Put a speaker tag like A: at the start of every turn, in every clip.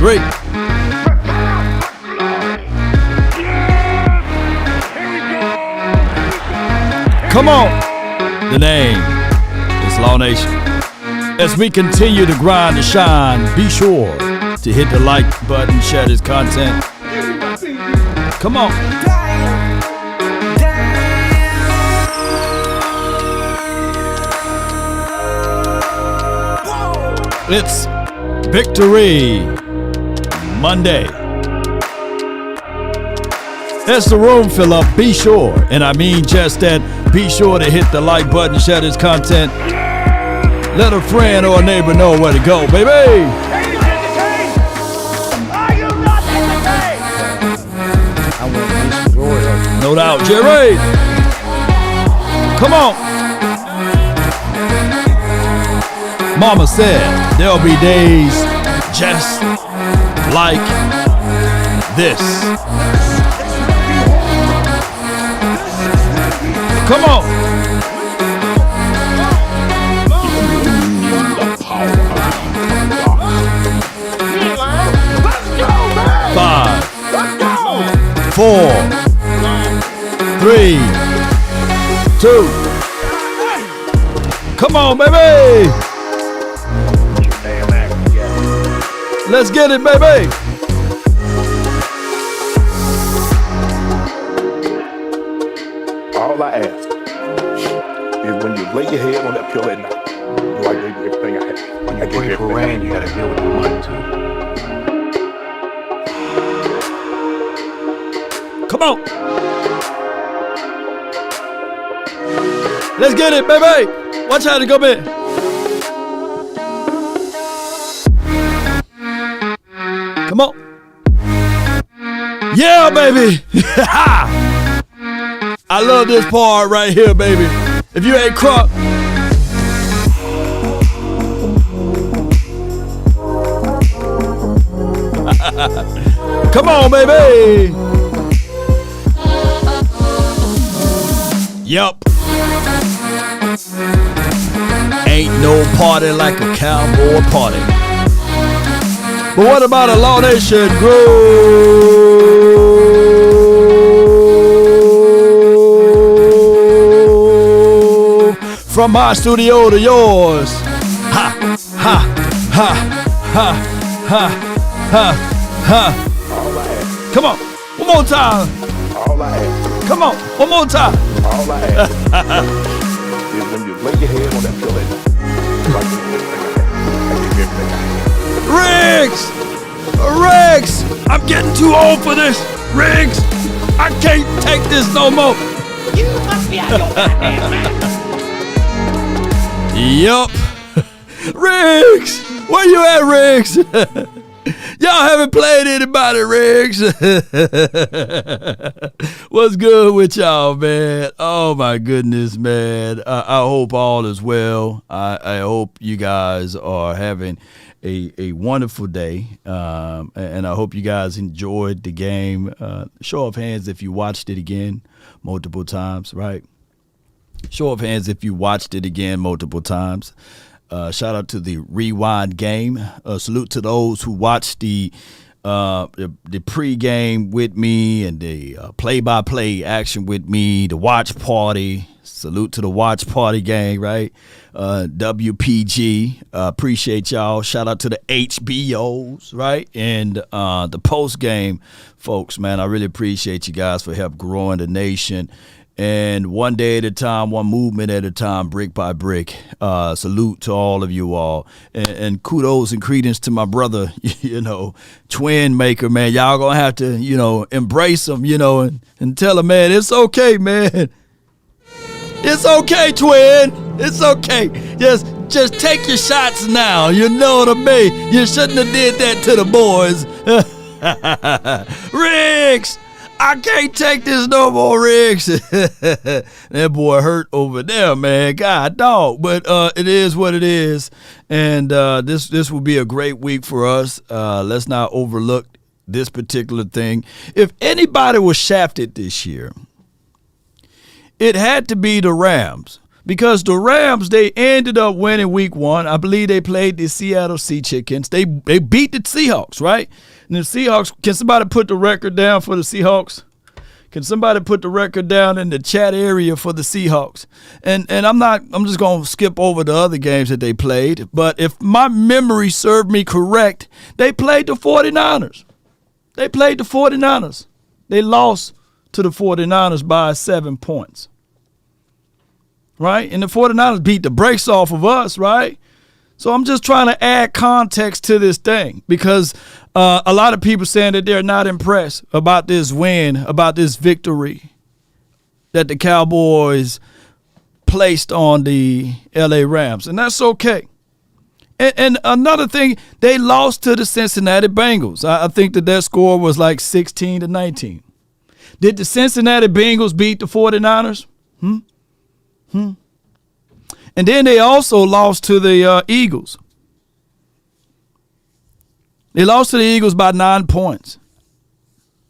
A: 3. Come on. The name is Law Nation. As we continue to grind and shine, be sure to hit the like button, share this content. Come on. It's Victory Monday. As the room fill up, be sure, and I mean just that, be sure to hit the like button, share this content. Let a friend or a neighbor know where to go, baby. No doubt, Jerry. Come on. Mama said there'll be days just like this. Come on. 5, 4, 3, 2. Come on, baby. Let's get it, baby.
B: All I ask is when you lay your head on that pillow at night, do I give you everything I have?
C: When you pray for rain, you gotta deal with the mud too.
A: Come on. Let's get it, baby. Watch out to go in. Come on. Yeah, baby. I love this part right here, baby. If you ain't crunk. Come on, baby. Yup. Ain't no party like a cowboy party. But what about a Law Nation groove? From my studio to yours. Ha, ha, ha, ha, ha, ha, ha. Come on, one more time.
B: All I ask.
A: Come on, one more time.
B: All I ask is when you lay your head on that pillow at night, do I give you everything I have?
A: Riggs! Riggs! I'm getting too old for this! Riggs! I can't take this no more!
D: You must be out of your goddamn mind.
A: Yup! Riggs! Where you at, Riggs? Y'all haven't played anybody, Riggs. What's good with y'all, man? Oh, my goodness, man. I hope all is well. I hope you guys are having a wonderful day, and I hope you guys enjoyed the game. Show of hands if you watched it again multiple times, right? Show of hands if you watched it again multiple times. Shout out to the rewind game. Salute to those who watched the pregame with me and the play-by-play action with me, the watch party. Salute to the watch party gang, right? WPG, appreciate y'all. Shout out to the HBOs, right? And the post-game folks, man, I really appreciate you guys for help growing the nation. And one day at a time, one movement at a time, brick by brick. Salute to all of you all. And kudos and credence to my brother, twin maker, man. Y'all gonna have to, embrace him, and tell him, man, it's okay, man. It's okay, twin. It's okay. Just take your shots now. You know what I mean? You shouldn't have did that to the boys. Riggs! I can't take this no more, Riggs. That boy hurt over there, man. God dog. But it is what it is. And this will be a great week for us. Let's not overlook this particular thing. If anybody was shafted this year, it had to be the Rams, because the Rams, they ended up winning week 1. I believe they played the Seattle Sea Chickens. They beat the Seahawks, right? And the Seahawks, can somebody put the record down for the Seahawks? Can somebody put the record down in the chat area for the Seahawks? And I'm just going to skip over the other games that they played. But if my memory served me correct, they played the 49ers. They lost to the 49ers by 7 points. Right? And the 49ers beat the brakes off of us, right? So I'm just trying to add context to this thing because a lot of people saying that they're not impressed about this win, about this victory that the Cowboys placed on the LA Rams. And that's okay. And another thing, they lost to the Cincinnati Bengals. I think that their score was like 16-19. Did the Cincinnati Bengals beat the 49ers? And then they also lost to the Eagles. They lost to the Eagles by 9 points.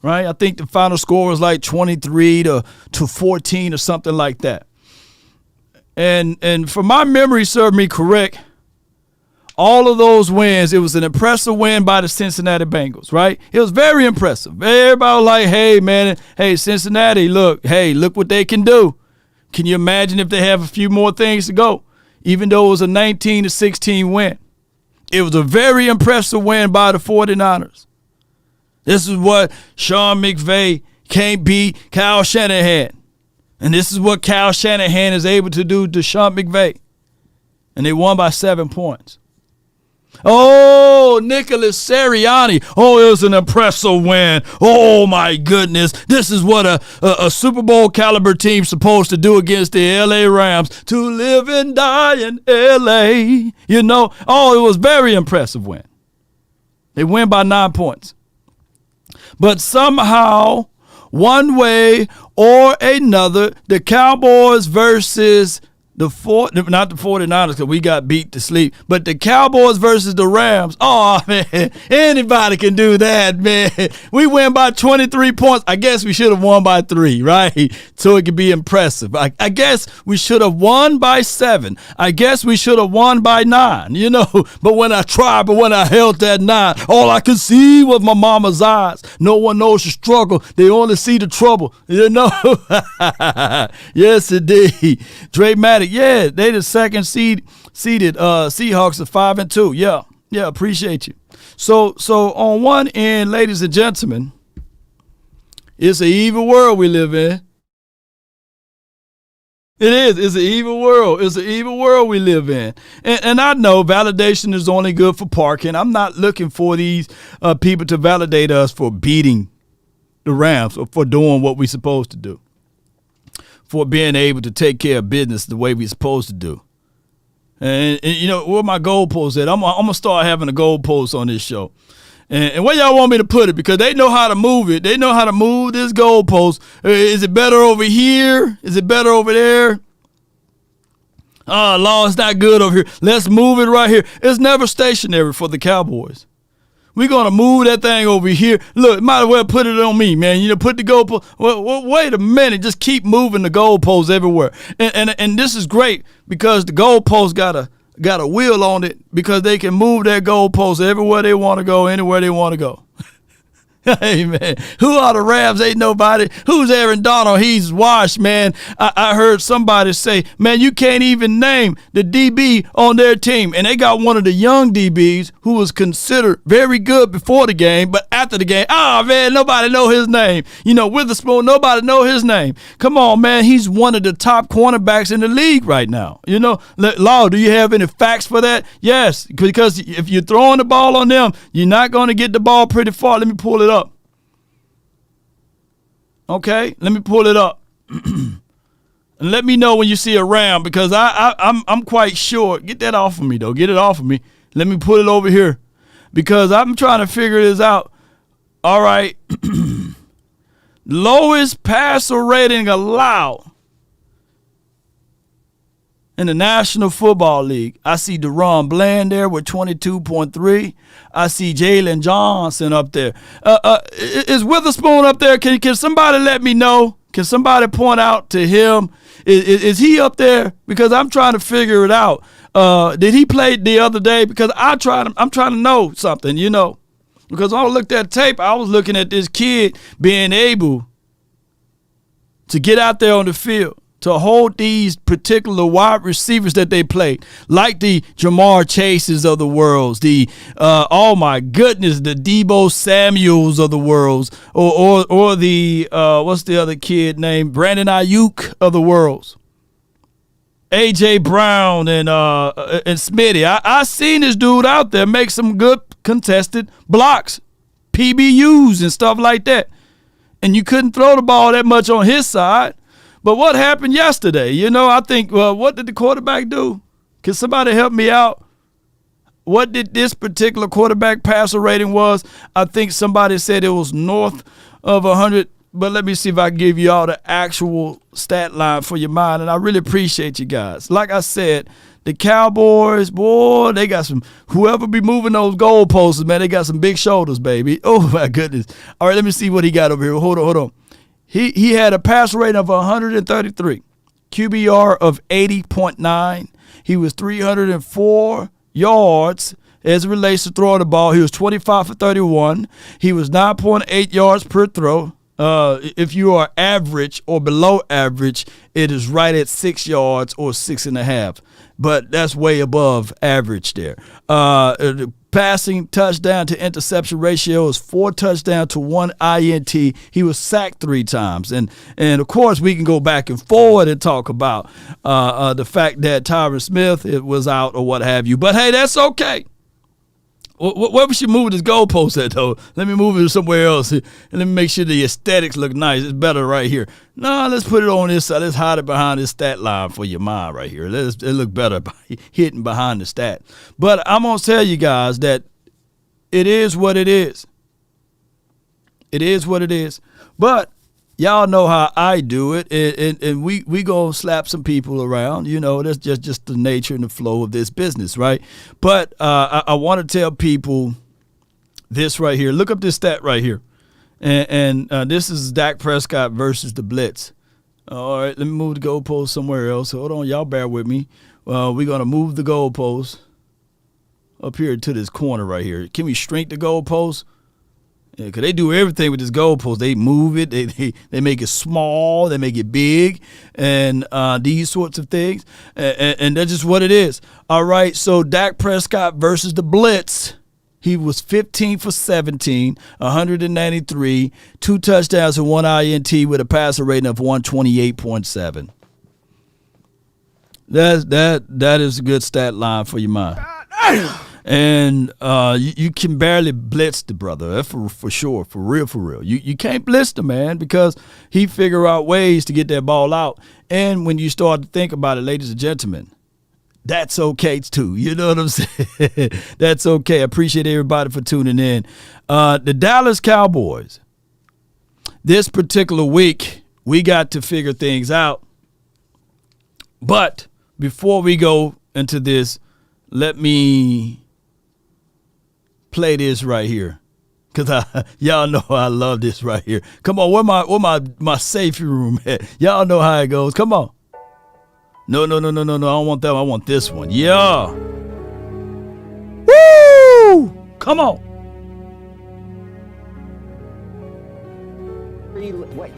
A: Right? I think the final score was like 23-14 or something like that. And for my memory served me correct, all of those wins, it was an impressive win by the Cincinnati Bengals, right? It was very impressive. Everybody was like, hey, man, hey, Cincinnati, look what they can do. Can you imagine if they have a few more things to go? Even though it was a 19-16 win. It was a very impressive win by the 49ers. This is what Sean McVay can't beat Kyle Shanahan. And this is what Kyle Shanahan is able to do to Sean McVay. And they won by 7 points. Oh, Nicholas Sirianni. Oh, it was an impressive win. Oh, my goodness. This is what a Super Bowl caliber team's supposed to do against the LA Rams. To live and die in LA. You know, oh, it was very impressive win. They win by 9 points. But somehow, one way or another, the Cowboys versus not the 49ers because we got beat to sleep, but the Cowboys versus the Rams. Oh, man, anybody can do that, man. We win by 23 points. I guess we should have won by 3, right? So it could be impressive. I guess we should have won by 7. I guess we should have won by 9, you know. But when I held that 9, all I could see was my mama's eyes. No one knows the struggle. They only see the trouble, you know. Yes, indeed. Dramatic. Yeah, they the second seeded Seahawks are 5-2. Yeah, appreciate you. So on one end, ladies and gentlemen, it's an evil world we live in. It is. It's an evil world. It's an evil world we live in. And I know validation is only good for parking. I'm not looking for these people to validate us for beating the Rams or for doing what we're supposed to do. For being able to take care of business the way we're supposed to do. And you know, where my goalpost at? I'm going to start having a goalpost on this show. And where y'all want me to put it? Because they know how to move it. They know how to move this goalpost. Is it better over here? Is it better over there? Law, it's not good over here. Let's move it right here. It's never stationary for the Cowboys. We're going to move that thing over here. Look, might as well put it on me, man. You know, put the goalpost. Well, wait a minute. Just keep moving the goalposts everywhere. And this is great because the goalpost got a wheel on it because they can move their goalposts everywhere they want to go, anywhere they want to go. Hey, man, who are the Rams? Ain't nobody. Who's Aaron Donald? He's washed, man. I heard somebody say, man, you can't even name the DB on their team. And they got one of the young DBs who was considered very good before the game, but after the game, man, nobody know his name. You know, Witherspoon, nobody know his name. Come on, man, he's one of the top cornerbacks in the league right now. You know, Law, do you have any facts for that? Yes, because if you're throwing the ball on them, you're not going to get the ball pretty far. Let me pull it up. Okay, let me pull it up. And let me know when you see a Ram because I'm quite sure. Get that off of me, though. Get it off of me. Let me put it over here because I'm trying to figure this out. All right. Lowest passer rating allowed in the National Football League. I see Deron Bland there with 22.3. I see Jalen Johnson up there. Is Witherspoon up there? Can somebody let me know? Can somebody point out to him? Is he up there? Because I'm trying to figure it out. Did he play the other day? Because I'm trying to know something, you know. Because when I looked at tape, I was looking at this kid being able to get out there on the field, to hold these particular wide receivers that they played, like the Jamar Chases of the worlds, the oh my goodness, the Debo Samuels of the worlds, or the what's the other kid named Brandon Ayuk of the worlds, AJ Brown and Smitty. I seen this dude out there make some good contested blocks, PBUs and stuff like that, and you couldn't throw the ball that much on his side. But what happened yesterday? You know, I think, what did the quarterback do? Can somebody help me out? What did this particular quarterback passer rating was? I think somebody said it was north of 100. But let me see if I can give you all the actual stat line for your mind. And I really appreciate you guys. Like I said, the Cowboys, boy, they got some, whoever be moving those goalposts, man, they got some big shoulders, baby. Oh, my goodness. All right, let me see what he got over here. Hold on. He had a passer rating of 133, QBR of 80.9. He was 304 yards as it relates to throwing the ball. He was 25 for 31. He was 9.8 yards per throw. If you are average or below average, it is right at 6 yards or 6.5. But that's way above average there. The passing touchdown to interception ratio is 4 touchdowns to 1 INT. He was sacked 3 times. And of course, we can go back and forward and talk about the fact that Tyron Smith was out or what have you. But, hey, that's okay. Where we should move this goalpost at, though? Let me move it somewhere else, and let me make sure the aesthetics look nice. It's better right here. No, let's put it on this side. Let's hide it behind this stat line for your mind right here. It look better hidden behind the stat. But I'm going to tell you guys that it is what it is. It is what it is. But y'all know how I do it, and we going to slap some people around. You know, that's just the nature and the flow of this business, right? But I want to tell people this right here. Look up this stat right here. And this is Dak Prescott versus the Blitz. All right, let me move the goalpost somewhere else. Hold on, y'all bear with me. We're going to move the goalpost up here to this corner right here. Can we shrink the goalpost? Yeah, because they do everything with this goalpost. They move it. They make it small. They make it big. And these sorts of things. And that's just what it is. All right, so Dak Prescott versus the Blitz. He was 15 for 17, 193, 2 touchdowns and 1 INT with a passer rating of 128.7. That is a good stat line for your mind. And you can barely blitz the brother, for sure, for real. You can't blitz the man because he figure out ways to get that ball out. And when you start to think about it, ladies and gentlemen, that's okay too. You know what I'm saying? That's okay. I appreciate everybody for tuning in. The Dallas Cowboys, this particular week, we got to figure things out. But before we go into this, let me play this right here, because y'all know I love this right here. Come on, where my safety room at? Y'all know how it goes. Come on. No, I don't want that one. I want this one. Yeah. Woo! Come on.
E: Wait.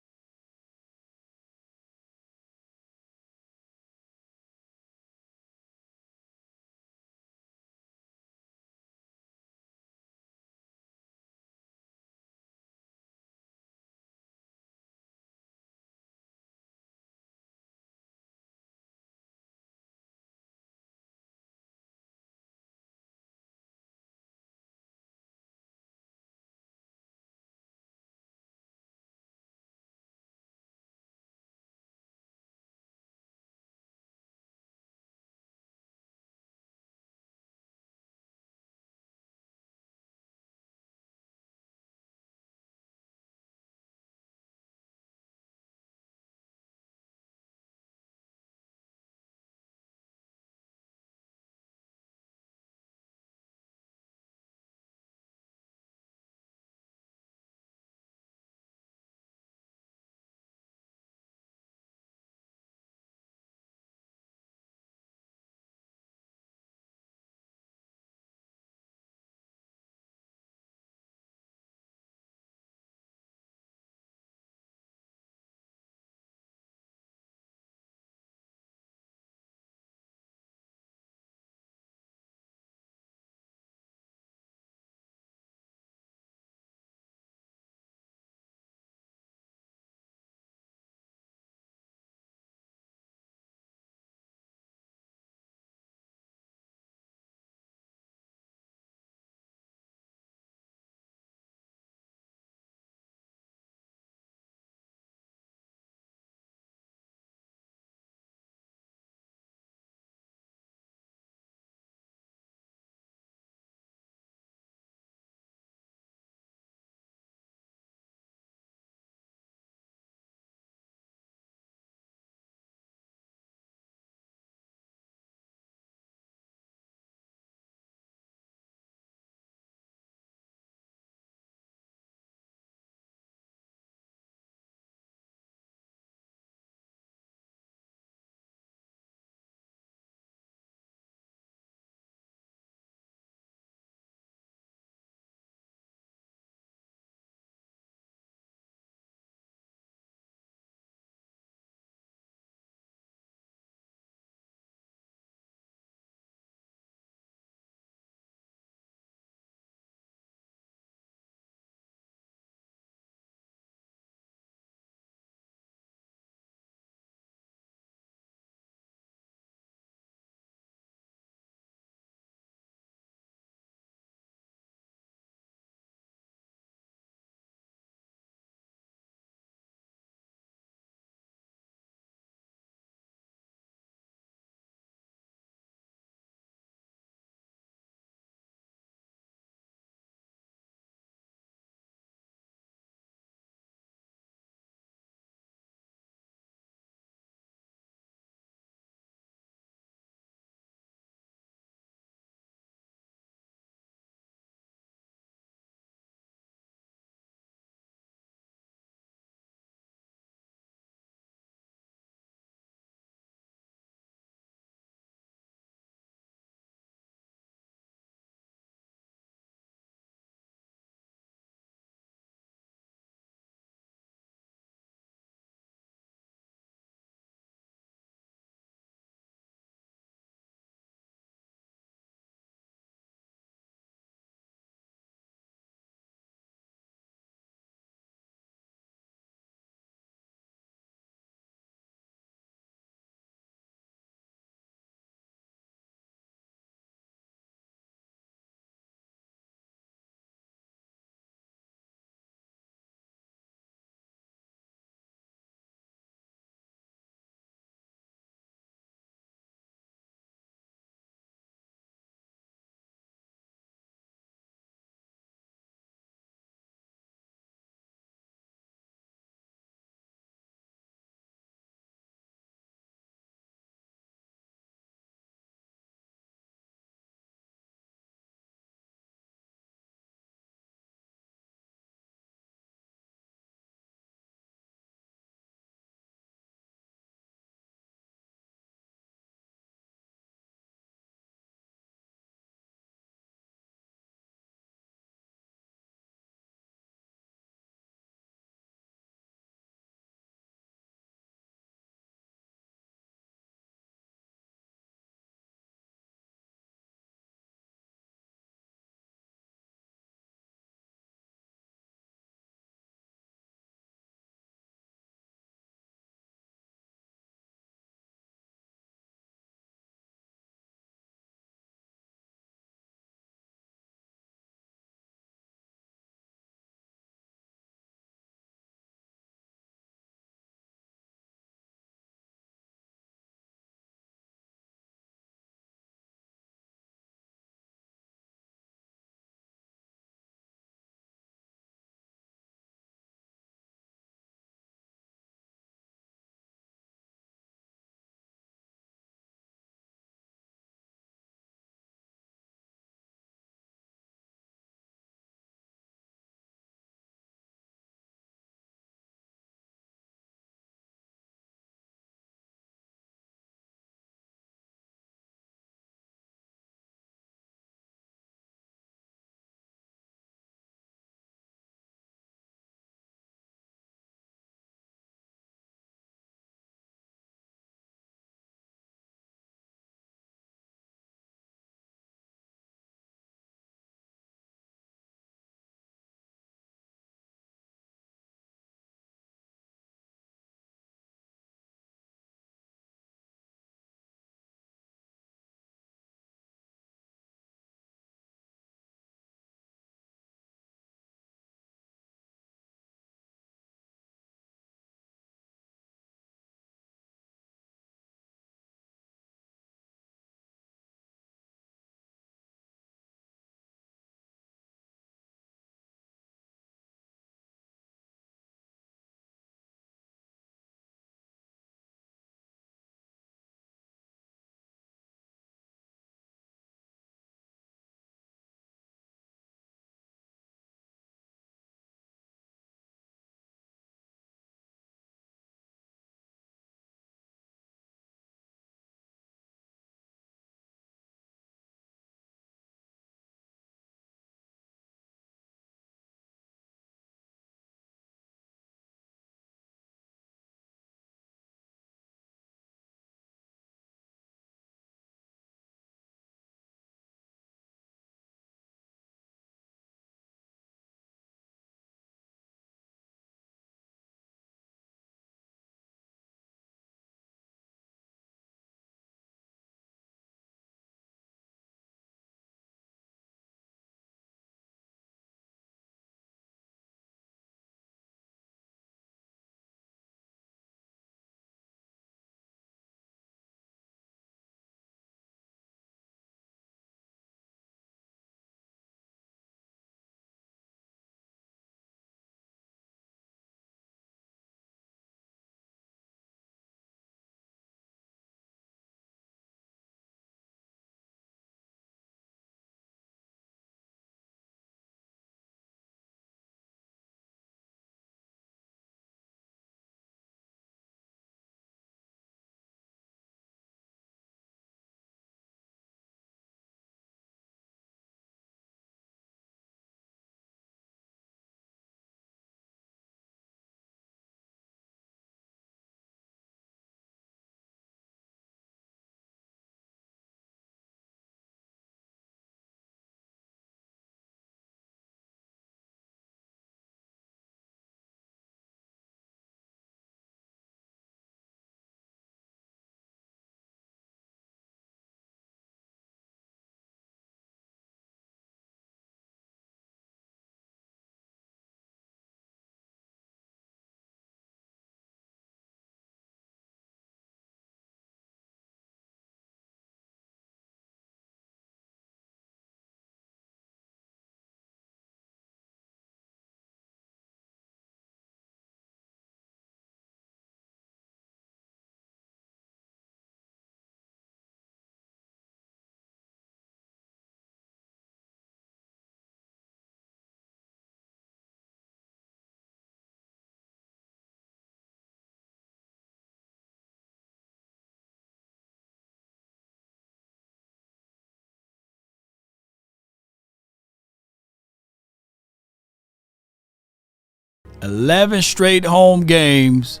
A: 11 straight home games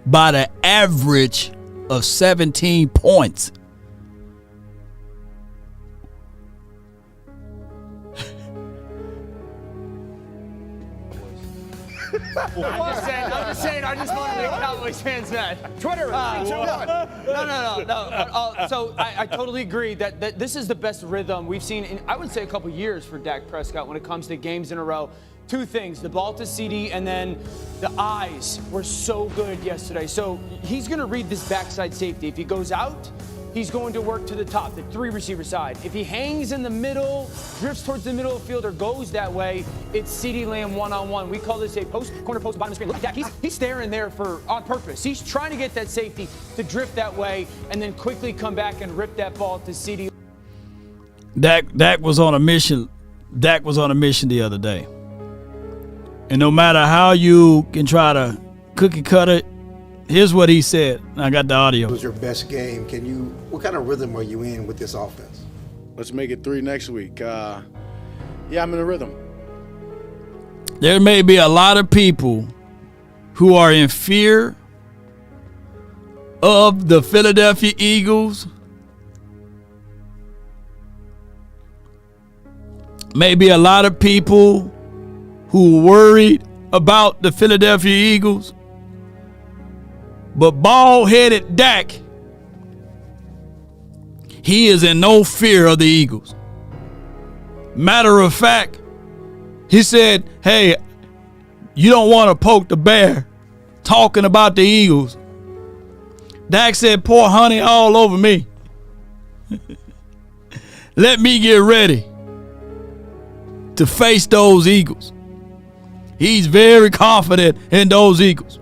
A: by the average of 17 points.
E: I'm just saying, I just want to make Cowboys fans mad. Twitter, no. So I totally agree that this is the best rhythm we've seen in, I would say, a couple years for Dak Prescott when it comes to games in a row. Two things, the ball to CD and then the eyes were so good yesterday. So he's going to read this backside safety. If he goes out, he's going to work to the top, the 3 receiver side. If he hangs in the middle, drifts towards the middle of the field, or goes that way, it's CeeDee Lamb one-on-one. We call this a corner post, bottom of the screen. Look at Dak, he's staring there on purpose. He's trying to get that safety to drift that way and then quickly come back and rip that ball to CeeDee.
A: Dak was on a mission. Dak was on a mission the other day. And no matter how you can try to cookie cut it, here's what he said. I got the audio.
F: It was your best game. What kind of rhythm are you in with this offense?
G: Let's make it 3 next week. Yeah, I'm in a rhythm.
A: There may be a lot of people who are in fear of the Philadelphia Eagles. Maybe a lot of people who are worried about the Philadelphia Eagles. But bald-headed Dak, he is in no fear of the Eagles. Matter of fact, he said, hey, you don't want to poke the bear talking about the Eagles. Dak said, pour honey all over me. Let me get ready to face those Eagles. He's very confident in those Eagles.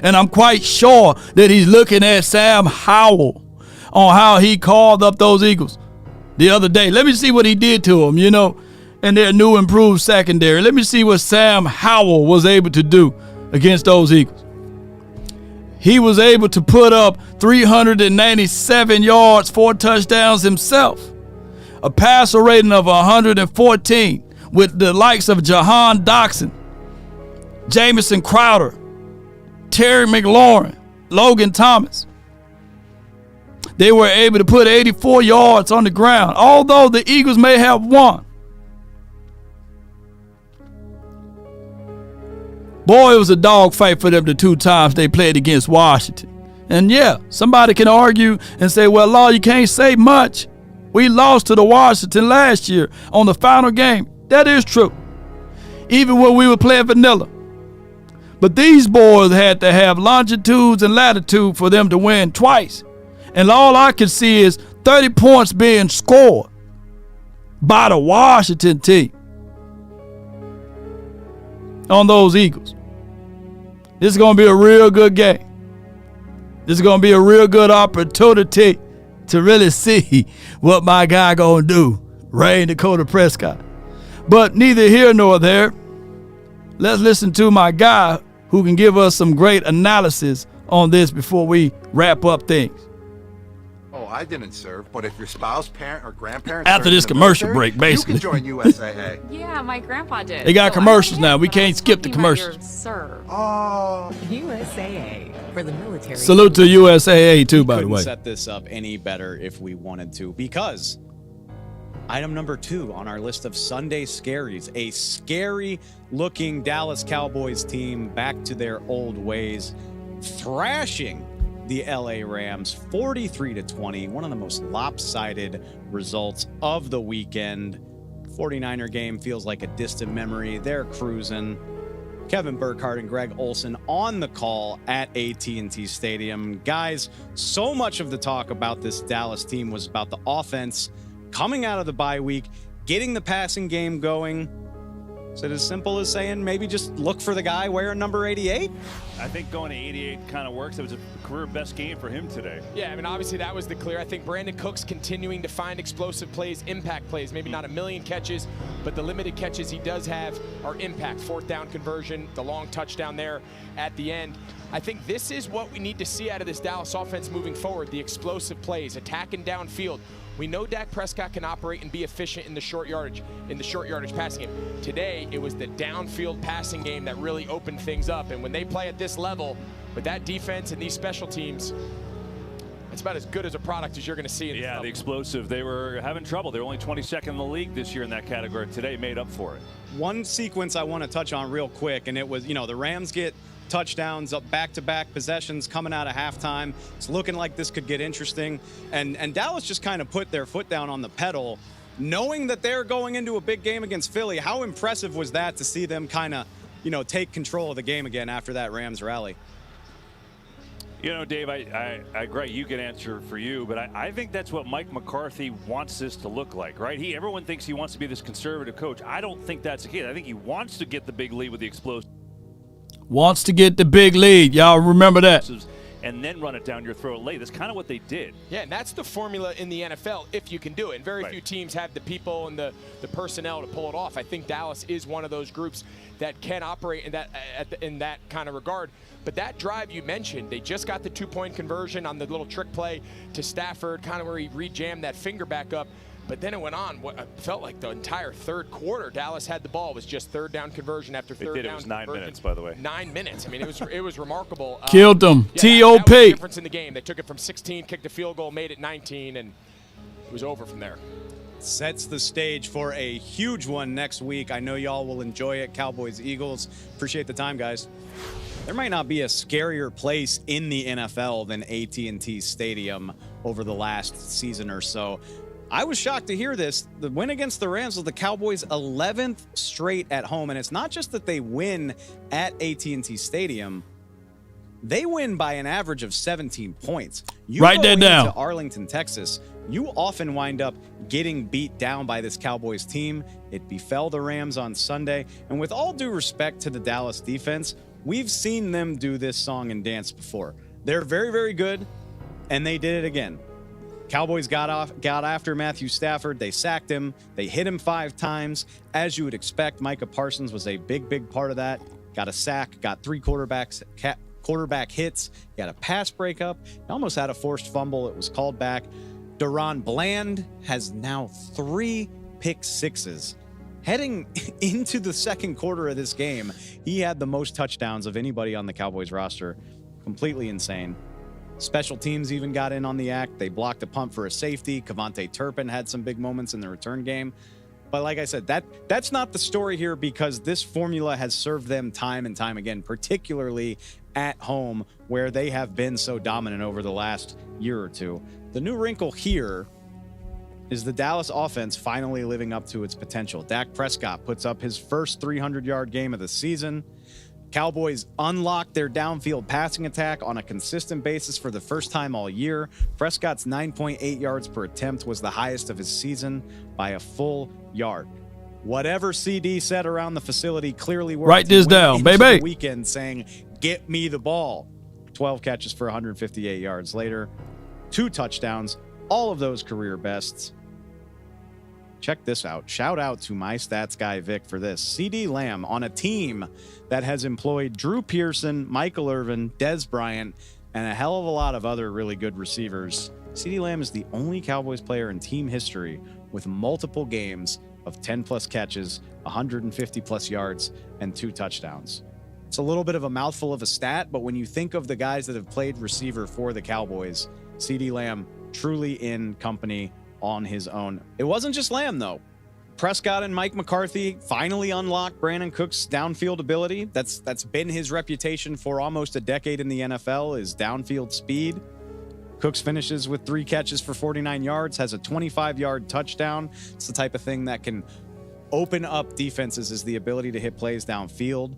A: And I'm quite sure that he's looking at Sam Howell on how he called up those Eagles the other day. Let me see what he did to them, and their new improved secondary. Let me see what Sam Howell was able to do against those Eagles. He was able to put up 397 yards, 4 touchdowns himself, a passer rating of 114 with the likes of Jahan Dotson, Jamison Crowder, Terry McLaurin, Logan Thomas. They were able to put 84 yards on the ground, although the Eagles may have won. Boy, it was a dogfight for them the 2 times they played against Washington. And yeah, somebody can argue and say, well, Law, you can't say much. We lost to the Washington last year on the final game. That is true. Even when we were playing vanilla. But these boys had to have longitudes and latitude for them to win twice. And all I could see is 30 points being scored by the Washington team on those Eagles. This is going to be a real good game. This is going to be a real good opportunity to really see what my guy going to do, Dak Prescott. But neither here nor there. Let's listen to my guy who can give us some great analysis on this before we wrap up things.
H: Oh, I didn't serve, but if your spouse, parent, or grandparents
A: after this commercial break, basically,
H: you can join USAA.
I: Yeah, my grandpa did.
A: They got commercials now. We can't skip the commercials.
I: Serve.
H: Oh,
J: USAA for the military.
A: Salute to USAA too, by the way.
K: Set this up any better if we wanted to, because item number 2 on our list of Sunday scaries, a scary-looking Dallas Cowboys team back to their old ways, thrashing the LA Rams 43-20, one of the most lopsided results of the weekend. 49er game feels like a distant memory. They're cruising. Kevin Burkhardt and Greg Olsen on the call at AT&T Stadium. Guys, so much of the talk about this Dallas team was about the offense coming out of the bye week, getting the passing game going. Is it as simple as saying maybe just look for the guy wearing number 88?
L: I think going to 88 kind of works. It was a career best game for him today.
E: Yeah, I mean, obviously that was the clear. I think Brandon Cooks continuing to find explosive plays, impact plays. Maybe not a million catches, but the limited catches he does have are impact. 4th down conversion, the long touchdown there at the end.
I: I think this is what we need to see out of this Dallas offense moving forward, the explosive plays, attacking downfield. We know Dak Prescott can operate and be efficient in the short yardage passing game. Today, it was the downfield passing game that really opened things up. And when they play at this level, with that defense and these special teams, it's about as good as a product as you're going to see.
L: Yeah, the explosive. They were having trouble. They were only 22nd in the league this year in that category. Today made up for it.
K: One sequence I want to touch on real quick, and it was, the Rams get touchdowns up back-to-back possessions coming out of halftime. It's looking like this could get interesting. And Dallas just kind of put their foot down on the pedal, knowing that they're going into a big game against Philly. How impressive was that to see them kind of, take control of the game again after that Rams rally?
L: Dave, I agree. You can answer for you, but I think that's what Mike McCarthy wants this to look like, right? Everyone thinks he wants to be this conservative coach. I don't think that's the case. I think he wants to get the big lead with the explosive.
A: Wants to get the big lead. Y'all remember that.
L: And then run it down your throat late. That's kind of what they did.
I: Yeah, and that's the formula in the NFL if you can do it. And very few teams have the people and the personnel to pull it off. I think Dallas is one of those groups that can operate in that kind of regard. But that drive you mentioned, they just got the 2-point conversion on the little trick play to Stafford, kind of where he re-jammed that finger back up. But then it went on. What felt like the entire third quarter, Dallas had the ball. It was just third down conversion after third down.
L: It was 9 minutes, by the way.
I: 9 minutes. I mean, it was remarkable.
A: Killed them.
I: Yeah,
A: T.O.P.
I: That was the difference in the game. They took it from 16, kicked a field goal, made it 19, and it was over from there.
K: Sets the stage for a huge one next week. I know y'all will enjoy it. Cowboys, Eagles. Appreciate the time, guys. There might not be a scarier place in the NFL than AT&T Stadium over the last season or so. I was shocked to hear this. The win against the Rams was the Cowboys' 11th straight at home. And it's not just that they win at AT&T Stadium. They win by an average of 17 points.
A: Write that down.
K: To Arlington, Texas, you often wind up getting beat down by this Cowboys team. It befell the Rams on Sunday. And with all due respect to the Dallas defense, we've seen them do this song and dance before. They're very, very good, and they did it again. Cowboys got after Matthew Stafford. They sacked him. They hit him 5 times. As you would expect, Micah Parsons was a big, big part of that. Got a sack, got 3 quarterback hits, got a pass breakup. He almost had a forced fumble. It was called back. Deron Bland has now 3 pick sixes. Heading into the second quarter of this game, he had the most touchdowns of anybody on the Cowboys roster. Completely insane. Special teams even got in on the act. They blocked a punt for a safety. Kevontae Turpin had some big moments in the return game. But like I said, that's not the story here, because this formula has served them time and time again, particularly at home where they have been so dominant over the last year or two. The new wrinkle here is the Dallas offense finally living up to its potential. Dak Prescott puts up his first 300-yard game of the season. Cowboys unlocked their downfield passing attack on a consistent basis for the first time all year. Prescott's 9.8 yards per attempt was the highest of his season by a full yard. Whatever CD said around the facility clearly worked.
A: Write this down, baby.
K: The weekend saying, "Get me the ball." 12 catches for 158 yards later, 2 touchdowns, all of those career bests. Check this out. Shout out to my stats guy, Vic, for this. CeeDee Lamb on a team that has employed Drew Pearson, Michael Irvin, Dez Bryant, and a hell of a lot of other really good receivers. CeeDee Lamb is the only Cowboys player in team history with multiple games of 10-plus catches, 150-plus yards, and 2 touchdowns. It's a little bit of a mouthful of a stat, but when you think of the guys that have played receiver for the Cowboys, CeeDee Lamb truly in company on his own. It wasn't just Lamb, though. Prescott and Mike McCarthy finally unlocked Brandon Cook's downfield ability. That's been his reputation for almost a decade in the NFL, is downfield speed. Cooks finishes with 3 catches for 49 yards, has a 25-yard touchdown. It's the type of thing that can open up defenses, is the ability to hit plays downfield.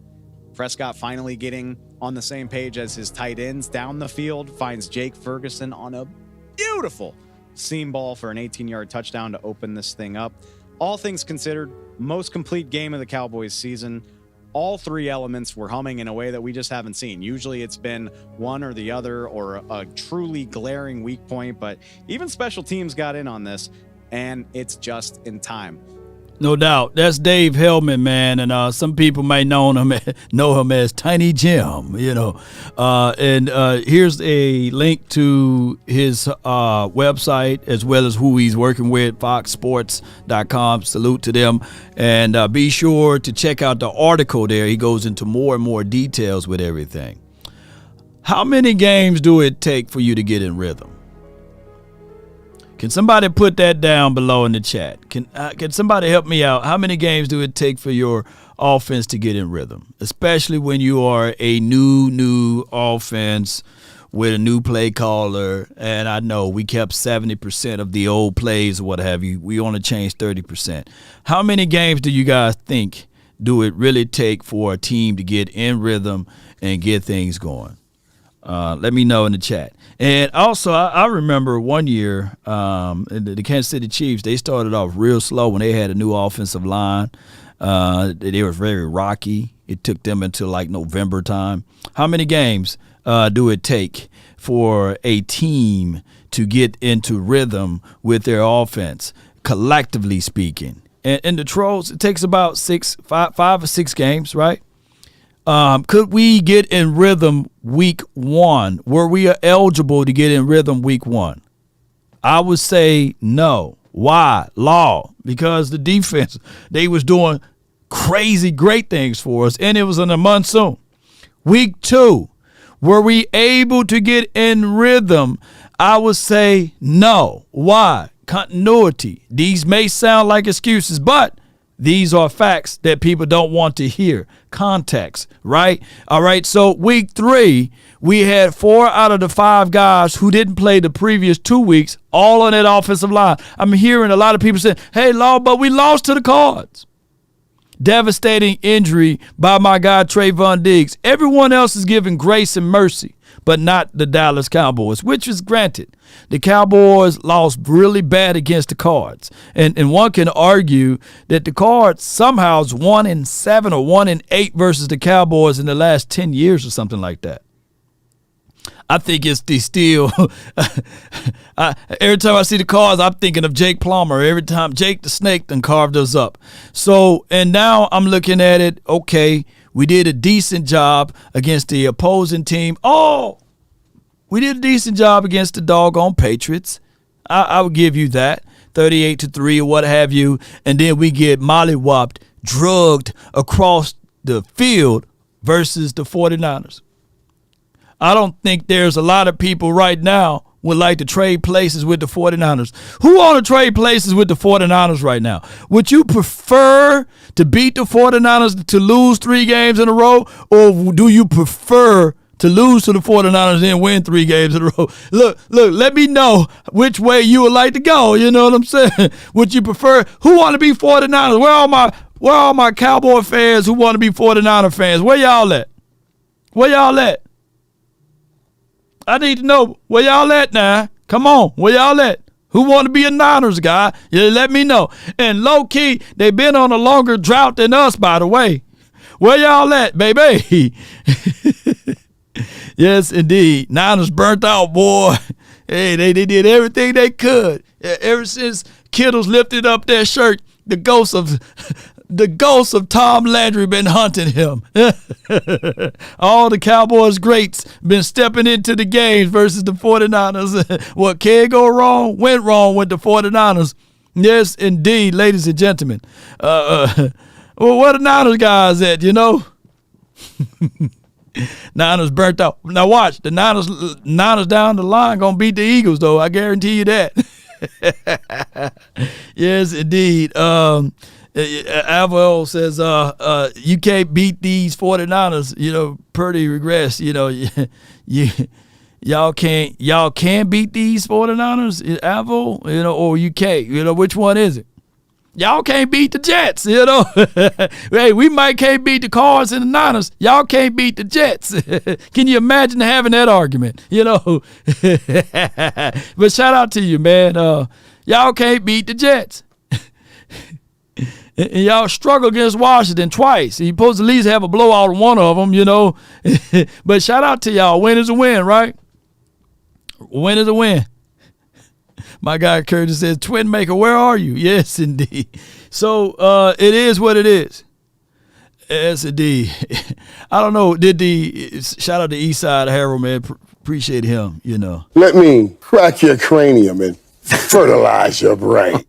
K: Prescott finally getting on the same page as his tight ends down the field, finds Jake Ferguson on a beautiful seam ball for an 18-yard touchdown to open this thing up. All things considered, most complete game of the Cowboys season. All 3 elements were humming in a way that we just haven't seen. Usually it's been one or the other, or a truly glaring weak point, but even special teams got in on this, and it's just in time.
A: No doubt. That's Dave Hellman, man, and some people may know him as Tiny Jim, And here's a link to his website as well as who he's working with, foxsports.com. Salute to them. And be sure to check out the article there. He goes into more and more details with everything. How many games do it take for you to get in rhythm? Can somebody put that down below in the chat? Can somebody help me out? How many games do it take for your offense to get in rhythm, especially when you are a new offense with a new play caller? And I know we kept 70% of the old plays or what have you. We only changed 30%. How many games do you guys think do it really take for a team to get in rhythm and get things going? Let me know in the chat. And also, I remember one year, the Kansas City Chiefs, they started off real slow when they had a new offensive line. They were very rocky. It took them until like November time. How many games do it take for a team to get into rhythm with their offense, collectively speaking? And the Trolls, it takes about 5 or 6 games, right? Could we get in rhythm week 1? Were we eligible to get in rhythm week 1? I would say no. Why? Law. Because the defense, they was doing crazy great things for us, and it was in a monsoon. Week 2, were we able to get in rhythm? I would say no. Why? Continuity. These may sound like excuses, but these are facts that people don't want to hear. Context, right? All right, so week 3, we had 4 out of the 5 guys who didn't play the previous 2 weeks, all on that offensive line. I'm hearing a lot of people saying, hey, Law, but we lost to the Cards. Devastating injury by my guy Trayvon Diggs. Everyone else is giving grace and mercy, but not the Dallas Cowboys, which is granted. The Cowboys lost really bad against the Cards. And one can argue that the Cards somehow is 1-7 or 1-8 versus the Cowboys in the last 10 years or something like that. I think it's the still. Every time I see the Cards, I'm thinking of Jake Plummer. Every time Jake the Snake done carved us up. So, and now I'm looking at it, okay, we did a decent job against the opposing team. Oh, we did a decent job against the doggone Patriots. I would give you that. 38-3 or what have you. And then we get mollywopped, drugged across the field versus the 49ers. I don't think there's a lot of people right now would like to trade places with the 49ers. Who want to trade places with the 49ers right now? Would you prefer to beat the 49ers to lose 3 games in a row, or do you prefer to lose to the 49ers and win 3 games in a row? Look, let me know which way you would like to go. You know what I'm saying? Would you prefer, who want to be 49ers? Where are my Cowboy fans who want to be 49er fans? Where y'all at? Where y'all at? I need to know where y'all at now. Come on, where y'all at? Who want to be a Niners guy? Yeah, let me know. And low-key, they've been on a longer drought than us, by the way. Where y'all at, baby? Yes, indeed. Niners burnt out, boy. Hey, they did everything they could. Ever since Kittles lifted up that shirt, the ghost of Tom Landry been hunting him. All the Cowboys greats been stepping into the games versus the 49ers. What can't go wrong went wrong with the 49ers. Yes, indeed, ladies and gentlemen. Well, where the Niners guys at, you know? Niners burnt out. Now watch, the Niners down the line going to beat the Eagles, though. I guarantee you that. Yes, indeed. Avel says, you can't beat these 49ers, Purdy regress, y'all can't beat these 49ers, Avel, or you can't, which one is it? Y'all can't beat the Jets, Hey, we can't beat the Cards and the Niners. Y'all can't beat the Jets. Can you imagine having that argument, But shout out to you, man. Y'all can't beat the Jets. And y'all struggle against Washington twice. You're supposed to at least have a blowout on one of them, But shout out to y'all. Win is a win, right? Win is a win. My guy Curtis says, Twin Maker, where are you? Yes, indeed. So it is what it is. Yes, indeed. I don't know. Shout out to Eastside Harold, man. Appreciate him, you know.
M: Let me crack your cranium and fertilize your brain.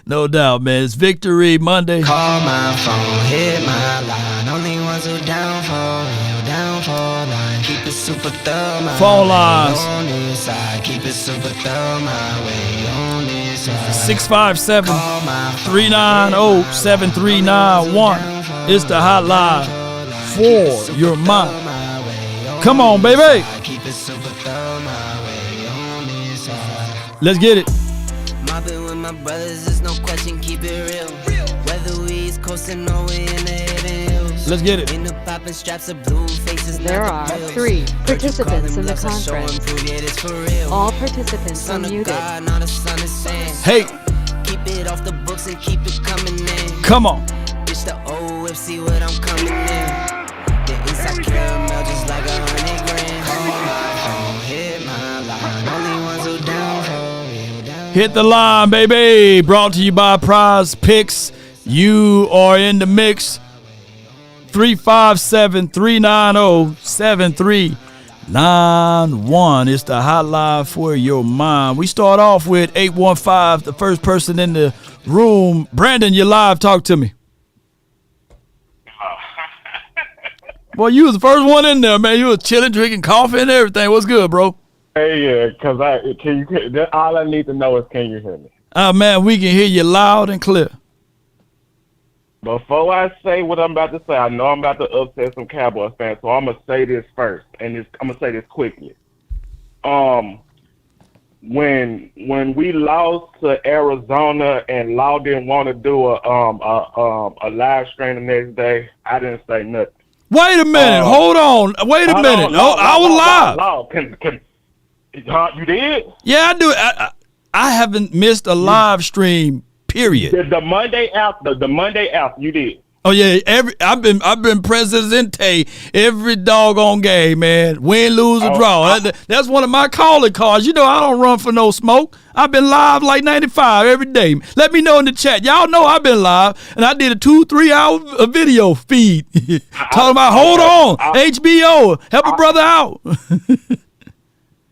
A: No doubt, man. It's Victory Monday.
N: Call my phone, hit my line. Only ones who down for real, down for line. Keep it super thorough, my
A: phone lines.
N: On this side, keep it super thorough, my way on this side.
A: 657-390-7391. It's the hotline for your mind. Come on, baby. Let's get it.
N: Mobbing with my brothers, there's no question, keep it real. Whether we East Coastin' or we in the Haven Hills.
A: Let's get it.
N: In the poppin' straps of blue faces.
O: There are 3 participants in the conference. All participants are muted.
A: Hey.
N: Keep it off the books and keep it coming in.
A: Come on.
N: It's the old see what I'm coming in. The inside caramel just like 100 grand. Call my phone, hit my line. Only ones who down for real, down.
A: Hit the line, baby. Brought to you by Prize Picks. You are in the mix. 357-390-7391. It's the hotline for your mind. We start off with 815, the first person in the room. Brandon, you're live. Talk to me. Boy, you was the first one in there, man. You was chilling, drinking coffee and everything. What's good, bro?
P: Hey, yeah, because all I need to know is, can you hear me?
A: Man, we can hear you loud and clear.
P: Before I say what I'm about to say, I know I'm about to upset some Cowboys fans, so I'm going to say this first, and I'm going to say this quickly. When we lost to Arizona and Law didn't want to do a live stream the next day, I didn't say nothing.
A: Wait a minute. Hold on. Wait a minute. I was live.
P: You did?
A: Yeah, I do. I haven't missed a live stream, period.
P: The Monday after, you did.
A: Oh yeah, I've been Presidente every doggone game, man. Win, lose, or draw. That's one of my calling cards. You know I don't run for no smoke. I've been live like 95 every day. Let me know in the chat. Y'all know I've been live, and I did a 2-3 hour video feed talking about hold on, HBO, help a brother out.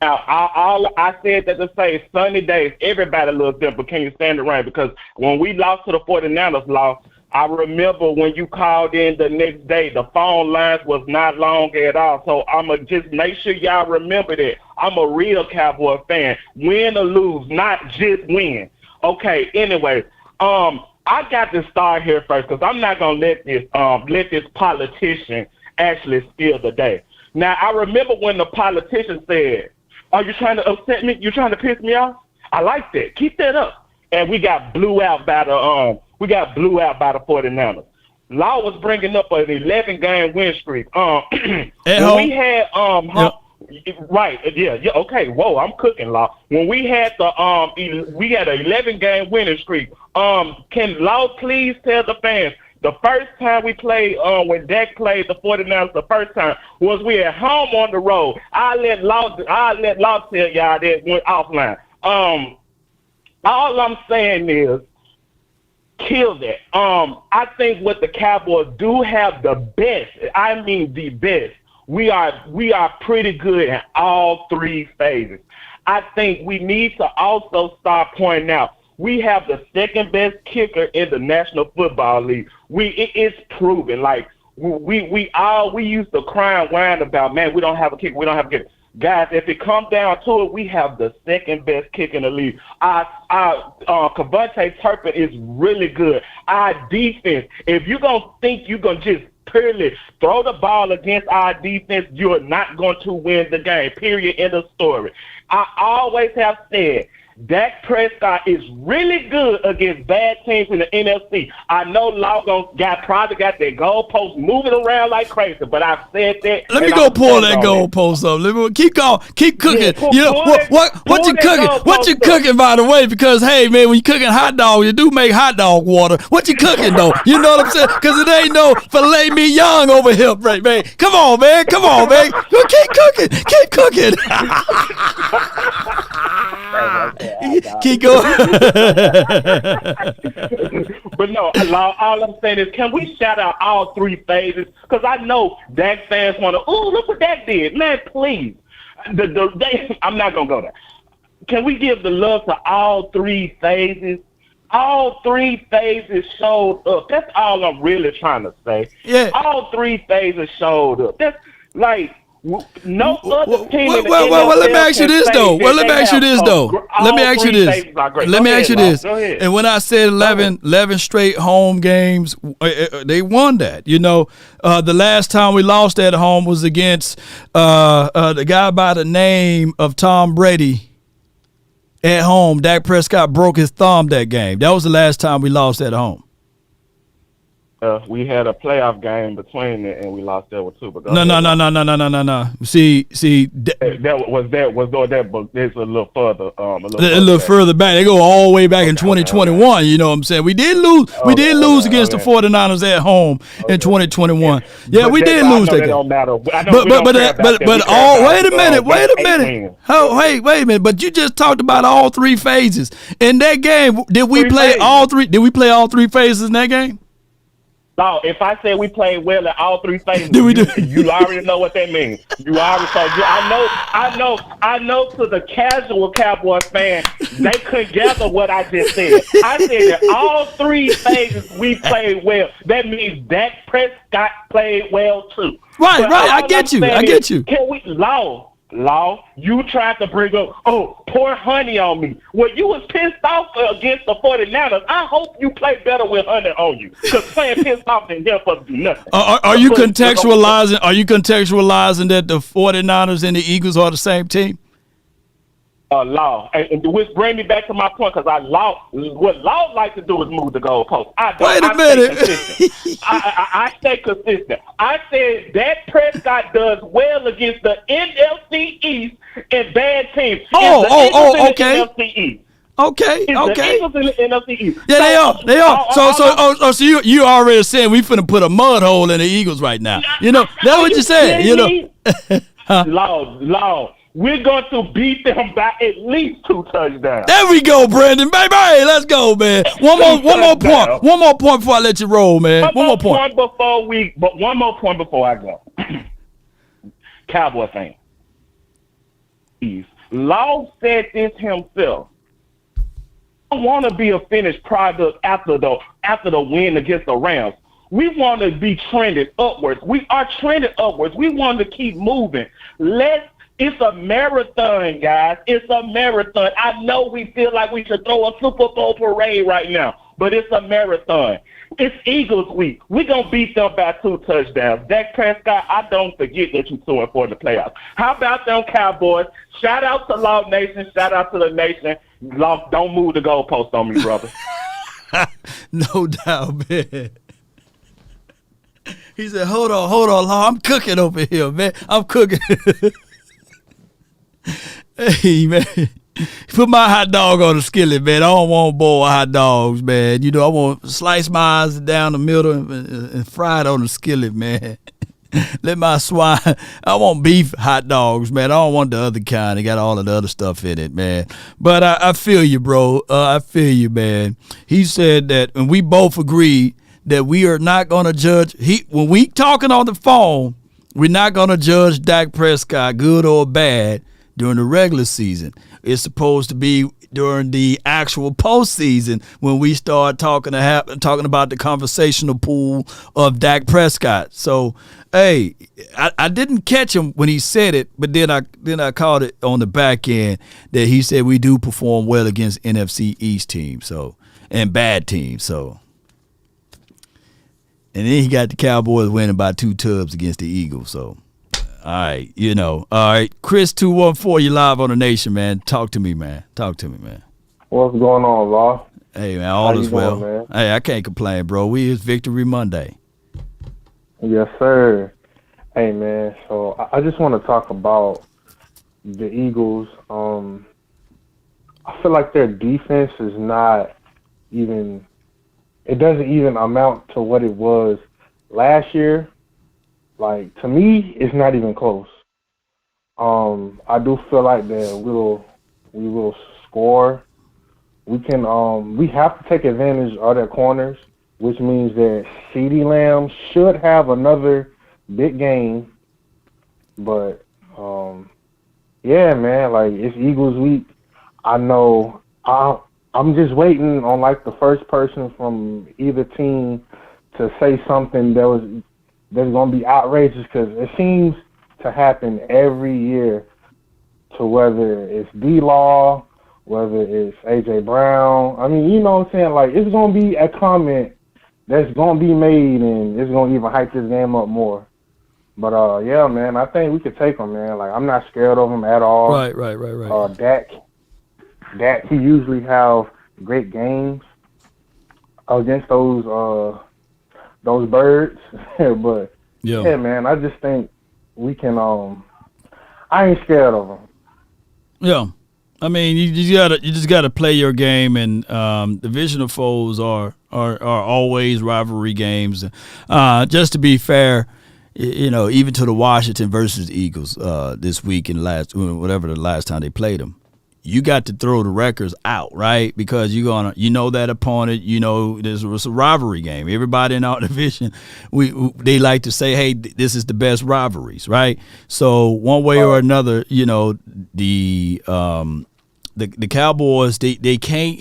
P: I said that to say sunny days, everybody loves them, but can you stand the rain? Because when we lost to the 49ers, I remember when you called in the next day, the phone lines was not long at all. So I'm going to just make sure y'all remember that. I'm a real Cowboy fan. Win or lose, not just win. Okay, anyway, I got to start here first because I'm not going to let this politician actually steal the day. Now, I remember when the politician said, are you trying to upset me? You trying to piss me off? I like that. Keep that up. And we got blew out by the 49ers. Law was bringing up an 11-game win streak. When we had right, yeah, okay. Whoa, I'm cooking, Law. When we had we had an 11-game winning streak. Can Law please tell the fans the first time we played when Dak played the 49ers the first time was we at home on the road. I let Law tell y'all that went offline. All I'm saying is, kill that. I think what the Cowboys do have the best. I mean the best. We are pretty good in all three phases. I think we need to also start pointing out we have the second best kicker in the National Football League. It's proven. Like we used to cry and whine about, man, we don't have a kicker. We don't have a kicker. Guys, if it comes down to it, we have the second best kick in the league. Our Cavante Turpin is really good. Our defense, if you're going to think you're going to just purely throw the ball against our defense, you're not going to win the game, period, end of story. I always have said Dak Prescott is really good against bad teams in the NFC. I know Law probably got that goalpost moving around like crazy, but I've said that.
A: Let me go pull that goalpost up. Let me keep going, keep cooking.
P: Yeah,
A: what you cooking? What you cooking, by the way? Because hey, man, when you cooking hot dog, you do make hot dog water. What you cooking though? You know what I'm saying? Because it ain't no filet mignon over here, right, man? Come on, man. Keep cooking. Keep cooking. Keep going.
P: But no, all I'm saying is, can we shout out all three phases? Because I know Dak fans want to, oh, look what Dak did. Man, please. I'm not going to go there. Can we give the love to all three phases? All three phases showed up. That's all I'm really trying to say.
A: Yeah.
P: All three phases showed up. That's like no other team in the
A: well, let me ask you this though.
P: Let me ask you this.
A: Go ahead. And when I said 11 straight home games, they won that. You know, the last time we lost at home was against the guy by the name of Tom Brady. At home, Dak Prescott broke his thumb that game. That was the last time we lost at home.
P: We had a playoff game between it, and we lost that one too. But
A: No. See,
P: there's a little further.
A: A little further back. They go all the way back in 2021. You know what I'm saying? We did lose. We did lose against the 49ers at home in 2021. Yeah, we did lose that game.
P: Don't matter.
A: Wait a minute. Wait a minute. But you just talked about all three phases in that game. Did we play all three? Did we play all three phases in that game?
P: No, if I say we played well at all three phases, you already know what that means. You already so I know to the casual Cowboys fan, they couldn't gather what I just said. I said that all three phases we played well. That means Dak Prescott played well too.
A: Right. I get you.
P: Can we Law, you tried to bring up, pour Honey on me. Well, you was pissed off against the 49ers. I hope you play better with Honey on you, because playing pissed off didn't help us do nothing.
A: Are you contextualizing that the 49ers and the Eagles are the same team?
P: Law, and which bring me back to my point, because what Law likes to do is move the goalpost.
A: Wait a minute.
P: I stay consistent. I said Dak Prescott does well against the NFC East and bad teams.
A: Okay.
P: NFC East.
A: Okay.
P: The Eagles in the NFC East.
A: Yeah, they are. So you already saying we finna put a mud hole in the Eagles right now. You know, that's what you said. You know.
P: Law. We're going to beat them by at least 2 touchdowns.
A: There we go, Brandon. Baby, let's go, man. One more point. One more point before I let you roll, man. One more point
P: before I go. Cowboy fan. Law said this himself. I want to be a finished product after the win against the Rams. We want to be trending upwards. We are trending upwards. We want to keep moving. It's a marathon, guys. It's a marathon. I know we feel like we should throw a Super Bowl parade right now, but it's a marathon. It's Eagles week. We're going to beat them by 2 touchdowns. Dak Prescott, I don't forget that you saw it for the playoffs. How about them Cowboys? Shout out to Law Nation. Shout out to the nation. Law, don't move the goalpost on me, brother.
A: No doubt, man. He said, hold on, Law. I'm cooking over here, man. I'm cooking. Hey, man, put my hot dog on the skillet, man. I don't want boiled hot dogs, man. You know, I want slice mine down the middle and fry it on the skillet, man. Let my swine. I want beef hot dogs, man. I don't want the other kind. They got all of the other stuff in it, man. But I feel you, bro. I feel you, man. He said that, and we both agreed that we are not going to judge. When we talking on the phone, we're not going to judge Dak Prescott, good or bad, during the regular season. It's supposed to be during the actual postseason when we start talking about the conversational pool of Dak Prescott. So, hey, I didn't catch him when he said it, but then I caught it on the back end that he said we do perform well against NFC East teams, and bad teams. So, and then he got the Cowboys winning by 2 tubs against the Eagles. So. All right, All right, Chris 214, you live on the Nation, man. Talk to me, man.
Q: What's going on, Law?
A: Hey, man, all is well. Man? Hey, I can't complain, bro. It's Victory Monday.
Q: Yes, sir. Hey, man, so I just want to talk about the Eagles. I feel like their defense is not even – it doesn't even amount to what it was last year. Like, to me, it's not even close. I do feel like that we will score. We have to take advantage of their corners, which means that CeeDee Lamb should have another big game. But yeah, man, like it's Eagles week. I know I'm just waiting on like the first person from either team to say something that's gonna be outrageous, because it seems to happen every year, to whether it's D-Law, whether it's A.J. Brown. I mean, you know what I'm saying? Like, it's going to be a comment that's going to be made, and it's going to even hype this game up more. But, yeah, man, I think we could take them, man. Like, I'm not scared of them at all.
A: Right.
Q: Dak, he usually have great games against those birds. But, yeah, man, I just think we can, I ain't scared of them.
A: Yeah. I mean, you just gotta play your game, and divisional foes are always rivalry games. Just to be fair, you know, even to the Washington versus Eagles this week and whatever the last time they played them, you got to throw the records out, right? Because you know that opponent, you know this was a rivalry game. Everybody in our division, they like to say, hey, this is the best rivalries, right? So one way or another, you know, the Cowboys, they can't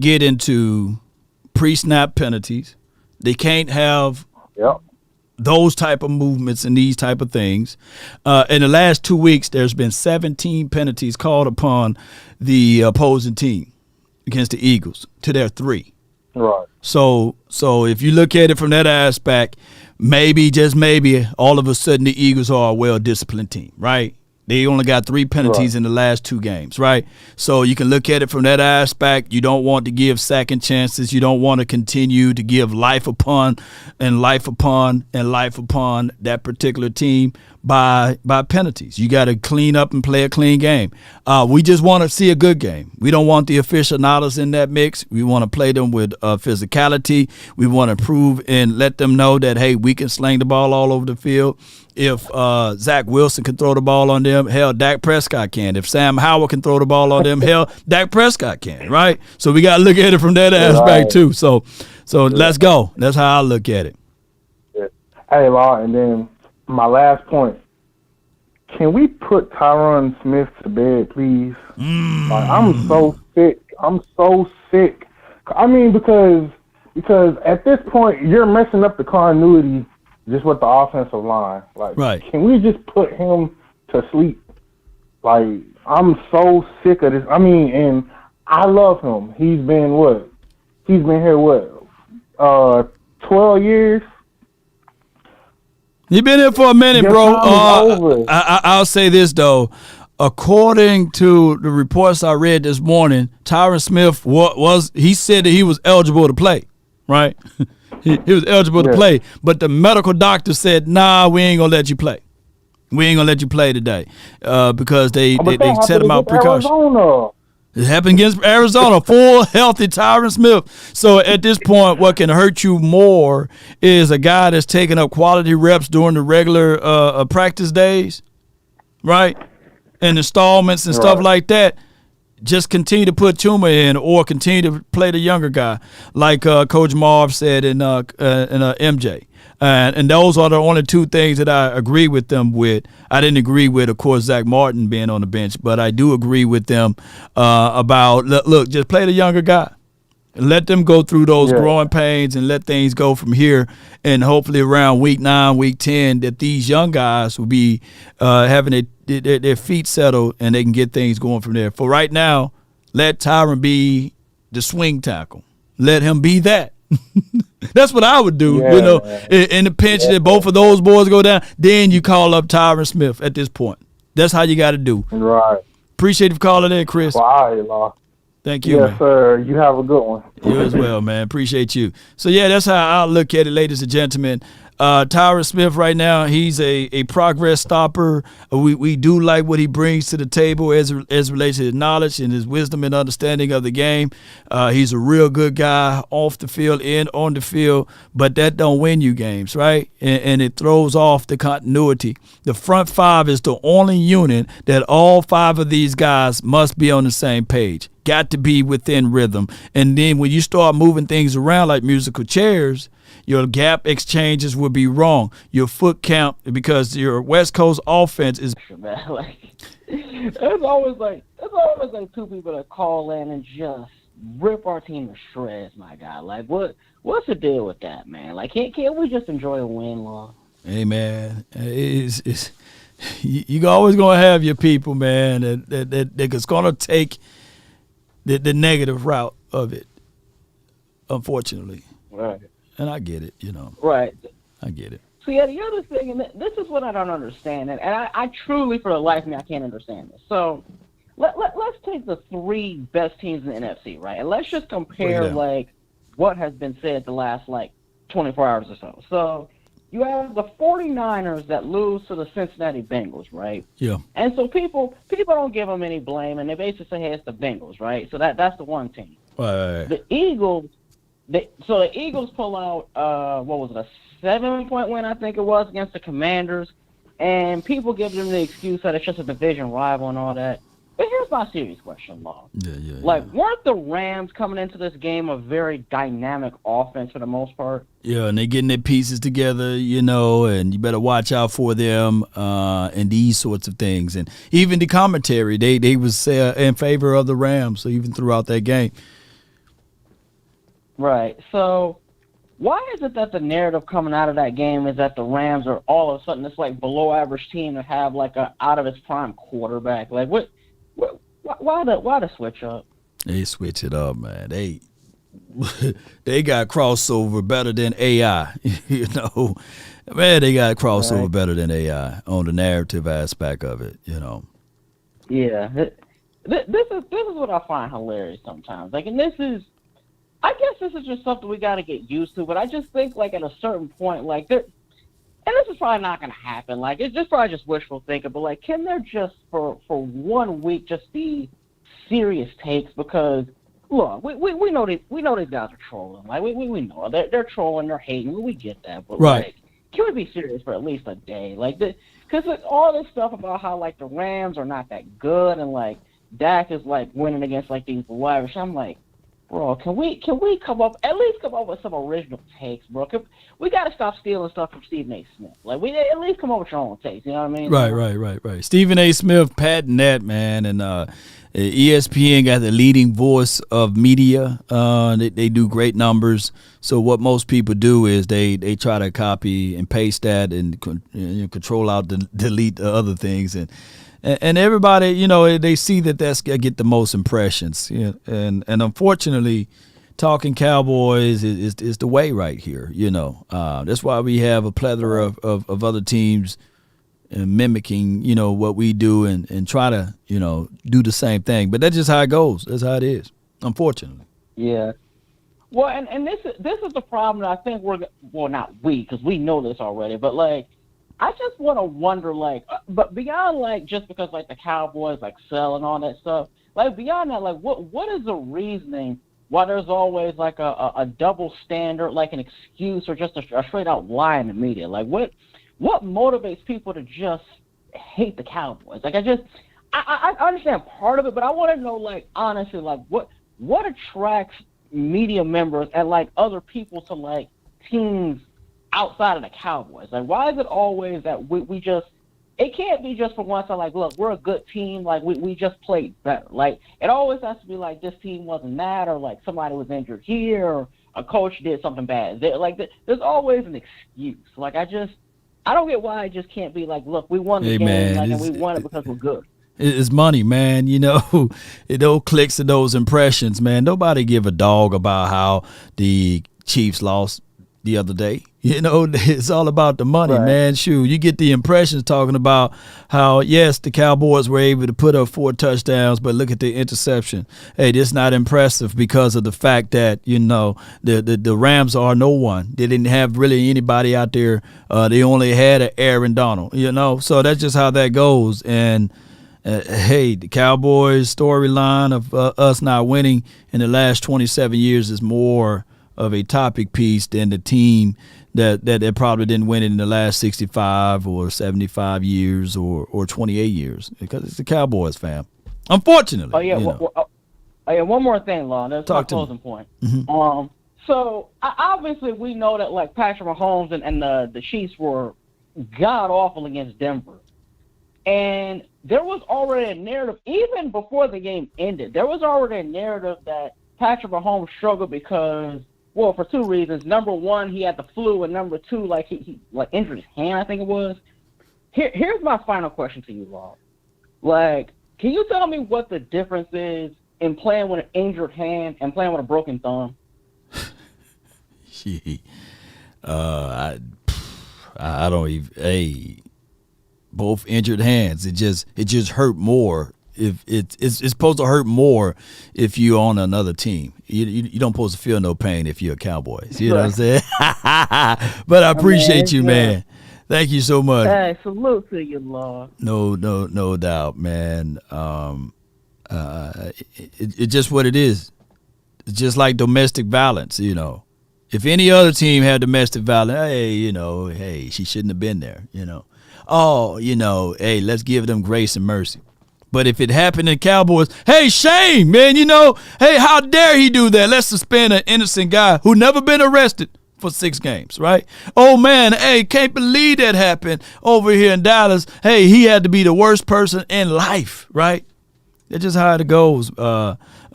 A: get into pre-snap penalties. They can't have those type of movements and these type of things. In the last 2 weeks, there's been 17 penalties called upon the opposing team against the Eagles to their 3.
Q: Right.
A: So if you look at it from that aspect, maybe, just maybe, all of a sudden the Eagles are a well-disciplined team, right? They only got 3 penalties in the last 2 games, right? So you can look at it from that aspect. You don't want to give second chances. You don't want to continue to give life upon that particular team by penalties. You got to clean up and play a clean game. We just want to see a good game. We don't want the aficionados in that mix. We want to play them with physicality. We want to prove and let them know that, hey, we can sling the ball all over the field. If Zach Wilson can throw the ball on them, hell, Dak Prescott can. If Sam Howell can throw the ball on them, hell, Dak Prescott can, right? So we got to look at it from that aspect too. So let's go. That's how I look at it.
Q: Yeah. Hey, Law, and then my last point. Can we put Tyron Smith to bed, please? Like, I'm so sick. I mean, because at this point, you're messing up the continuity just with the offensive line. Like, Can we just put him to sleep? Like, I'm so sick of this. I mean, and I love him. He's been here 12 years?
A: You've been here for a minute, bro. I'll say this, though. According to the reports I read this morning, Tyron Smith he said that he was eligible to play, right? He was eligible to play, but the medical doctor said, nah, we ain't going to let you play. We ain't going to let you play today because they set him out precaution. It happened against Arizona, full healthy Tyron Smith. So at this point, what can hurt you more is a guy that's taking up quality reps during the regular practice days, right? And installments and stuff like that. Just continue to put Chuma in or continue to play the younger guy, like Coach Marv said in MJ. And those are the only 2 things that I agree with them with. I didn't agree with, of course, Zach Martin being on the bench, but I do agree with them about, look, just play the younger guy. Let them go through those growing pains and let things go from here. And hopefully around week 9, week 10, that these young guys will be having their feet settled and they can get things going from there. For right now, let Tyron be the swing tackle. Let him be that. That's what I would do, in the pinch that both of those boys go down. Then you call up Tyron Smith at this point. That's how you got to do.
Q: Right.
A: Appreciate you for calling in, Chris.
Q: Well, all right, Law.
A: Thank you.
Q: Yes,
A: man.
Q: sir. You have a good one.
A: You as well, man. Appreciate you. So, yeah, that's how I look at it, ladies and gentlemen. Tyron Smith right now, he's a progress stopper. We do like what he brings to the table as relates to his knowledge and his wisdom and understanding of the game. He's a real good guy off the field and on the field, but that don't win you games, right? And it throws off the continuity. The front five is the only unit that all five of these guys must be on the same page. Got to be within rhythm. And then when you start moving things around like musical chairs, your gap exchanges will be wrong. Your foot count, because your West Coast offense is
R: Man, like, there's always like two people that call in and just rip our team to shreds, my guy. Like, what's the deal with that, man? Like, can't we just enjoy a win, Law?
A: Hey, man, you always gonna have your people, man, that's gonna take the negative route of it, unfortunately.
R: Right.
A: And I get it,
R: Right.
A: I get it.
R: So, yeah, the other thing, and this is what I don't understand, and I truly, for the life of me, I can't understand this. So, let's take the three best teams in the NFC, right? And let's just compare, like, what has been said the last, 24 hours or so. So, you have the 49ers that lose to the Cincinnati Bengals, right?
A: Yeah.
R: And so people don't give them any blame, and they basically say, hey, it's the Bengals, right? So that's the one team.
A: Right.
R: The Eagles, the Eagles pull out, what was it, a 7-point win, I think it was, against the Commanders, and people give them the excuse that it's just a division rival and all that. But here's my serious question, Law.
A: Yeah.
R: Weren't the Rams coming into this game a very dynamic offense for the most part?
A: Yeah, and they're getting their pieces together, and you better watch out for them and these sorts of things. And even the commentary, they was in favor of the Rams, so even throughout that game.
R: Right. So why is it that the narrative coming out of that game is that the Rams are all of a sudden this below average team that have a out of its prime quarterback? Like why the switch up?
A: They switch it up, man. They got crossover better than AI. Man, they got crossover better than AI on the narrative aspect of it.
R: Yeah, this is what I find hilarious sometimes. I guess this is just something we got to get used to. But I just think at a certain point, and this is probably not going to happen. It's just probably just wishful thinking. But can there just for 1 week just be serious takes? Because look, we know these guys are trolling. We know they're trolling, they're hating. We get that. But
A: right.
R: Can we be serious for at least a day? Because all this stuff about how the Rams are not that good and Dak is winning against these Irish. I'm bro, can we come up with some original takes, bro? We got to stop stealing stuff from Stephen A. Smith. We at least come up with your own takes. You know what I mean?
A: Right. Stephen A. Smith patented that, man, and ESPN got the leading voice of media. They do great numbers. So what most people do is they try to copy and paste that and control out, delete the other things and everybody, they see that that's going to get the most impressions. And unfortunately, talking Cowboys is the way right here, That's why we have a plethora of other teams mimicking, what we do and try to, do the same thing. But that's just how it goes. That's how it is, unfortunately.
R: Yeah. Well, and this is the problem that I think not we, because we know this already, but I just want to wonder, but beyond, just because, the Cowboys, sell and all that stuff, beyond that, what is the reasoning why there's always, a double standard, an excuse or just a straight-out lie in the media? What motivates people to just hate the Cowboys? I understand part of it, but I want to know, honestly, what attracts media members and, other people to, teams outside of the Cowboys? Why is it always that we just – it can't be just for one side, look, we're a good team, we just played better. It always has to be this team wasn't that, or somebody was injured here, or a coach did something bad. There's always an excuse. I don't get why it just can't be look, we won the game, and we won it because we're good.
A: It's money, man. Those clicks and those impressions, man. Nobody give a dog about how the Chiefs lost. the other day. You know, it's all about the money, man. Shoot, you get the impressions talking about how, yes, the Cowboys were able to put up 4 touchdowns, but look at the interception. Hey, this is not impressive because of the fact that, you know, the Rams are no one. They didn't have really anybody out there. They only had an Aaron Donald, you know. So that's just how that goes. And, hey, the Cowboys storyline of us not winning in the last 27 years is more of a topic piece than the team that probably didn't win it in the last 65 or 75 years or 28 years, because it's the Cowboys, fam. Unfortunately.
R: Oh yeah. One more thing, Lon. That's my closing point.
A: Mm-hmm.
R: So obviously we know that like Patrick Mahomes and the Chiefs were god awful against Denver, and there was already a narrative even before the game ended. There was already a narrative that Patrick Mahomes struggled because, well, for 2 reasons. Number one, he had the flu, and number 2, like he like injured his hand, I think it was. Here's my final question to you, Rob. Like, can you tell me what the difference is in playing with an injured hand and playing with a broken thumb?
A: I don't even. Hey, both injured hands. It just hurt more. If it's supposed to hurt more if you're on another team. You don't supposed to feel no pain if you're a Cowboys. You know what I'm saying? But I appreciate you, man. Thank you so much.
R: Hey, salute to you, Lord.
A: No doubt, man. It's just what it is. It's just like domestic violence, you know. If any other team had domestic violence, hey, she shouldn't have been there, you know. Oh, you know, hey, let's give them grace and mercy. But if it happened in Cowboys, hey, shame, man, you know, hey, how dare he do that? Let's suspend an innocent guy who never been arrested for 6 games, right? Oh, man, hey, can't believe that happened over here in Dallas. Hey, he had to be the worst person in life, right? That's just how it goes.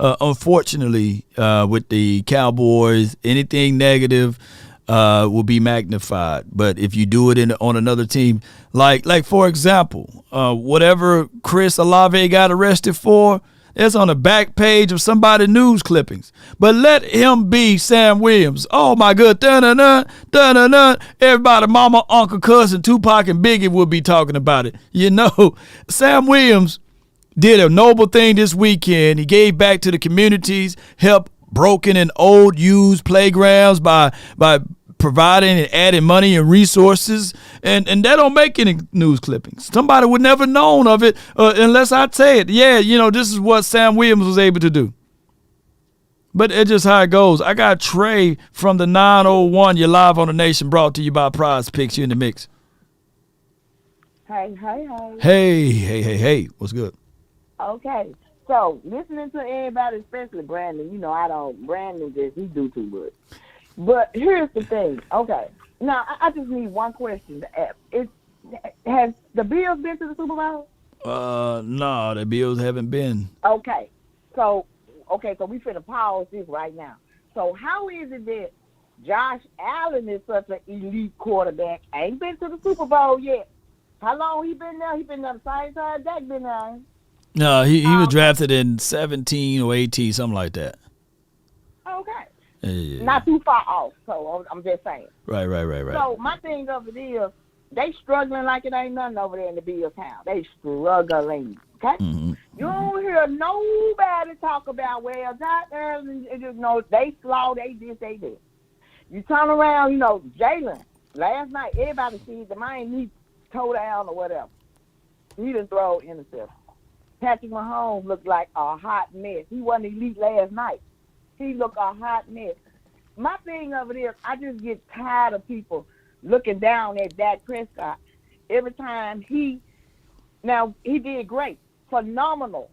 A: Unfortunately, with the Cowboys, anything negative will be magnified. But if you do it on another team, like for example, whatever Chris Olave got arrested for, it's on the back page of somebody's news clippings. But let him be Sam Williams. Oh, my God. Dun-dun-dun. Everybody, mama, uncle, cousin, Tupac, and Biggie will be talking about it. You know, Sam Williams did a noble thing this weekend. He gave back to the communities, helped broken and old used playgrounds by providing and adding money and resources, and that don't make any news clippings. Somebody would never known of it unless I say it. Yeah, you know, this is what Sam Williams was able to do. But it's just how it goes. I got Trey from the 901. You're live on the Nation, brought to you by Prize Picks. You in the mix.
S: Hey.
A: Hey. What's good?
S: Okay. So, listening to everybody, especially Brandon, you know, Brandon he do too much. But here's the thing. Okay. Now, I just need one question to ask. Has the Bills been to the Super Bowl?
A: No, the Bills haven't been.
S: Okay. So we finna pause this right now. So how is it that Josh Allen is such an elite quarterback, ain't been to the Super Bowl yet? How long he been there? He been there the same time Dak been there.
A: No, he was drafted in 17 or 18, something like that.
S: Okay.
A: Yeah.
S: Not too far off, so I'm just saying.
A: Right.
S: So my thing of it is, they struggling like it ain't nothing over there in the Bills town. They struggling, okay?
A: Mm-hmm.
S: You don't hear nobody talk about, well, Josh Allen, you know, they slow, they this, they that. You turn around, you know, Jalen, last night, everybody sees the Miami toe down or whatever. He done throw interception. Patrick Mahomes looked like a hot mess. He wasn't elite last night. He looked a hot mess. My thing of it is, I just get tired of people looking down at Dak Prescott every time he did great, phenomenal.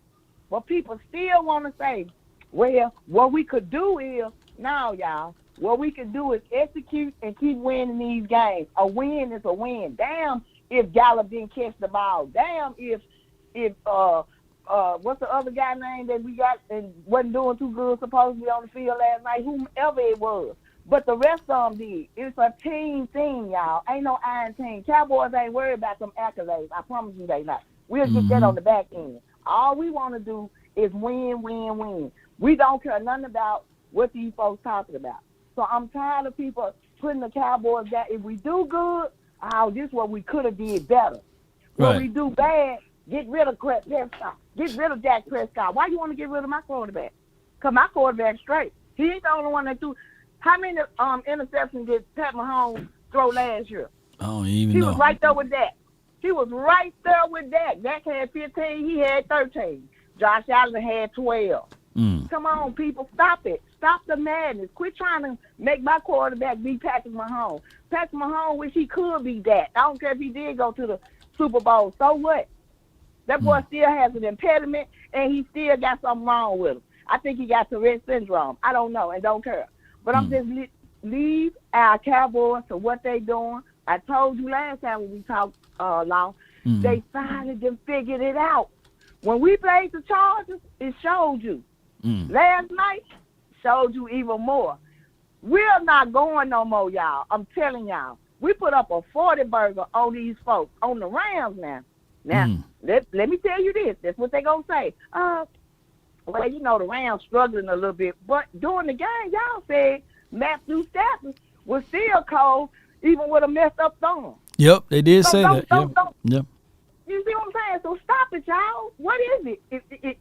S: But people still want to say, well, what we could do is, now, y'all, what we could do is execute and keep winning these games. A win is a win. Damn if Gallup didn't catch the ball. Damn if what's the other guy name that we got and wasn't doing too good supposedly on the field last night, whomever it was. But the rest of them did. It's a team thing, y'all. Ain't no iron team. Cowboys ain't worried about them accolades. I promise you they not. We'll get that on the back end. All we want to do is win. We don't care nothing about what these folks talking about. So I'm tired of people putting the Cowboys down. If we do good, this is what we could have did better. When we do bad, get rid of Prescott. Get rid of Dak Prescott. Why you want to get rid of my quarterback? Because my quarterback's straight. He ain't the only one that threw. How many interceptions did Pat Mahomes throw last year?
A: I don't even
S: know.
A: He
S: was right there with Dak. He was right there with Dak. Dak had 15. He had 13. Josh Allen had 12. Come on, people. Stop it. Stop the madness. Quit trying to make my quarterback be Patrick Mahomes. Patrick Mahomes wish he could be that. I don't care if he did go to the Super Bowl. So what? That boy still has an impediment, and he still got something wrong with him. I think he got Tourette syndrome. I don't know and don't care. But I'm just leave our Cowboys to what they doing. I told you last time when we talked, Law, they finally just figured it out. When we played the Chargers, it showed you. Last night, showed you even more. We're not going no more, y'all. I'm telling y'all. We put up a 40 burger on these folks, on the Rams now. Now, let me tell you this. That's what they going to say. Well, you know, the Rams struggling a little bit. But during the game, y'all said Matthew Stafford was still cold, even with a messed up thumb.
A: Yep, they did say that. Yep.
S: You see what I'm saying? So stop it, y'all. What is it?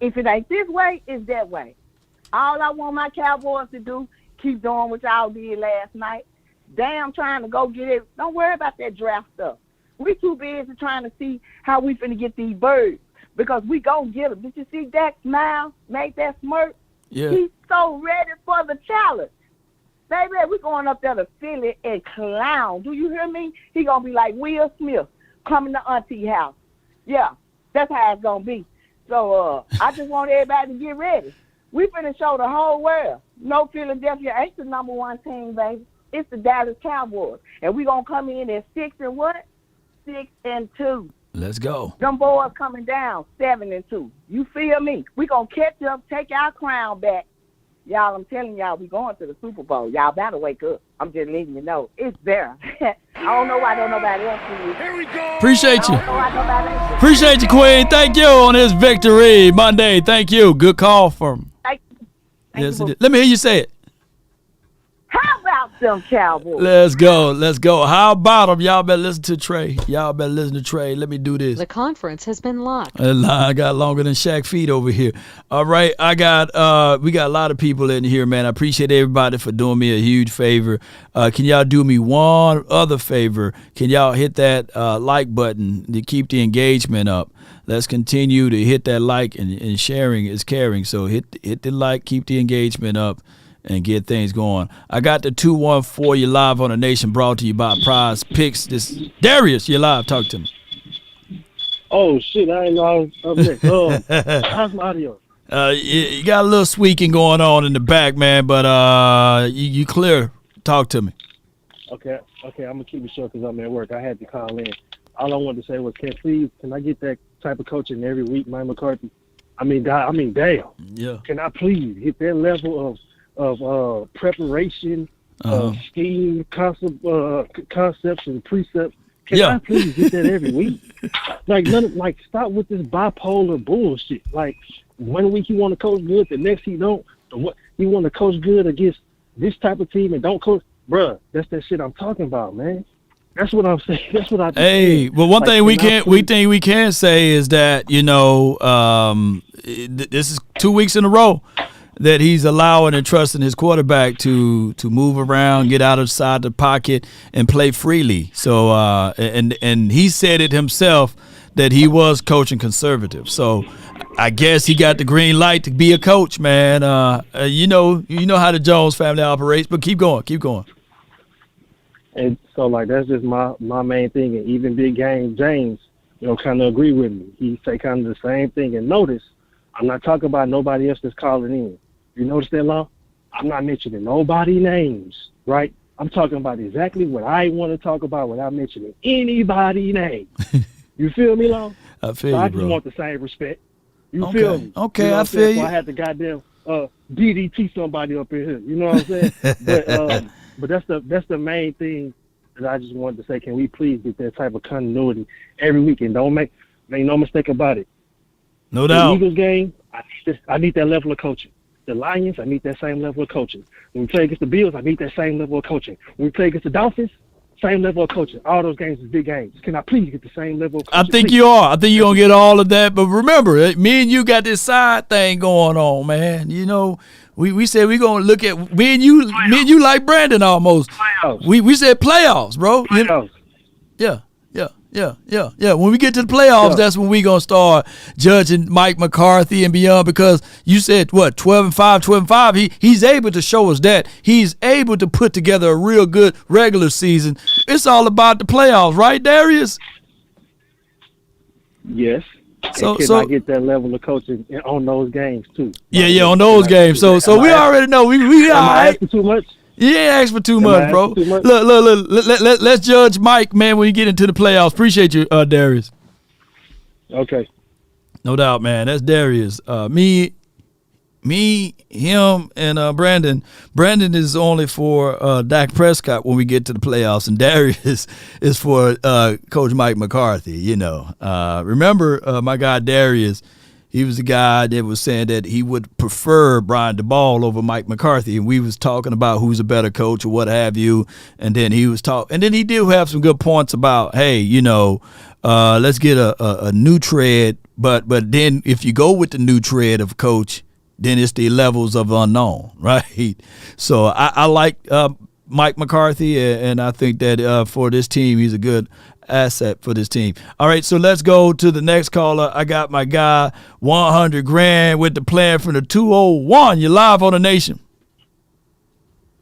S: If it ain't this way, it's that way. All I want my Cowboys to do, keep doing what y'all did last night. Damn, trying to go get it. Don't worry about that draft stuff. We too busy trying to see how we finna get these birds because we gon' get them. Did you see Dak smile, make that smirk?
A: Yeah.
S: He's so ready for the challenge. Baby, we going up there to Philly and clown. Do you hear me? He gonna be like Will Smith coming to Auntie house. Yeah, that's how it's gonna be. So I just want everybody to get ready. We finna show the whole world. No, Philadelphia ain't the number one team, baby. It's the Dallas Cowboys. And we gonna come in at 6-2.
A: Let's go.
S: Them boys coming down 7-2. You feel me? We gonna catch up, take our crown back. Y'all, I'm telling y'all, we going to the Super Bowl. Y'all better wake up. I'm just letting you know. It's there. I don't know why don't nobody else see it. Here we go.
A: Appreciate you.
S: Appreciate
A: you, Queen. Thank you on this victory Monday. Thank you. Good call from. Yes, it is. Let me hear you say it.
S: How about them Cowboys?
A: Let's go. How about them? Y'all better listen to Trey. Let me do this.
O: The conference has been locked.
A: I got longer than Shaq feet over here. All right, we got a lot of people in here, man. I appreciate everybody for doing me a huge favor. Can y'all do me one other favor? Can y'all hit that like button to keep the engagement up? Let's continue to hit that like and sharing is caring. So hit the like, keep the engagement up, and get things going. I got the 214. You're live on the Nation, brought to you by Prize Picks. This Darius, you're live. Talk to me.
T: Oh shit! I didn't know I was up next. How's my audio?
A: You got a little squeaking going on in the back, man, but you clear. Talk to me.
T: Okay. I'm gonna keep it short because I'm at work. I had to call in. All I wanted to say was, can I get that type of coaching every week, Mike McCarthy? I mean, damn.
A: Yeah.
T: Can I please hit that level of preparation, scheme, concepts and precepts? Can I please get that every week? Stop with this bipolar bullshit. Like, one week you want to coach good, the next you don't. You want to coach good against this type of team and don't coach. Bruh, that's that shit I'm talking about, man. That's what I'm saying. That's what I think.
A: Hey, well, one thing we can say is that, this is 2 weeks in a row that he's allowing and trusting his quarterback to move around, get outside the pocket, and play freely. So, and he said it himself that he was coaching conservative. So, I guess he got the green light to be a coach, man. You know how the Jones family operates, but keep going.
T: And so, that's just my main thing. And even Big Game James, kind of agree with me. He say kind of the same thing. And notice, I'm not talking about nobody else that's calling in. You notice that, Law? I'm not mentioning nobody names, right? I'm talking about exactly what I want to talk about without mentioning anybody name. You feel me, Law?
A: I feel you,
T: I
A: bro.
T: just want the same respect. You feel me?
A: Okay, I feel you.
T: I had to goddamn DDT somebody up in here. You know what I'm saying? But that's the main thing that I just wanted to say. Can we please get that type of continuity every week? And don't make no mistake about it.
A: No doubt.
T: The Eagles game, I need that level of coaching. the Lions, I need that same level of coaching. When we play against the Bills, I need that same level of coaching. When we play against the Dolphins, same level of coaching. All those games is big games. Can I please get the same level of coaching?
A: I think you are. I think you're going to get all of that. But remember, me and you got this side thing going on, man. You know, we said we're going to look at me and you like Brandon almost.
T: Playoffs.
A: We said playoffs, bro.
T: Playoffs.
A: You know? Yeah. When we get to the playoffs, that's when we going to start judging Mike McCarthy and beyond, because you said, 12-5. He's able to show us that. He's able to put together a real good regular season. It's all about the playoffs, right, Darius?
T: Yes.
A: So
T: I get that level of coaching on those games, too.
A: Yeah, on those games. So we already know. We all right.
T: Asking too much?
A: You ain't asking for too much, bro. Look. Let's judge Mike, man, when you get into the playoffs. Appreciate you, Darius.
T: Okay.
A: No doubt, man. That's Darius. Me, him, and Brandon. Brandon is only for Dak Prescott when we get to the playoffs, and Darius is for Coach Mike McCarthy. You know, remember my guy Darius. He was the guy that was saying that he would prefer Brian DeBall over Mike McCarthy, and we was talking about who's a better coach or what have you. And then he was and then he did have some good points about, hey, you know, let's get a new tread. But then if you go with the new tread of coach, then it's the levels of unknown, right? So I like Mike McCarthy, and I think that for this team, he's a good asset for this team. All right, so let's go to the next caller. I got my guy, 100 grand with the plan from the 201. You're live on the Nation.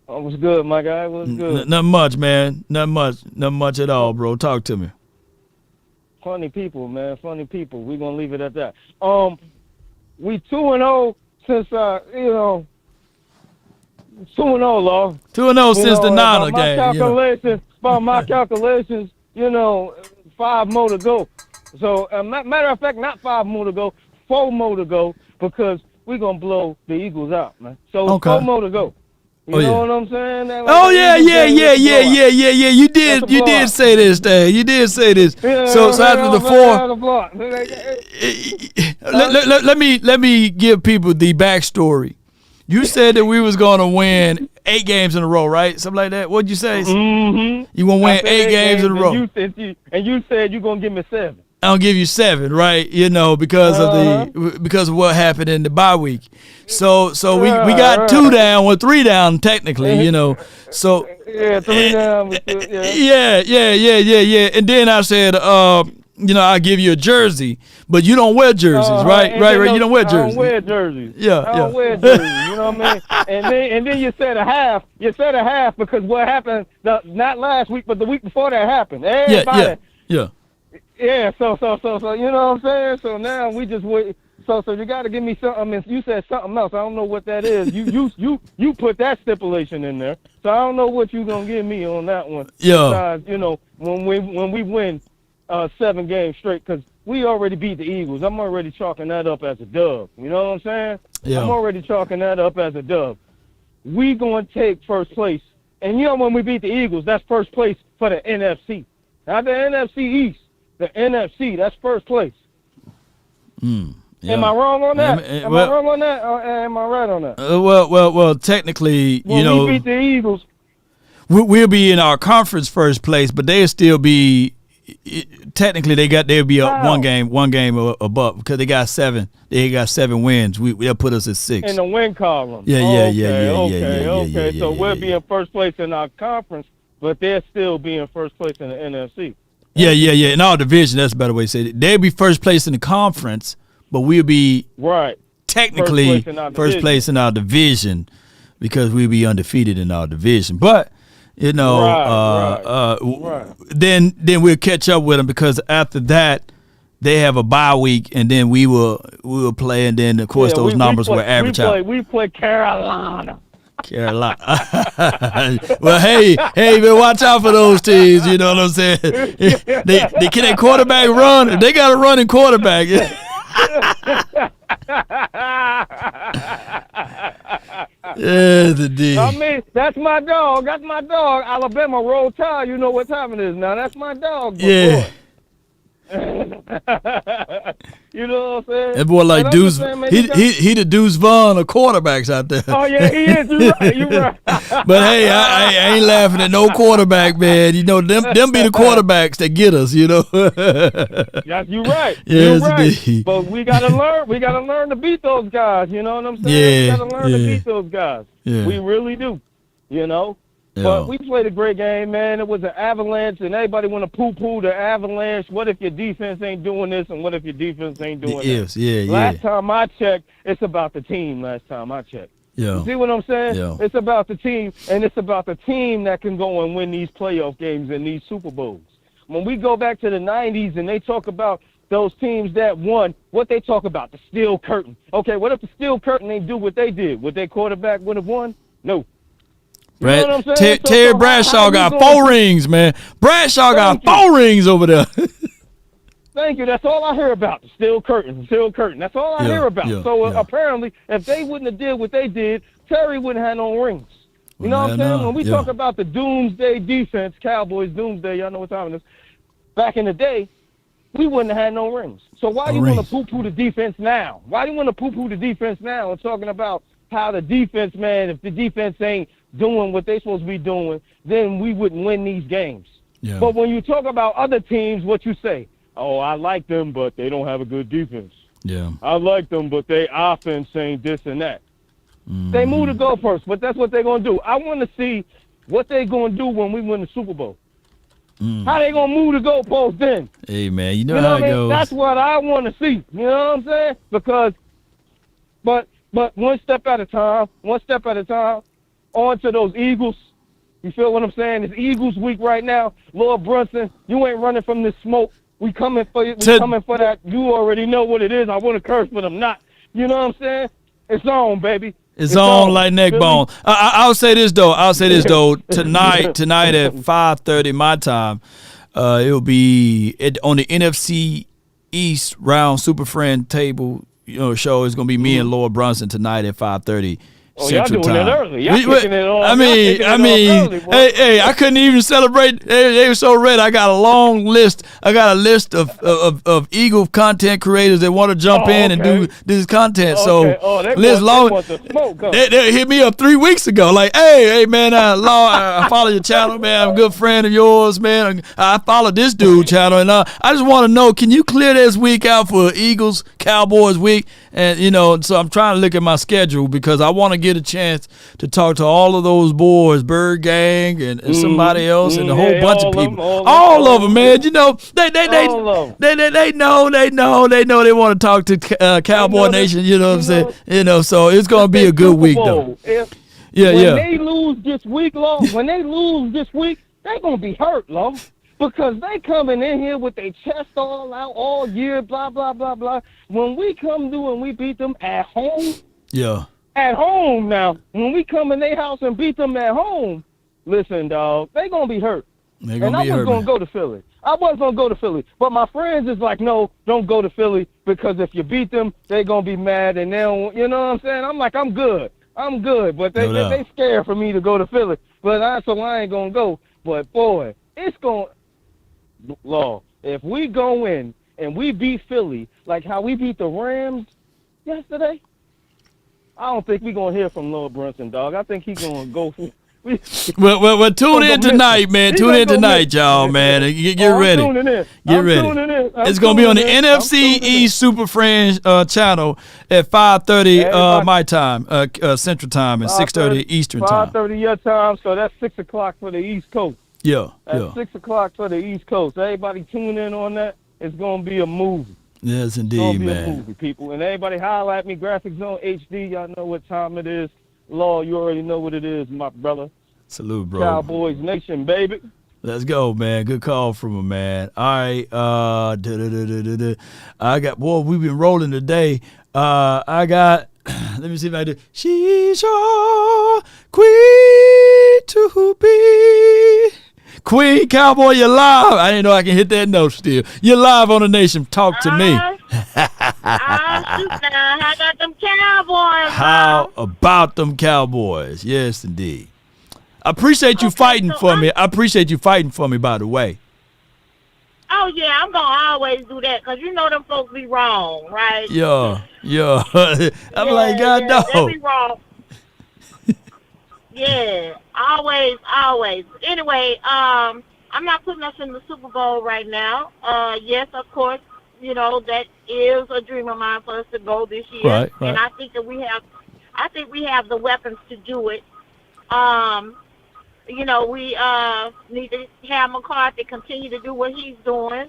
U: What's good, my guy? What's good?
A: Nothing much, man. Nothing much at all, bro. Talk to me.
U: Funny people, man. Funny people. We're going to leave it at that. We 2-0 since, 2-0, Law.
A: 2-0 since the Niner game.
U: By my calculations, 5 more to go. So, matter of fact, not 5 more to go, 4 more to go, because we're going to blow the Eagles out, man. So, 4 more to go. You know what I'm saying?
A: Yeah. You did say this, Dad. You did say this. So after the 4, let me give people the backstory. You said that we was going to win 8 games in a row, right? Something like that. What'd you say?
U: Mm-hmm.
A: You want to win 8 games in a row.
U: And you said you're going to give me 7.
A: I'll give you 7, right? Because of what happened in the bye week. So we got 2 down, or 3 down technically, So
U: 3 down.
A: Yeah. And then I said, I'll give you a jersey, but you don't wear jerseys, right? Right. You don't wear jerseys.
U: I don't wear jerseys.
A: Yeah.
U: I don't wear jerseys. You know what I mean? And then you said a half. You said a half because what happened? Not last week, but the week before that happened. Everybody.
A: Yeah.
U: Yeah, so you know what I'm saying? So now we just wait. So you got to give me something. I mean, you said something else. I don't know what that is. You put that stipulation in there. So I don't know what you gonna give me on that one.
A: Yeah.
U: Besides, when we win 7 games straight, because we already beat the Eagles. I'm already chalking that up as a dub. You know what I'm saying?
A: Yeah.
U: I'm already chalking that up as a dub. We gonna take first place, and when we beat the Eagles, that's first place for the NFC. Not the NFC East. The NFC, that's first place.
A: Yeah.
U: Am I wrong on that? Am I wrong on that, or am I right on that?
A: Well, technically,
U: when we beat the Eagles,
A: we'll be in our conference first place, but they'll still be. Technically, they'll be up one game above, because they got 7. They got 7 wins. They'll put us at 6
U: in the win column.
A: Yeah.
U: Okay. So we'll be in first place in our conference, but they'll still be in first place in the NFC.
A: Yeah. In our division, that's a better way to say it. They'll be first place in the conference, but we'll be technically first place in our division, because we'll be undefeated in our division. But then we'll catch up with them, because after that they have a bye week, and then we will play, and then of course those numbers will average out.
U: We play Carolina.
A: Well, hey, man, watch out for those teams. You know what I'm saying? They can their quarterback run. They got a running quarterback.
U: I mean, that's my dog. Alabama Roll Tide. You know what time it is now. That's my dog.
A: Yeah.
U: You know what I'm saying?
A: That boy like
U: And I'm
A: Deuce.
U: just saying, man,
A: He the Deuce Vaughn of quarterbacks out there.
U: Oh yeah, he is. You're right. You're right.
A: But hey, I ain't laughing at no quarterback, man. You know them be the quarterbacks that get us. You know.
U: Yes, you're right.
A: Yes,
U: you're right.
A: indeed.
U: But we gotta learn. We gotta learn to beat those guys. You know what I'm saying?
A: Yeah,
U: We gotta learn to beat those guys.
A: Yeah.
U: We really do. You know.
A: Yeah.
U: But we played a great game, man. It was an avalanche, and everybody want to poo-poo the avalanche. What if your defense ain't doing this, and what if your defense ain't doing that?
A: Yeah.
U: Last time I checked, it's about the team. Last time I checked.
A: Yeah.
U: You see what I'm saying?
A: Yeah.
U: It's about the team, and it's about the team that can go and win these playoff games and these Super Bowls. When we go back to the 90s and they talk about those teams that won, what they talk about, the steel curtain. Okay, what if the steel curtain ain't do what they did? Would their quarterback would have won? No. You know what I'm saying?
A: Terry Bradshaw got 4 rings, man. Bradshaw got 4 rings over there.
U: Thank you. That's all I hear about. The steel curtain. That's all I hear about. Apparently, if they wouldn't have did what they did, Terry wouldn't have no rings. You know what I'm saying? When we talk about the doomsday defense, Cowboys doomsday, y'all know what time it is. Back in the day, we wouldn't have had no rings. So why do you want to poo-poo the defense now? Why do you want to poo-poo the defense now and talking about how the defense, man, if the defense ain't doing what they supposed to be doing, then we wouldn't win these games.
A: Yeah.
U: But when you talk about other teams, what you say? Oh, I like them, but they don't have a good defense.
A: Yeah.
U: I like them, but they offense ain't this and that. They move the goalposts, but that's what they're going to do. I want to see what they're going to do when we win the Super Bowl. How they going to move the goalposts then?
A: Hey, man, you know
U: what
A: how
U: I mean?
A: it goes.
U: That's what I want to see. You know what I'm saying? Because, but one step at a time, on to those Eagles. You feel what I'm saying? It's Eagles week right now. Lord Brunson, you ain't running from this smoke. We coming for you. We coming for that. You already know what it is. I want to curse, but I'm not. You know what I'm saying? It's on, baby.
A: It's on like neck bone. I'll say this though. Tonight at 5:30 my time, it'll be on the NFC East round Super Friend table. Show is gonna be me and Lord Brunson tonight at 5:30.
U: Oh, y'all doing
A: time.
U: it early. Y'all kicking it on.
A: Hey, I couldn't even celebrate. They were so ready. I got a long list. I got a list of Eagle content creators that want to jump in and do this content.
U: Okay.
A: So,
U: They
A: Liz Long,
U: want the smoke, huh?
A: they hit me up 3 weeks ago. Like, hey, man, I follow your channel, man. I'm a good friend of yours, man. I follow this dude channel, and I just want to know, can you clear this week out for Eagles Cowboys week? And so I'm trying to look at my schedule because I want to get a chance to talk to all of those boys, Bird Gang and somebody else and a whole bunch of people. All of them, man. They know they want to talk to Cowboy Nation. You know what I'm saying? So it's gonna be a good week though.
U: When they lose this week, they're gonna be hurt, Lo. Because they coming in here with their chest all out all year, blah, blah, blah, blah. When we come through and we beat them at home.
A: Yeah.
U: At home now. When we come in their house and beat them at home, listen, dog, they going to be hurt. And I was going to go to Philly. I was going to go to Philly. But my friends is like, no, don't go to Philly because if you beat them, they're going to be mad and they don't, you know what I'm saying? I'm like, I'm good. But they scared for me to go to Philly. So I ain't going to go. But, boy, it's going to. Law, if we go in and we beat Philly like how we beat the Rams yesterday, I don't think we're going to hear from Lord Brunson, dog. I think he's going to go for
A: Well, tune in tonight, man. Tune in tonight, y'all, man. Get ready. Get ready. It's going to be on the NFC East Super Friends channel at 5:30 my time, Central Time, and 6:30 Eastern time.
U: 5:30 your time, so that's 6 o'clock for the East Coast.
A: That's
U: 6 o'clock for the East Coast. Everybody tune in on that. It's going to be a movie.
A: Yes, indeed,
U: it's gonna be
A: man.
U: A movie, people. And everybody holler at me, Graphic Zone HD. Y'all know what time it is. Law, you already know what it is, my brother.
A: Salute, bro.
U: Cowboys Nation, baby.
A: Let's go, man. Good call from a man. All right. We've been rolling today. Let me see if I do. She's your queen to be. Queen Cowboy, you're live. I didn't know I can hit that note still. You're live on the Nation. Talk to me.
S: How about them Cowboys?
A: How about them Cowboys? Yes, indeed. I appreciate you fighting for me. I appreciate you fighting for me, by the way.
S: Oh yeah, I'm gonna always do that because you know them folks be wrong, right?
A: Yeah. I'm like, God,
S: yeah,
A: no.
S: they be wrong. Yeah, always. Anyway, I'm not putting us in the Super Bowl right now. Yes, of course, you know that is a dream of mine for us to go this year,
A: Right.
S: and I think that we have the weapons to do it. You know, we need to have McCarthy continue to do what he's doing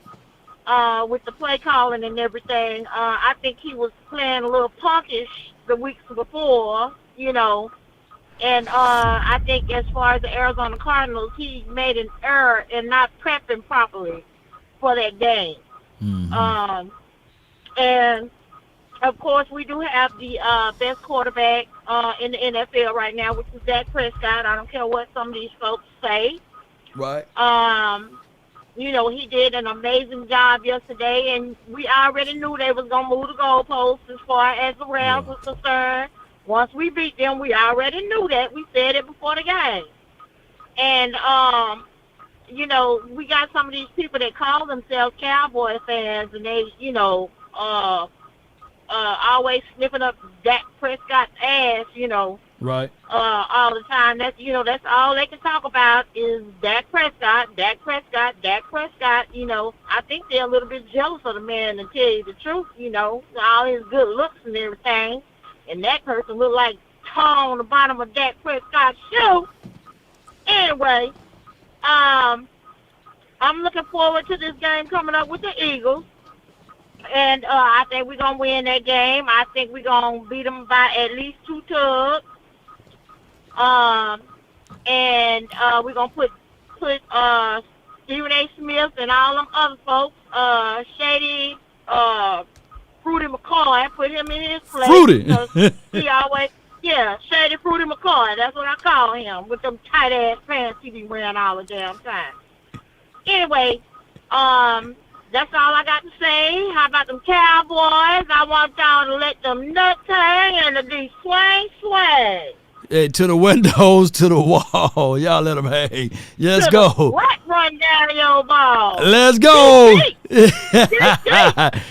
S: with the play calling and everything. I think he was playing a little punkish the weeks before, you know. And I think as far as the Arizona Cardinals, he made an error in not prepping properly for that game.
A: Mm-hmm.
S: And, of course, we do have the best quarterback in the NFL right now, which is Dak Prescott. I don't care what some of these folks say.
A: Right.
S: You know, he did an amazing job yesterday, and we already knew they was going to move the goalposts as far as the Rams was concerned. Once we beat them, we already knew that. We said it before the game. And, you know, we got some of these people that call themselves Cowboy fans, and they, you know, always sniffing up Dak Prescott's ass, you know.
A: Right.
S: All the time. That's, you know, that's all they can talk about is Dak Prescott, you know. I think they're a little bit jealous of the man, to tell you the truth, you know, all his good looks and everything. And that person looked like tongue on the bottom of Dak Prescott's shoe. Anyway, I'm looking forward to this game coming up with the Eagles. And I think we're going to win that game. I think we're going to beat them by at least 2 tugs. And we're going to put Stephen A. Smith and all them other folks, Shady, Fruity McCoy, put him in his place.
A: Fruity?
S: He always, Shady Fruity McCoy. That's what I call him, with them tight-ass pants he be wearing all the damn time. Anyway, that's all I got to say. How about them Cowboys? I want y'all to let them nuts hang and to be swing.
A: Hey, to the windows, to the wall. Y'all let them hang. Let's go.
S: What run down your ball?
A: Let's go.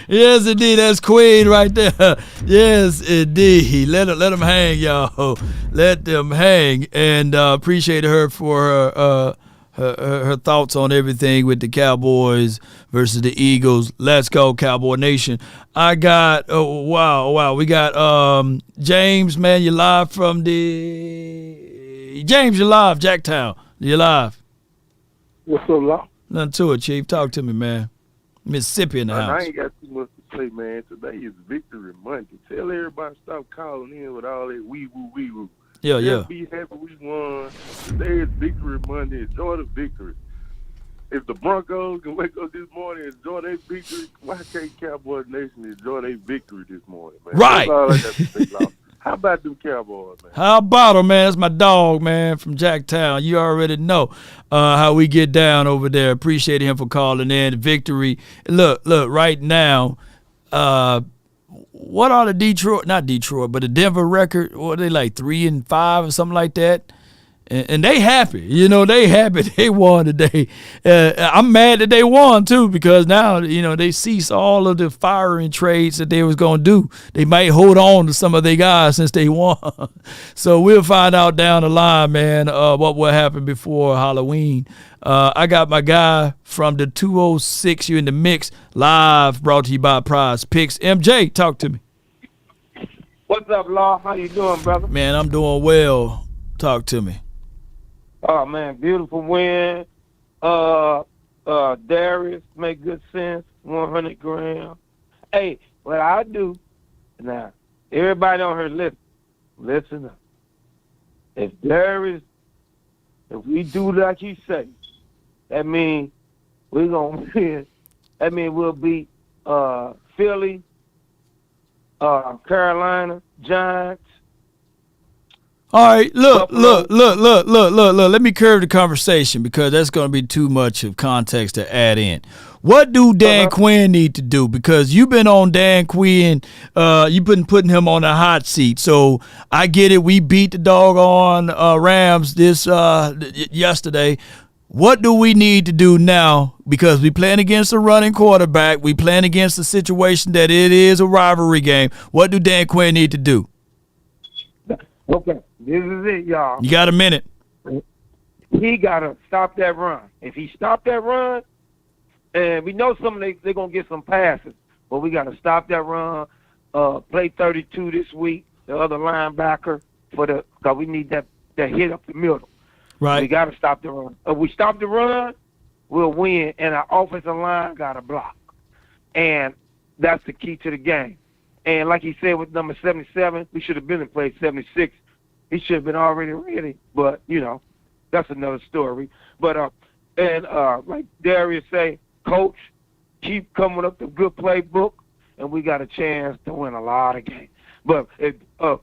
A: Yes, indeed. That's Queen right there. Yes, indeed. Let them hang, y'all. Let them hang. And appreciate her for her thoughts on everything with the Cowboys versus the Eagles. Let's go, Cowboy Nation. I got, wow. We got James, man, you're live from James, you're live, Jacktown. You're live.
C: What's up, Law?
A: Nothing to it, Chief. Talk to me, man. Mississippi in the house.
C: I ain't got too much to say, man. Today is Victory Monday. Tell everybody stop calling in with all that wee-woo.
A: Yeah.
C: Just be happy we won. Today is Victory Monday. Enjoy the victory. If the Broncos can wake up this morning and enjoy their victory, why can't Cowboy Nation enjoy their victory this morning, man?
A: Right.
C: That's all I got to say, Law. How about them Cowboys, man?
A: How about them, man? That's my dog, man, from Jacktown. You already know how we get down over there. Appreciate him for calling in. Victory. Look, right now, what are the not Detroit, but the Denver record? What are they, like 3-5 or something like that? And they happy. You know, they happy they won today. I'm mad that they won, too, because now, you know, they cease all of the firing trades that they was going to do. They might hold on to some of their guys since they won. So we'll find out down the line, man, what will happen before Halloween. I got my guy from the 206, you in the mix, live, brought to you by Prize Picks. MJ, talk to me.
U: What's up, Law? How you doing, brother?
A: Man, I'm doing well. Talk to me.
U: Oh, man, beautiful win. Darius make good sense, 100 grams. Hey, what I do, now, everybody on here, listen up. If we do like he say, that means we're going to win. That means we'll beat Philly, Carolina, Giants.
A: All right, look. Let me curve the conversation because that's going to be too much of context to add in. What do Dan Quinn need to do? Because you've been on Dan Quinn, you've been putting him on a hot seat. So I get it. We beat the doggone Rams yesterday. What do we need to do now? Because we playing against a running quarterback. We playing against a situation that it is a rivalry game. What do Dan Quinn need to do?
U: Okay, this is it, y'all.
A: You got a minute.
U: He got to stop that run. If he stop that run, and we know they're going to get some passes, but we got to stop that run. Play 32 this week, the other linebacker, because we need that hit up the middle.
A: Right.
U: We got to stop the run. If we stop the run, we'll win, and our offensive line got to block. And that's the key to the game. And like he said with number 77, we should have been in play 76. He should have been already ready, but, that's another story. But like Darius say, Coach, keep coming up the good playbook, and we got a chance to win a lot of games. But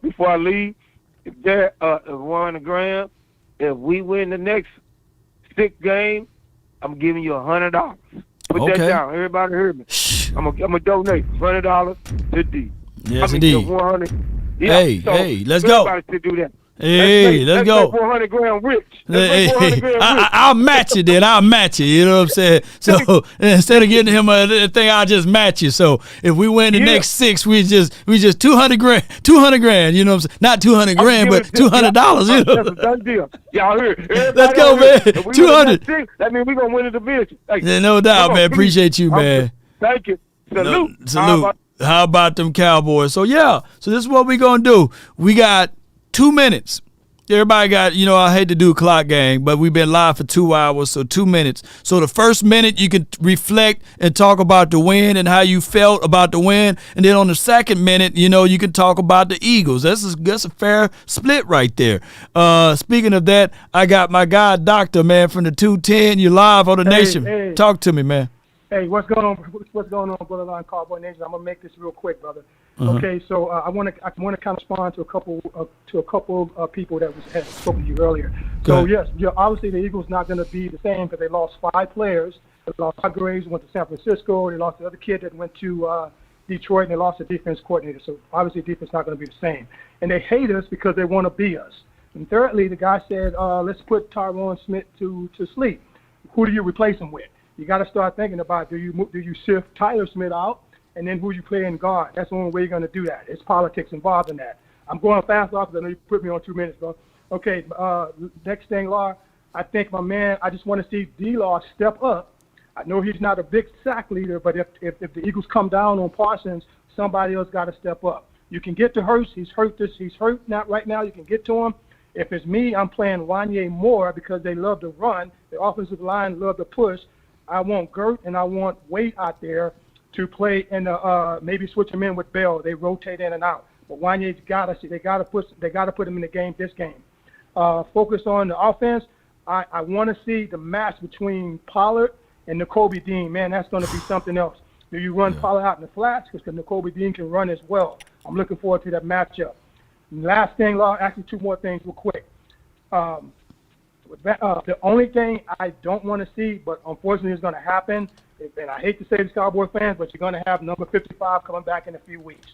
U: before I leave, if we're on the ground, if we win the next 6 games, I'm giving you $100. Put that down. Everybody heard me. I'm gonna donate $100 to D.
A: Yes, indeed.
U: 100. Yeah,
A: hey, let's go.
U: Everybody should do that.
A: Hey, let's go.
U: Make 400 grand rich.
A: I'll match it then. I'll match it. You know what I'm saying? So instead of getting him a thing, I'll just match it. So if we win the next 6, we just 200 grand. 200 grand. You know what I'm saying? Not 200 grand, but $200. You know?
U: That's a done deal. Y'all hear?
A: Let's go, man. 200.
U: That means we're gonna win the division. Hey,
A: no doubt, man. Appreciate you, man.
U: Thank you. Salute.
A: Salute. How about them Cowboys? So so this is what we're gonna do. We got 2 minutes. Everybody got, I hate to do a clock game, but we've been live for 2 hours, so 2 minutes. So the first minute you can reflect and talk about the win and how you felt about the win. And then on the second minute, you can talk about the Eagles. That's a fair split right there. Speaking of that, I got my guy, Doctor, man, from the 210. You live on the Nation.
B: Hey.
A: Talk to me, man.
B: Hey, what's going on? What's going on, Brother Line Cowboy Nation? I'm gonna make this real quick, brother.
A: Uh-huh.
B: Okay, so I want to kind of respond to a couple of people that had spoken to you earlier. So yes, obviously the Eagles not going to be the same because they lost 5 players. They lost Graves, went to San Francisco. They lost the other kid that went to Detroit, and they lost the defense coordinator. So obviously defense not going to be the same. And they hate us because they want to be us. And thirdly, the guy said, let's put Tyron Smith to sleep. Who do you replace him with? You got to start thinking about, do you shift Tyler Smith out, and then who you play in guard? That's the only way you're going to do that. It's politics involved in that. I'm going fast off because I know you put me on 2 minutes, bro. Okay, next thing, Law, I think my man, I just want to see D-Law step up. I know he's not a big sack leader, but if the Eagles come down on Parsons, somebody else got to step up. You can get to Hurst. He's hurt not right now. You can get to him. If it's me, I'm playing Wanye more because they love to run. The offensive line love to push. I want Gert and I want Wade out there to play in the maybe switch him in with Bell. They rotate in and out. But Wanye's they gotta put him in the game this game. Focus on the offense. I want to see the match between Pollard and Nakobe Dean. Man, that's going to be something else. Do you run Pollard out in the flats because Nakobe Dean can run as well? I'm looking forward to that matchup. And last thing, Law, actually 2 more things real quick. The only thing I don't want to see, but unfortunately is going to happen, and I hate to say this, Cowboy fans, but you're going to have number 55 coming back in a few weeks.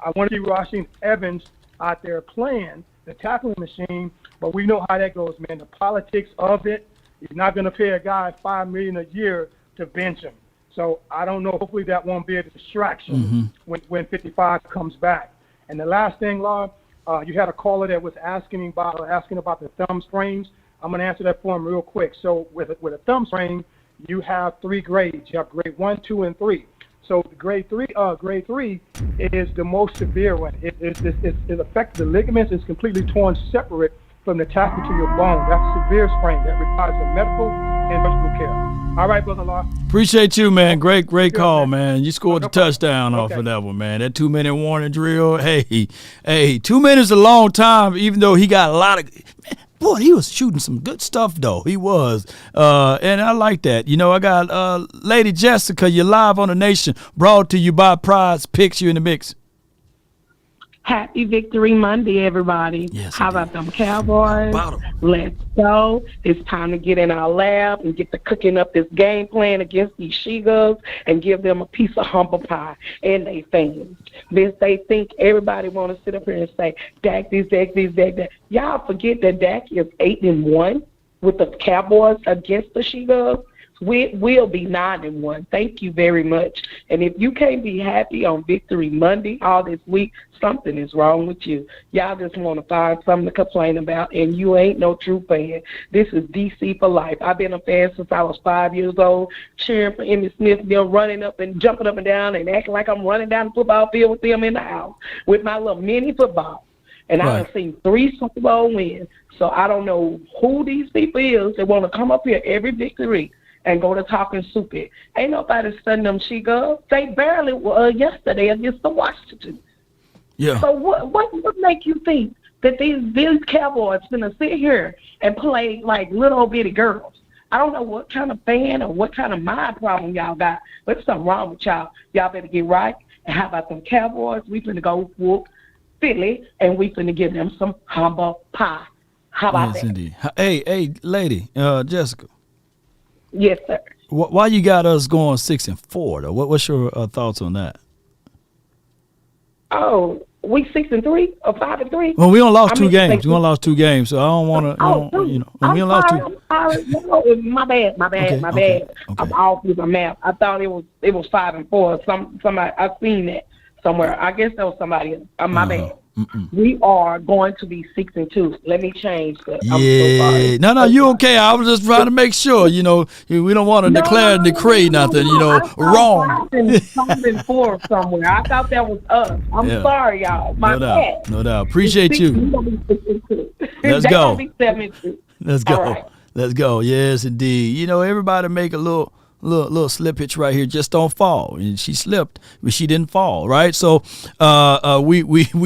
B: I want to see Rasheem Evans out there playing the tackling machine, but we know how that goes, man. The politics of it, you're not going to pay a guy $5 million a year to bench him. So I don't know. Hopefully that won't be a distraction when 55 comes back. And the last thing, Law, you had a caller that was asking about the thumb sprains. I'm going to answer that for him real quick. So with a thumb sprain, you have 3 grades. You have grade 1, 2, and 3. So grade 3 is the most severe one. It affects the ligaments. It's completely torn separate from the tassel to your bone. That's a severe sprain that requires a medical and surgical care. All right, Brother Law.
A: Appreciate you, man. Great call, man. You scored the touchdown off of that one, man. That 2-minute warning drill. Hey, 2 minutes is a long time, even though he got a lot of – boy, he was shooting some good stuff, though. He was. And I like that. I got Lady Jessica, you're live on the Nation, brought to you by Prize Picks. You in the mix.
V: Happy Victory Monday, everybody.
A: Yes,
V: how about them Cowboys? Let's go. It's time to get in our lab and get to cooking up this game plan against these She-Girls and give them a piece of humble pie and they fans. They think everybody want to sit up here and say, Dak this, Dak this, Dak that. Y'all forget that Dak is 8-1. with the Cowboys against the She-Doves, we will be 9-1. Thank you very much. And if you can't be happy on Victory Monday all this week, something is wrong with you. Y'all just want to find something to complain about, and you ain't no true fan. This is DC for life. I've been a fan since I was 5 years old, cheering for Emmitt Smith, them running up and jumping up and down and acting like I'm running down the football field with them in the house with my little mini football. And I've seen 3 Super Bowl wins. So I don't know who these people is that want to come up here every victory and go to talking stupid. Ain't nobody studying them She-Doves. They barely were yesterday against the Washington.
A: Yeah.
V: So what make you think that these Cowboys gonna sit here and play like little bitty girls? I don't know what kind of fan or what kind of mind problem y'all got, but there's something wrong with y'all. Y'all better get right. And how about them Cowboys? We finna go whoop Philly, and we finna give them some humble pie. How about that?
A: Indeed. Hey, lady, Jessica.
V: Yes, sir.
A: Why you got us going 6-4 though? What's your thoughts on that?
V: Oh, we 6-3 or 5-3?
A: Well, we only lost 2 games. We only lost 2 games, so I don't want to. We only lost 2.
V: My bad.
A: Okay.
V: I'm off with my math. I thought it was 5-4. Somebody I seen that somewhere. I guess that was somebody else. My bad. We are going to be 6-2. Let me change that.
A: Yeah.
V: I'm so sorry.
A: No, you okay. I was just trying to make sure, we don't want to declare and decree nothing, wrong.
V: 5-4 somewhere. I thought that was us. I'm sorry, y'all. My bad.
A: No doubt. Appreciate you. Let's go. Let's go.
V: Right.
A: Let's go. Yes, indeed. Everybody make a little slippage right here. Just don't fall. And she slipped, but she didn't fall. Right. So we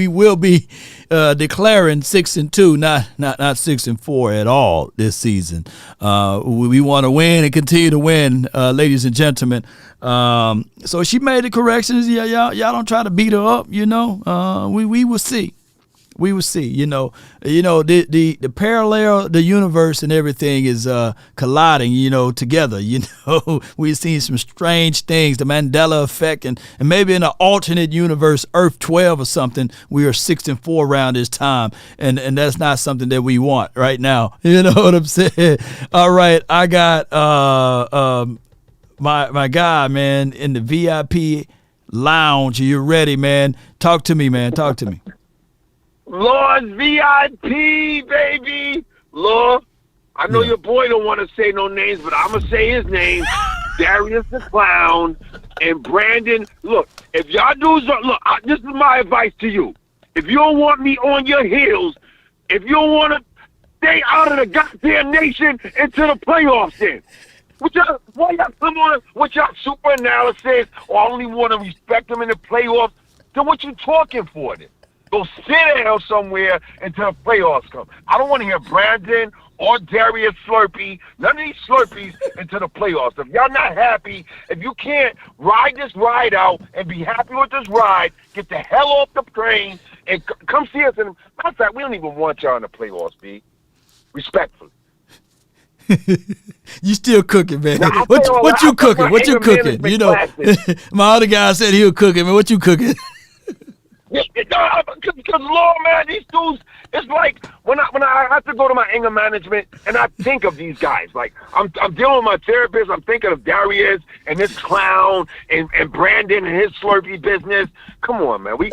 A: will be declaring 6-2, not 6-4 at all this season. We want to win and continue to win, ladies and gentlemen. So she made the corrections. Yeah, y'all don't try to beat her up. We will see. We will see. The parallel, the universe and everything is colliding, together. We've seen some strange things, the Mandela effect, and maybe in an alternate universe, Earth 12 or something, we are 6-4 around this time. And that's not something that we want right now. You know what I'm saying? All right. I got my guy, man, in the VIP lounge. Are you ready, man? Talk to me, man. Talk to me.
D: Lord's VIP, baby. Lord, I know your boy don't want to say no names, but I'm going to say his name. Darius the Clown and Brandon. Look, if y'all dudes are, this is my advice to you. If you don't want me on your heels, if you don't want to stay out of the goddamn nation into the playoffs then. Why y'all come on with y'all super analysis or only want to respect them in the playoffs? Then what you talking for then? Go sit down somewhere until the playoffs come. I don't want to hear Brandon or Darius Slurpee, none of these Slurpees until the playoffs. If y'all not happy, if you can't ride this ride out and be happy with this ride, get the hell off the train and come see us. And matter of fact, we don't even want y'all in the playoffs, B. Respectfully.
A: You still cooking, man.
D: Now,
A: What you cooking? What you cooking? My other guy said he was cooking, man. What you cooking?
D: Because Lord, man, these dudes, it's like when I have to go to my anger management and I think of these guys. Like I'm dealing with my therapist. I'm thinking of Darius and this clown and Brandon and his Slurpee business. Come on, man. We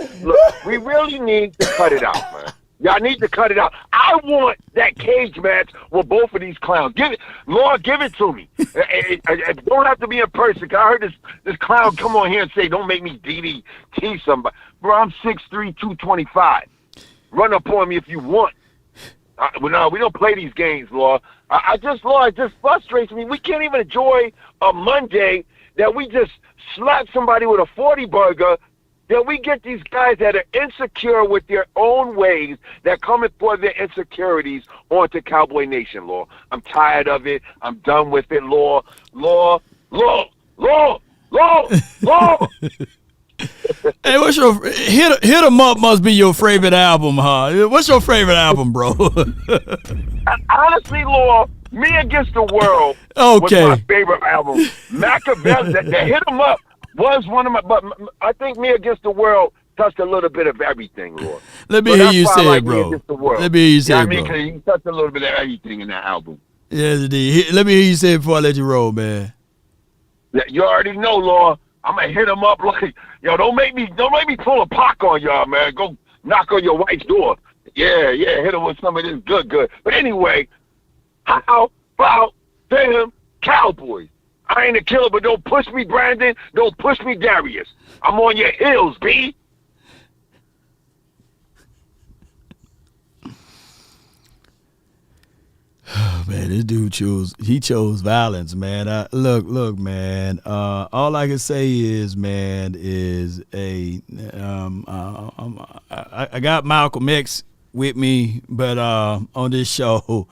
D: really need to cut it out, man. Y'all need to cut it out. I want that cage match with both of these clowns. Lord, give it to me. It don't have to be in person. I heard this clown come on here and say, don't make me DDT somebody. Bro, I'm 6'3", 225. Run up on me if you want. We don't play these games, Lord. It just frustrates me. We can't even enjoy a Monday that we just slap somebody with a 40 burger. That we get these guys that are insecure with their own ways that come and pour their insecurities onto Cowboy Nation, Law. I'm tired of it. I'm done with it, Law.
A: Hey, what's your hit 'em up? Must be your favorite album, huh? What's your favorite album, bro?
D: Honestly, Law, Me Against the World was my favorite album. Machiavelli, that Hit 'em Up was one of my, but I think Me Against the World touched a little bit of everything, Lord.
A: Let me hear you say it, bro. Let me hear you say it, bro.
D: Because you touched a little bit of everything in that album.
A: Yes, indeed. Let me hear you say it before I let you roll, man.
D: Yeah, you already know, Law. I'm gonna hit him up like, yo, don't make me pull a Pac on y'all, man. Go knock on your wife's door. Yeah, hit him with some of this good. But anyway, how about them Cowboys? I ain't a killer, but don't push me, Brandon. Don't push me, Darius. I'm on your heels, B.
A: Oh, man, this dude chose violence, man. Look, man. All I can say is, man, I got Malcolm X with me, but on this show,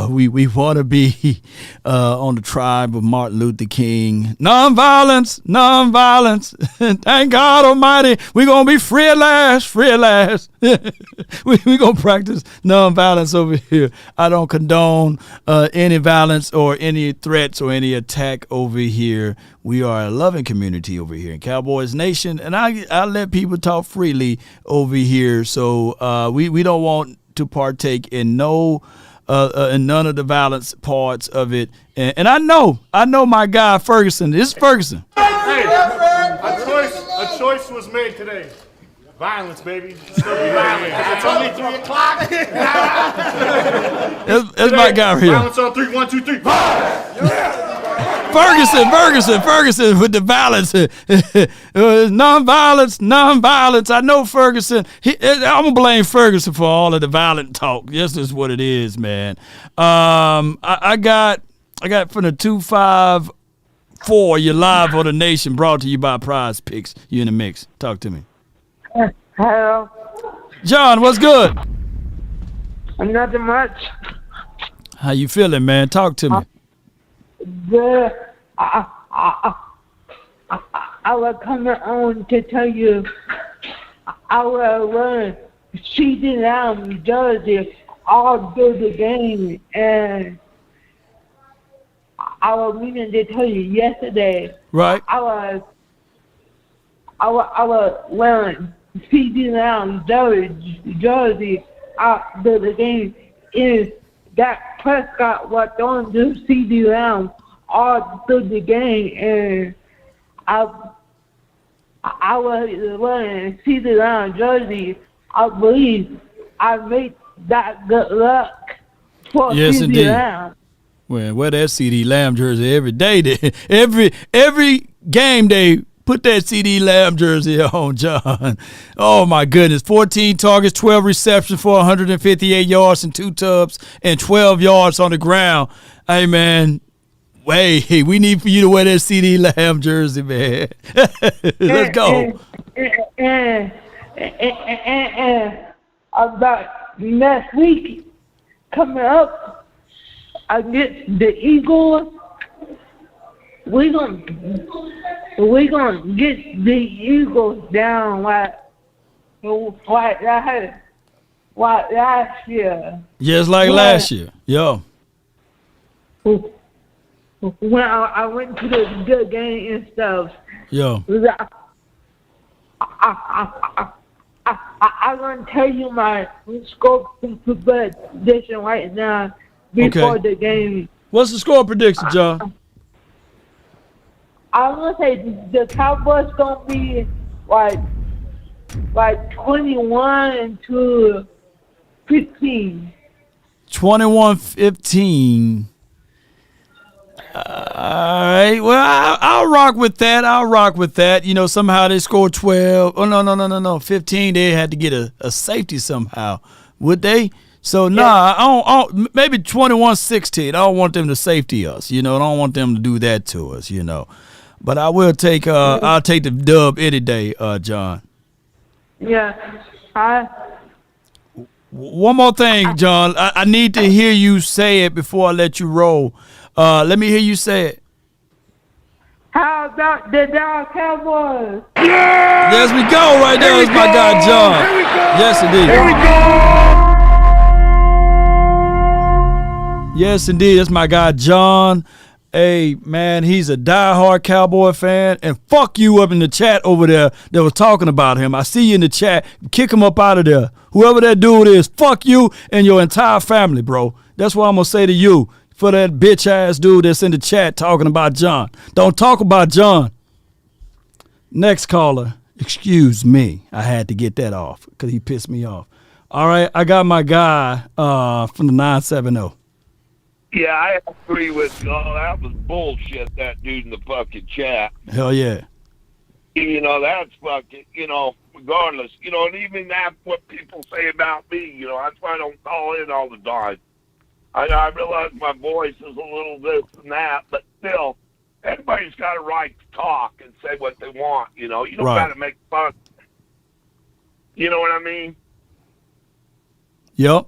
A: we want to be on the tribe of Martin Luther King. Nonviolence. Thank God Almighty, we're gonna be free at last. we gonna practice nonviolence over here. I don't condone any violence or any threats or any attack over here. We are a loving community over here in Cowboys Nation, and I let people talk freely over here. So we don't want to partake in none of the violence parts of it. And I know my guy Ferguson. This is Ferguson.
F: Hey, a choice was made today. Violence, baby. Still be violent. It's only 3 o'clock.
A: That's my guy right here.
F: Violence on 3, 1, 2, 3.
A: Ferguson with the violence. Nonviolence. I know Ferguson. I'm gonna blame Ferguson for all of the violent talk. This is what it is, man. I got from the 254. You're live on the Nation, brought to you by Prize Picks. You in the mix. Talk to me.
V: Hello.
A: John, what's good?
V: Nothing much.
A: How you feeling, man? Talk to me.
V: Good. I was coming on to tell you I was wearing CD Lamb jersey all through the game, and I was meaning to tell you yesterday.
A: Right.
V: I was wearing CD Lamb jersey out through the game. Is Dak Prescott was throwing the CD Lamb all through the game, and I was wearing CD Lamb jersey. I believe I made that good luck for
A: yes,
V: CD
A: indeed.
V: Lamb.
A: Well, wear that CD Lamb jersey every day. Every game they put that CD Lamb jersey on, John. Oh, my goodness. 14 targets, 12 receptions for 158 yards and 2 tubs and 12 yards on the ground. Hey, man, hey, we need for you to wear that CD Lamb jersey, man. Let's go.
V: And about next week coming up against the Eagles, we're gonna get the Eagles down like last year.
A: Just like last year. Yo.
V: When I went to the good game and stuff.
A: Yo.
V: I'm going to tell you my score prediction right now before the game.
A: What's the score prediction, John?
V: I'm going to say the Cowboys going to be like 21-15.
A: 21-15. All right. Well, I'll rock with that. You know, somehow they scored 12. Oh, no. 15. They had to get a safety somehow. Would they? So, I don't, maybe 21-16. I don't want them to safety us. You know, I don't want them to do that to us, you know. But I will take, I'll take the dub any day, John.
V: Yeah.
A: One more thing, John. I need to hear you say it before I let you roll. Let me hear you say it.
V: How about the Dallas Cowboys?
A: Yeah! There we go right there. That's my guy, John.
F: Here we go.
A: Yes, indeed.
F: Here we go.
A: Yes, indeed. That's my guy, John. Hey, man, he's a diehard Cowboy fan. And fuck you up in the chat over there that was talking about him. I see you in the chat. Kick him up out of there. Whoever that dude is, fuck you and your entire family, bro. That's what I'm going to say to you. for that bitch ass dude that's in the chat talking about John. Don't talk about John. Next caller. Excuse me. I had to get that off because he pissed me off. All right, I got my guy from the 970.
D: Yeah, I agree with you. Oh, that was bullshit, that dude in the fucking chat.
A: Hell yeah.
D: You know, that's fucking, regardless. And even that's what people say about me. That's why I don't call in all the time. I realize my voice is a little this and that, but still, everybody's got a right to talk and say what they want. You don't got to make fun. You know what I mean?
A: Yep.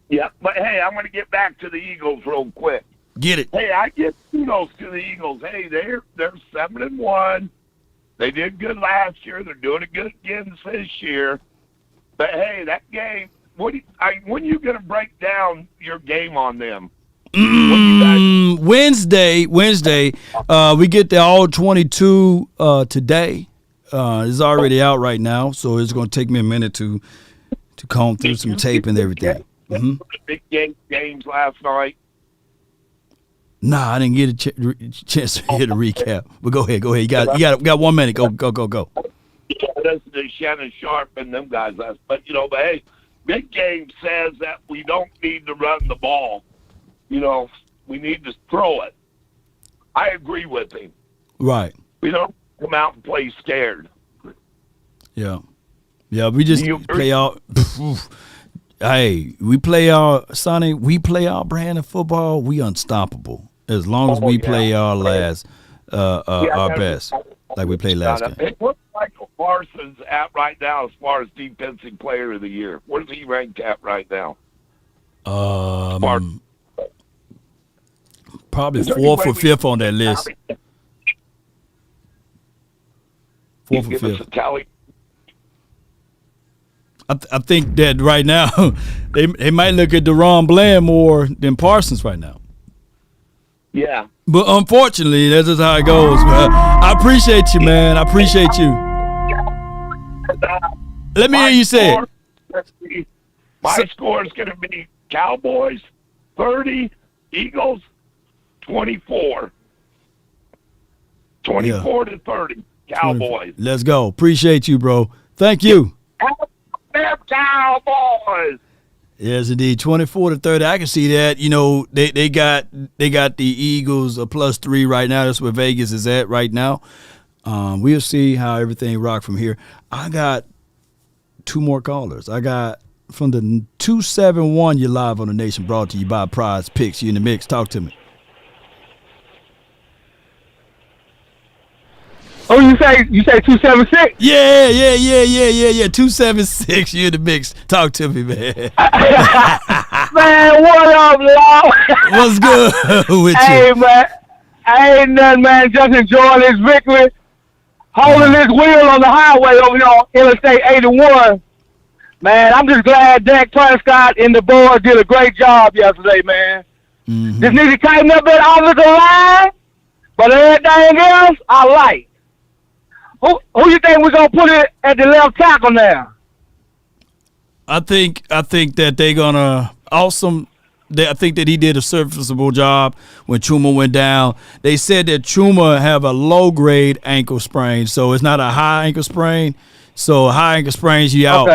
D: Yeah, but hey, I'm going to get back to the Eagles real quick.
A: Get it.
D: Hey, I give kudos to the Eagles. Hey, they're 7-1. They did good last year. They're doing it good again this year. But hey, that game. When are you going to break down your game on them?
A: Wednesday. We get the all 22 today. It's already out right now, so it's going to take me a minute to comb through some tape and everything.
D: Big games last night.
A: Nah, I didn't get a chance to hear the recap. But go ahead. You got 1 minute. Go.
D: Yeah, listen to Shannon Sharp and them guys last. But but hey, big game says that we don't need to run the ball. We need to throw it. I agree with him.
A: Right.
D: We don't come out and play scared.
A: Yeah. We just play out. Hey, we play our brand of football. We unstoppable as long as we play our our best, like we played last game.
D: What's Michael Parsons at right now as far as defensive player of the year? Where does he rank at right now?
A: Probably 4th or 5th on that list. 4th or 5th. I think that right now they might look at DeRon Bland more than Parsons right now.
D: Yeah.
A: But unfortunately, that's just how it goes. I appreciate you, man. I appreciate you. Let me hear you say it.
D: My score is going to be Cowboys 30, Eagles 24. 24 to 30, Cowboys.
A: Let's go. Appreciate you, bro. Thank you.
D: Cowboys.
A: Yes, indeed. 24 to 30. I can see that. They got the Eagles a +3 right now. That's where Vegas is at right now. We'll see how everything rock from here. I got 2 more callers. I got from the 271. You're live on the Nation, brought to you by Prize Picks. You in the mix. Talk to me.
U: Oh, you say 276?
A: Yeah. 276. You in the mix. Talk to me, man.
U: Man, what up, Law?
A: What's good with you?
U: Hey, man. Ain't nothing, man. Just enjoying this victory. Holding this wheel on the highway over here on Interstate 81. Man, I'm just glad Dak Prescott and the boys did a great job yesterday, man.
A: Mm-hmm.
U: Just need to tighten up that offensive line, but everything else, I like. Who you think we're gonna put it at the left tackle now?
A: I think that they're gonna I think that he did a serviceable job when Chuma went down. They said that Chuma have a low grade ankle sprain, so it's not a high ankle sprain. So high ankle sprains you out,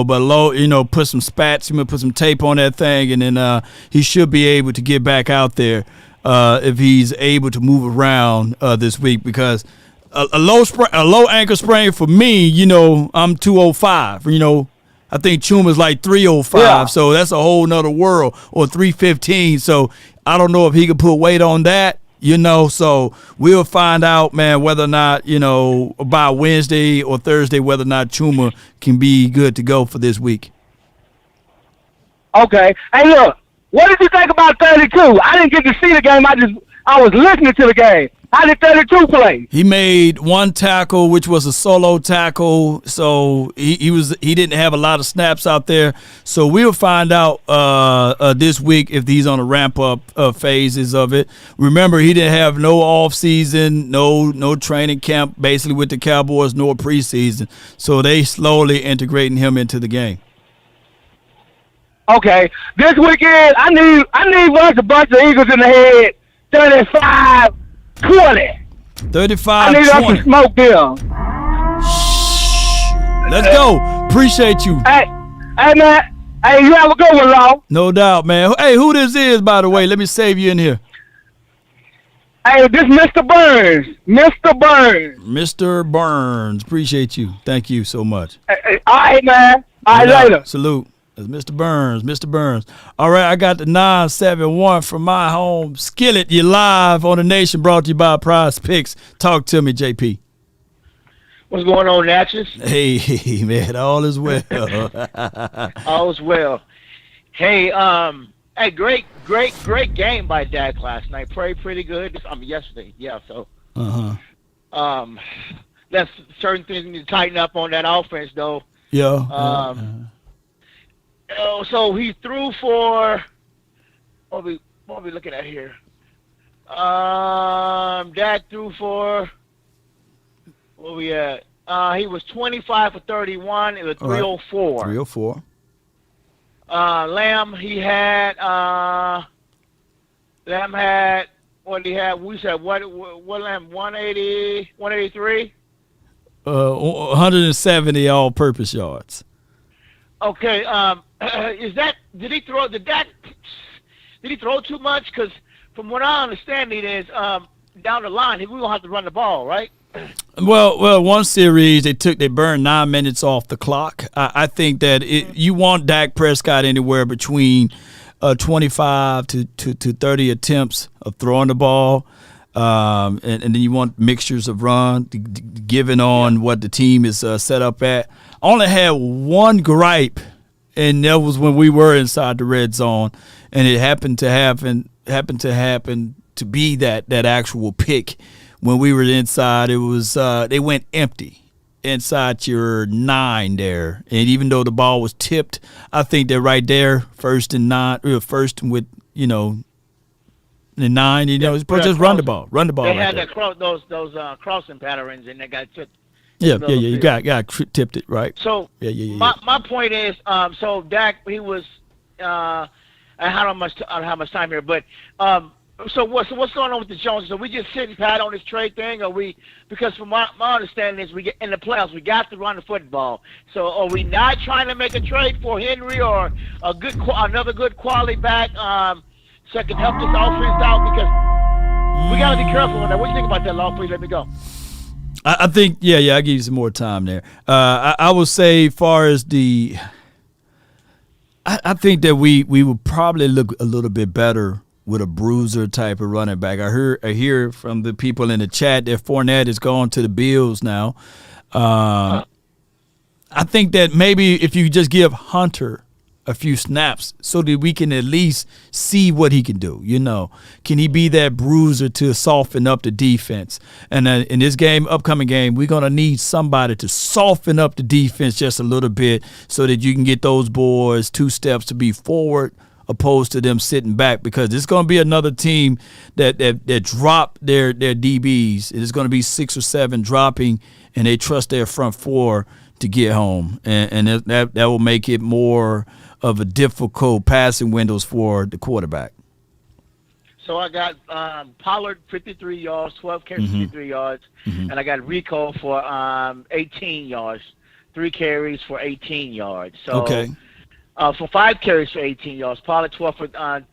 A: but low, put some spats, put some tape on that thing, and then he should be able to get back out there if he's able to move around this week, because a low ankle sprain for me, I'm 205. I think Chuma's like 305, so that's a whole nother world, or 315. So I don't know if he could put weight on that, So we'll find out, man, whether or not, by Wednesday or Thursday, whether or not Chuma can be good to go for this week.
U: Okay. Hey, look, what did you think about 32? I didn't get to see the game. I was listening to the game. How did 32 play?
A: He made 1 tackle, which was a solo tackle, so he didn't have a lot of snaps out there. So we'll find out this week if he's on the ramp up phases of it. Remember, he didn't have no off season, no training camp, basically with the Cowboys, nor preseason. So they slowly integrating him into the game.
U: Okay, this weekend I need a bunch of Eagles in the head. 35-20.
A: 35-20.
U: I need us to smoke them.
A: Let's go. Appreciate you.
U: Hey, man. Hey, you have a good one, Law.
A: No doubt, man. Hey, who this is, by the way? Let me save you in here.
U: Hey, this Mr. Burns. Mr. Burns.
A: Mr. Burns. Appreciate you. Thank you so much.
U: Hey, all right, man. All right, later.
A: Salute. That's Mr. Burns. Mr. Burns. All right, I got the 971 from my home. Skillet, you live on the Nation, brought to you by Prize Picks. Talk to me, JP.
G: What's going on, Natchez?
A: Hey, man, all is well.
G: All is well. Hey, hey, great game by Dak last night. Pretty good. Yesterday, yeah. So, that's certain things need to tighten up on that offense, though.
A: Yeah.
G: So he threw for what are we looking at here? Dak threw for what we at? He was 25 for 31. It was 304.
A: 304.
G: Lamb had what did he have? We said what Lamb 180, 183.
A: 170 all-purpose yards.
G: Okay. Did he throw too much? Because from what I understand, it is down the line we gonna have to run the ball, right?
A: Well, one series they burned 9 minutes off the clock. I think that you want Dak Prescott anywhere between 25 to 30 attempts of throwing the ball, and then you want mixtures of run, given on what the team is set up at. I only had one gripe, and that was when we were inside the red zone, and it happened to be that actual pick. When we were inside, it was they went empty inside your 9 there, and even though the ball was tipped, I think that right there, first and with the 9, just run the ball.
G: They had
A: there.
G: those crossing patterns, and they got tipped.
A: Yeah, you got tipped it right.
G: So my point is, so Dak, he was I don't have much time here, but so what's going on with the Joneses? Are we just sitting pat on this trade thing? Or because from my understanding is we get in the playoffs, we got to run the football. So are we not trying to make a trade for Henry or another good quality back so I can help this offense out? Because we got to be careful with that. What do you think about that, Law? Please let me go.
A: I think, I'll give you some more time there. I would say, far as I think that we would probably look a little bit better with a bruiser type of running back. I hear from the people in the chat that Fournette is going to the Bills now. I think that maybe if you just give Hunter a few snaps so that we can at least see what he can do. Can he be that bruiser to soften up the defense? And in this upcoming game, we're going to need somebody to soften up the defense just a little bit so that you can get those boys 2 steps to be forward opposed to them sitting back, because it's going to be another team that drop their DBs. It's going to be 6 or 7 dropping, and they trust their front 4 to get home. And that will make it more of a difficult passing windows for the quarterback.
G: So I got Pollard 53 yards, 12 carries, 53 yards, and I got Rico for 18 yards, 3 carries for 18 yards. So
A: okay.
G: For 5 carries for 18 yards, Pollard 12 for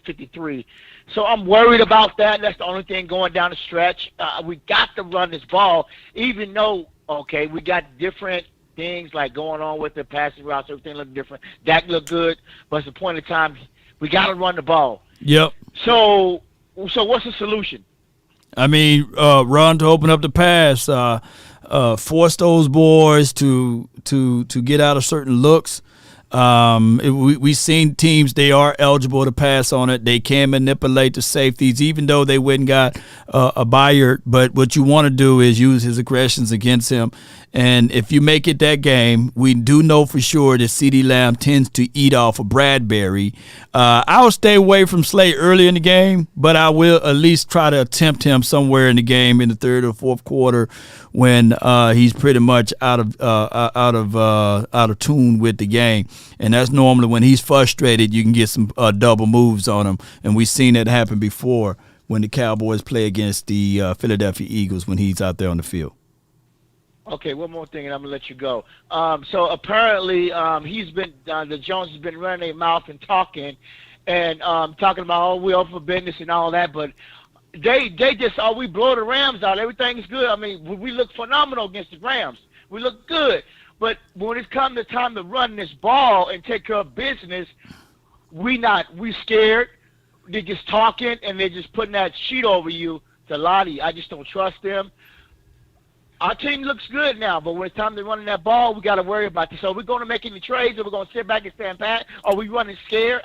G: 53. So I'm worried about that. That's the only thing going down the stretch. We got to run this ball, even though we got different things like going on with the passing routes, everything looked different. Dak looked good, but at the point in time, we got to run the ball.
A: Yep.
G: So what's the solution?
A: I mean, run to open up the pass, force those boys to get out of certain looks. We've seen teams, they are eligible to pass on it. They can manipulate the safeties, even though they wouldn't got a Bayard. But what you want to do is use his aggressions against him And if you make it that game, we do know for sure that CeeDee Lamb tends to eat off of Bradbury. I'll stay away from Slay early in the game, but I will at least try to attempt him somewhere in the game in the third or fourth quarter when he's pretty much out of tune with the game. And that's normally when he's frustrated, you can get some double moves on him. And we've seen that happen before when the Cowboys play against the Philadelphia Eagles when he's out there on the field.
G: Okay, one more thing, and I'm gonna let you go. So apparently, the Jones has been running their mouth and talking about we open for business and all that, but they just we blow the Rams out. Everything's good. I mean, we look phenomenal against the Rams. We look good, but when it comes to time to run this ball and take care of business, we scared. They're just talking and they're just putting that sheet over you to Lottie. I just don't trust them. Our team looks good now, but when it's time to run that ball, we got to worry about this. So we're going to make any trades, or we're going to sit back and stand pat? Are we running scared?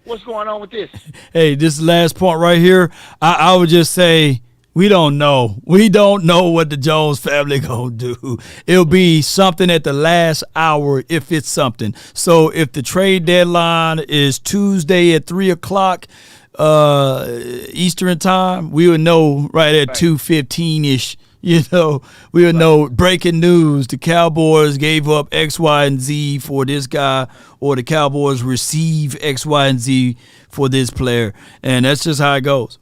G: What's going on with this?
A: Hey, this last point right here, I would just say we don't know. We don't know what the Jones family going to do. It'll be something at the last hour if it's something. So if the trade deadline is Tuesday at 3 o'clock Eastern time, we would know right at 2:15-ish. You know, we would know breaking news. The Cowboys gave up X, Y, and Z for this guy, or the Cowboys receive X, Y, and Z for this player. And that's just how it goes.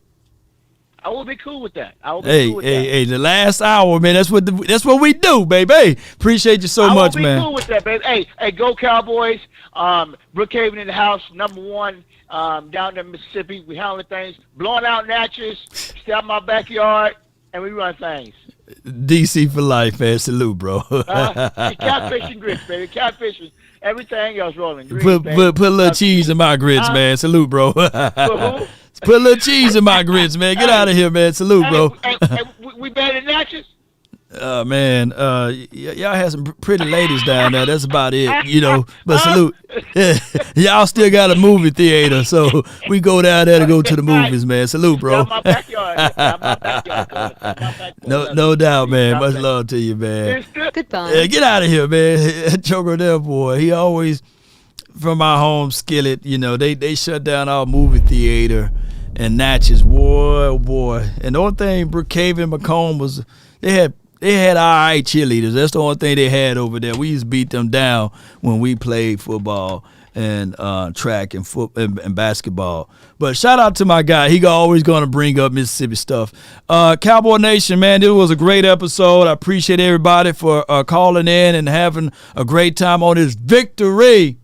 G: I will be cool with that. Hey,
A: the last hour, man. That's what we do, baby. Hey, appreciate you so much, man.
G: I will be cool with that, baby. Hey, go Cowboys. Brookhaven in the house, #1 down there in Mississippi. We handling things, blowing out Natchez, stay out my backyard, and we run things.
A: DC for life, man. Salute, bro.
G: Catfish and grits, baby. Catfish and everything else rolling.
A: Put a little cheese in my grits, man. Salute, bro. Put a little cheese in my grits, man. Get out of here, man. Salute, bro.
G: We better than Natchez?
A: Man, y'all had some pretty ladies down there. That's about it, you know. But salute. Y'all still got a movie theater, so we go down there to go to the movies, man. Salute, bro. No doubt, man. Much love to you, man.
O: Goodbye.
A: Get out of here, man. Choker there, boy. He always, from our home skillet, you know, they shut down our movie theater and Natchez, boy, oh boy. And the only thing Brookhaven, Macomb was, they had all right cheerleaders. That's the only thing they had over there. We used to beat them down when we played football and track and basketball. But shout out to my guy. He always going to bring up Mississippi stuff. Cowboy Nation, man, this was a great episode. I appreciate everybody for calling in and having a great time on this Victory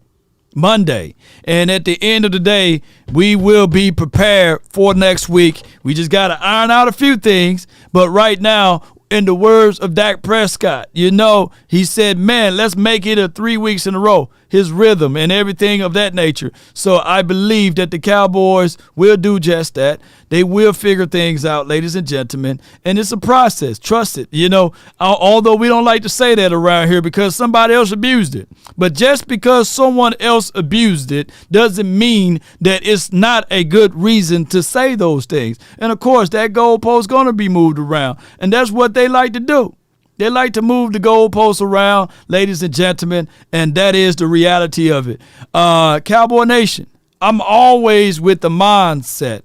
A: Monday. And at the end of the day, we will be prepared for next week. We just got to iron out a few things. But right now, in the words of Dak Prescott, you know, he said, man, let's make it 3 weeks in a row. His rhythm and everything of that nature. So I believe that the Cowboys will do just that. They will figure things out, ladies and gentlemen. And it's a process. Trust it. You know, although we don't like to say that around here because somebody else abused it. But just because someone else abused it doesn't mean that it's not a good reason to say those things. And, of course, that goalpost is going to be moved around. And that's what they like to do. They like to move the goalposts around, ladies and gentlemen, and that is the reality of it. Cowboy Nation, I'm always with the mindset.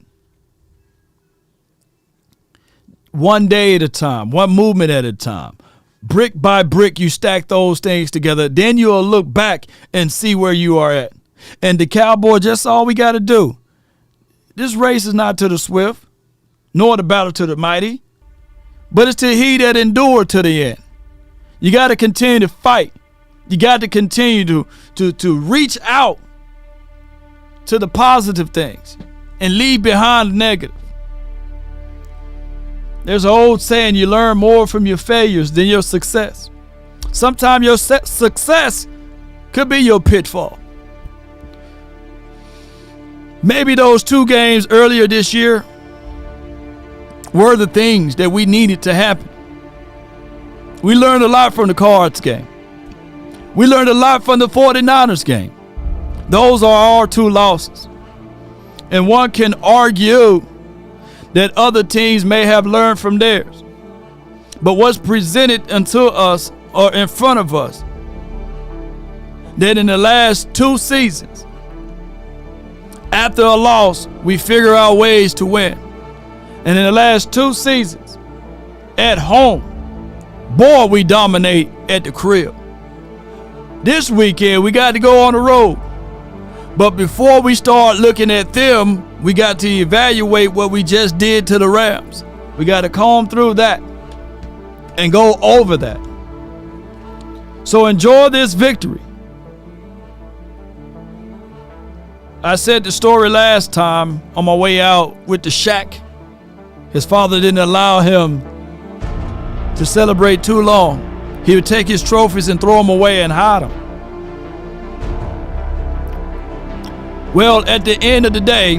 A: One day at a time, one movement at a time. Brick by brick, you stack those things together. Then you'll look back and see where you are at. And the Cowboy, just all we got to do. This race is not to the swift, nor the battle to the mighty. But it's to he that endure to the end. You got to continue to fight. You got to continue to reach out to the positive things and leave behind the negative. There's an old saying, you learn more from your failures than your success. Sometimes your success could be your pitfall. Maybe those 2 games earlier this year were the things that we needed to happen. We learned a lot from the Cards game. We learned a lot from the 49ers game. Those are our 2 losses. And one can argue that other teams may have learned from theirs. But what's presented unto us are in front of us that in the last 2 seasons, after a loss, we figure out ways to win. And in the last 2 seasons, at home, boy, we dominate at the crib. This weekend, we got to go on the road. But before we start looking at them, we got to evaluate what we just did to the Rams. We got to comb through that and go over that. So enjoy this victory. I said the story last time on my way out with the Shaq. His father didn't allow him to celebrate too long. He would take his trophies and throw them away and hide them. Well, at the end of the day,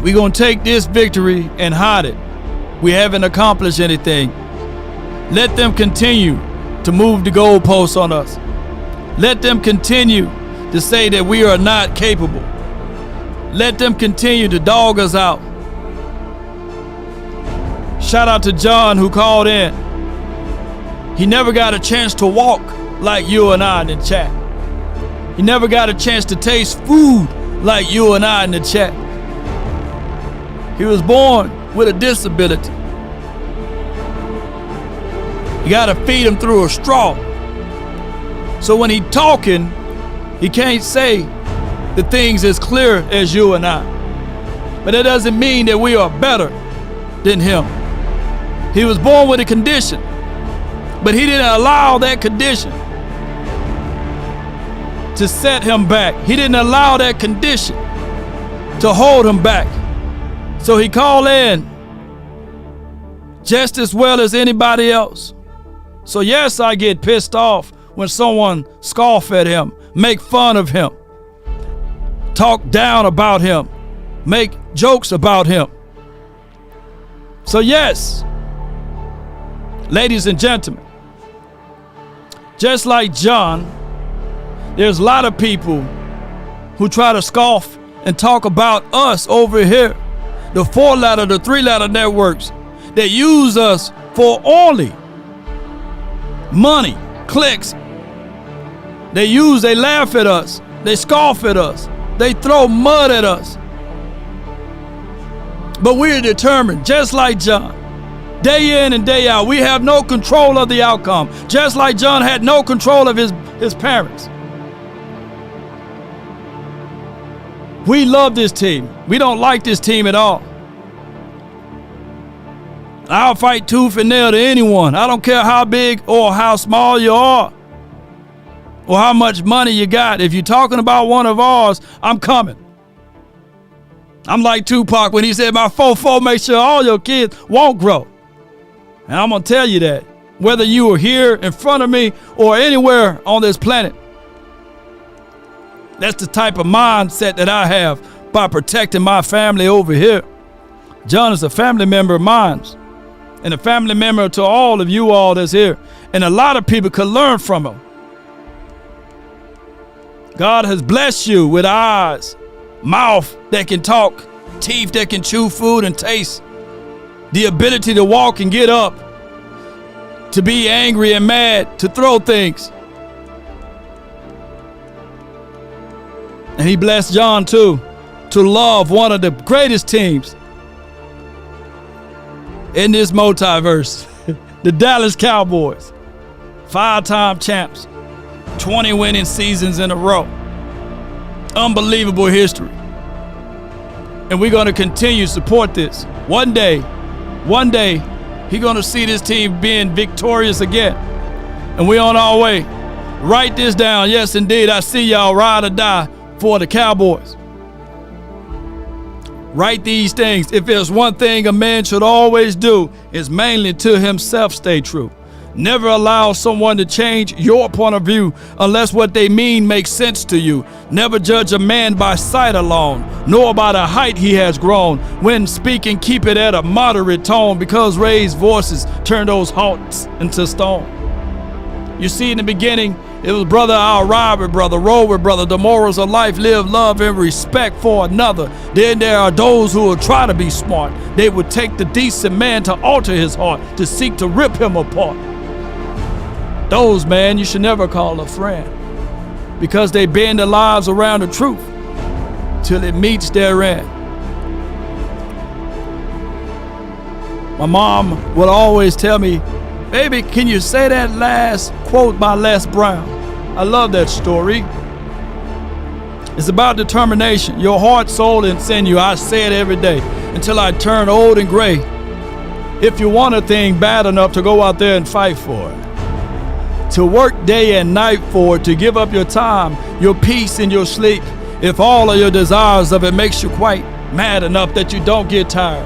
A: we're going to take this victory and hide it. We haven't accomplished anything. Let them continue to move the goalposts on us. Let them continue to say that we are not capable. Let them continue to dog us out. Shout out to John who called in. He never got a chance to walk like you and I in the chat. He never got a chance to taste food like you and I in the chat. He was born with a disability. You gotta feed him through a straw. So when he talking, he can't say the things as clear as you and I. But that doesn't mean that we are better than him. He was born with a condition, but he didn't allow that condition to set him back. He didn't allow that condition to hold him back. So he called in just as well as anybody else. So yes, I get pissed off when someone scoff at him, make fun of him, talk down about him, make jokes about him. So yes, ladies and gentlemen, just like John, there's a lot of people who try to scoff and talk about us over here, the 4-letter, the 3-letter networks that use us for only money, clicks. They laugh at us, they scoff at us, they throw mud at us. But we're determined, just like John. Day in and day out, we have no control of the outcome, just like John had no control of his parents. We love this team. We don't like this team at all. I'll fight tooth and nail to anyone. I don't care how big or how small you are or how much money you got. If you're talking about one of ours, I'm coming. I'm like Tupac when he said, my 4-4 make sure all your kids won't grow. And I'm going to tell you that, whether you are here in front of me or anywhere on this planet. That's the type of mindset that I have by protecting my family over here. John is a family member of mine and a family member to all of you all that's here. And a lot of people could learn from him. God has blessed you with eyes, mouth that can talk, teeth that can chew food and taste, the ability to walk and get up, to be angry and mad, to throw things. And he blessed John too, to love one of the greatest teams in this multiverse, the Dallas Cowboys. 5-time champs, 20 winning seasons in a row. Unbelievable history. And we're going to continue to support this. One day, he's going to see this team being victorious again. And we're on our way. Write this down. Yes, indeed, I see y'all ride or die for the Cowboys. Write these things. If there's one thing a man should always do, is mainly to himself stay true. Never allow someone to change your point of view unless what they mean makes sense to you. Never judge a man by sight alone, nor by the height he has grown. When speaking, keep it at a moderate tone, because raised voices turn those hearts into stone. You see, in the beginning, It was brother, I'll ride with brother, roll with brother. The morals of life, live, love, and respect for another. Then there are those who will try to be smart. They would take the decent man to alter his heart, to seek to rip him apart. Those, man, you should never call a friend, because they bend their lives around the truth till it meets their end. My mom would always tell me, baby, can you say that last quote by Les Brown? I love that story. It's about determination, your heart, soul, and sinew. I say it every day until I turn old and gray. If you want a thing bad enough to go out there and fight for it, to work day and night for it, to give up your time, your peace, and your sleep, if all of your desires of it makes you quite mad enough that you don't get tired,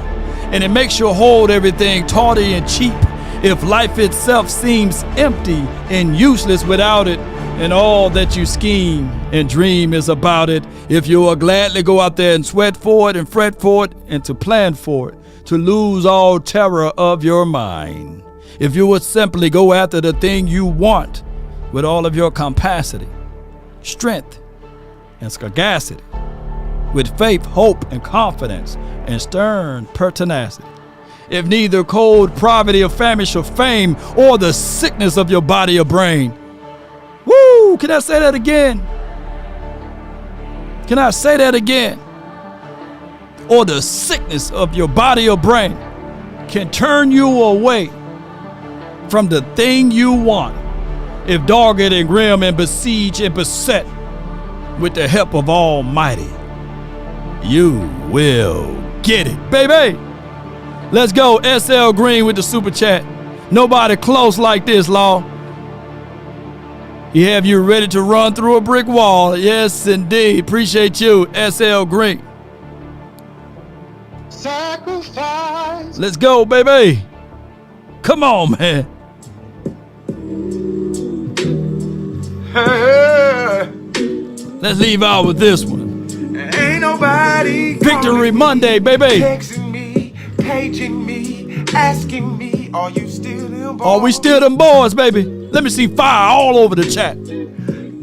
A: and it makes you hold everything tawdry and cheap, if life itself seems empty and useless without it, and all that you scheme and dream is about it, if you will gladly go out there and sweat for it and fret for it and to plan for it, to lose all terror of your mind, if you would simply go after the thing you want with all of your capacity, strength, and sagacity, with faith, hope, and confidence, and stern pertinacity. If neither cold poverty or famish or fame, or the sickness of your body or brain. Woo! Can I say that again? Can I say that again? Or the sickness of your body or brain can turn you away from the thing you want, if dogged and grim and besieged and beset with the help of Almighty, you will get it, baby. Let's go, SL Green with the super chat. Nobody close like this, Law. He have you ready to run through a brick wall. Yes, indeed. Appreciate you, SL Green.
H: Sacrifice.
A: Let's go, baby. Come on, man.
H: Hey.
A: Let's leave out with this one.
H: Ain't nobody
A: Victory Monday, baby.
H: Texting me, paging me, asking me, are you still them boys?
A: Are we still them boys, baby? Let me see fire all over the chat.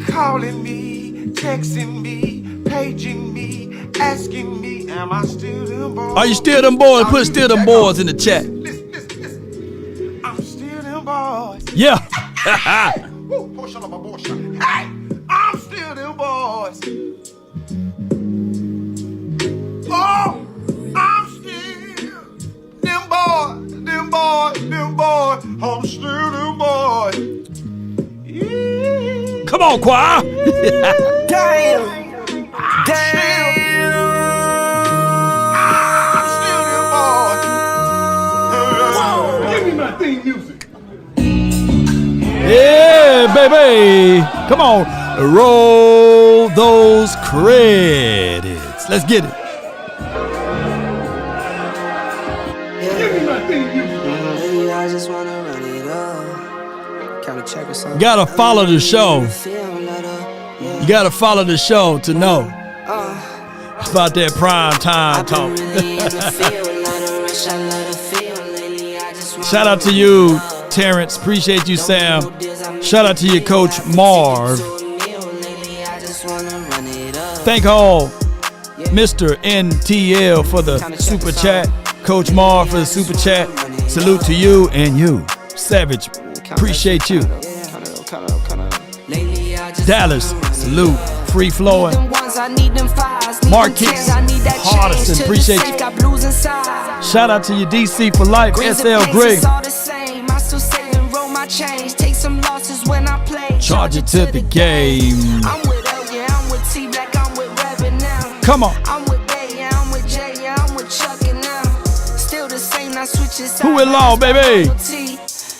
H: Calling me, texting me, paging me, asking me, am I still them boys?
A: Are you still them boys? Put still them boys in the chat.
H: Listen. I'm still them boys.
A: Yeah.
H: Woo, push on my bullshit. Hey, I'm still them boys. Oh, I'm still them boys, them boys, them boys. I'm still them boys. Yeah.
A: Come on, choir.
H: Damn. Damn. I'm still them boys. Whoa, give me my theme music.
A: Yeah, baby. Come on. Roll those credits. Let's get it.
N: I just wanna run it up. Count a check or something.
A: You gotta follow the show. You gotta follow the show to know about that prime time talk. Shout out to you, Terrence. Appreciate you, Sam. Shout out to you, Coach Marv. Thank all Mr. NTL for the super chat. Coach Marv for the super chat. Salute to you and you. Savage, appreciate you. Dallas, salute. Free flowing. Marquise Hardison, appreciate you. Shout out to you, DC for life. SL Greg. Charge it to the game. Come on. Who in law, baby?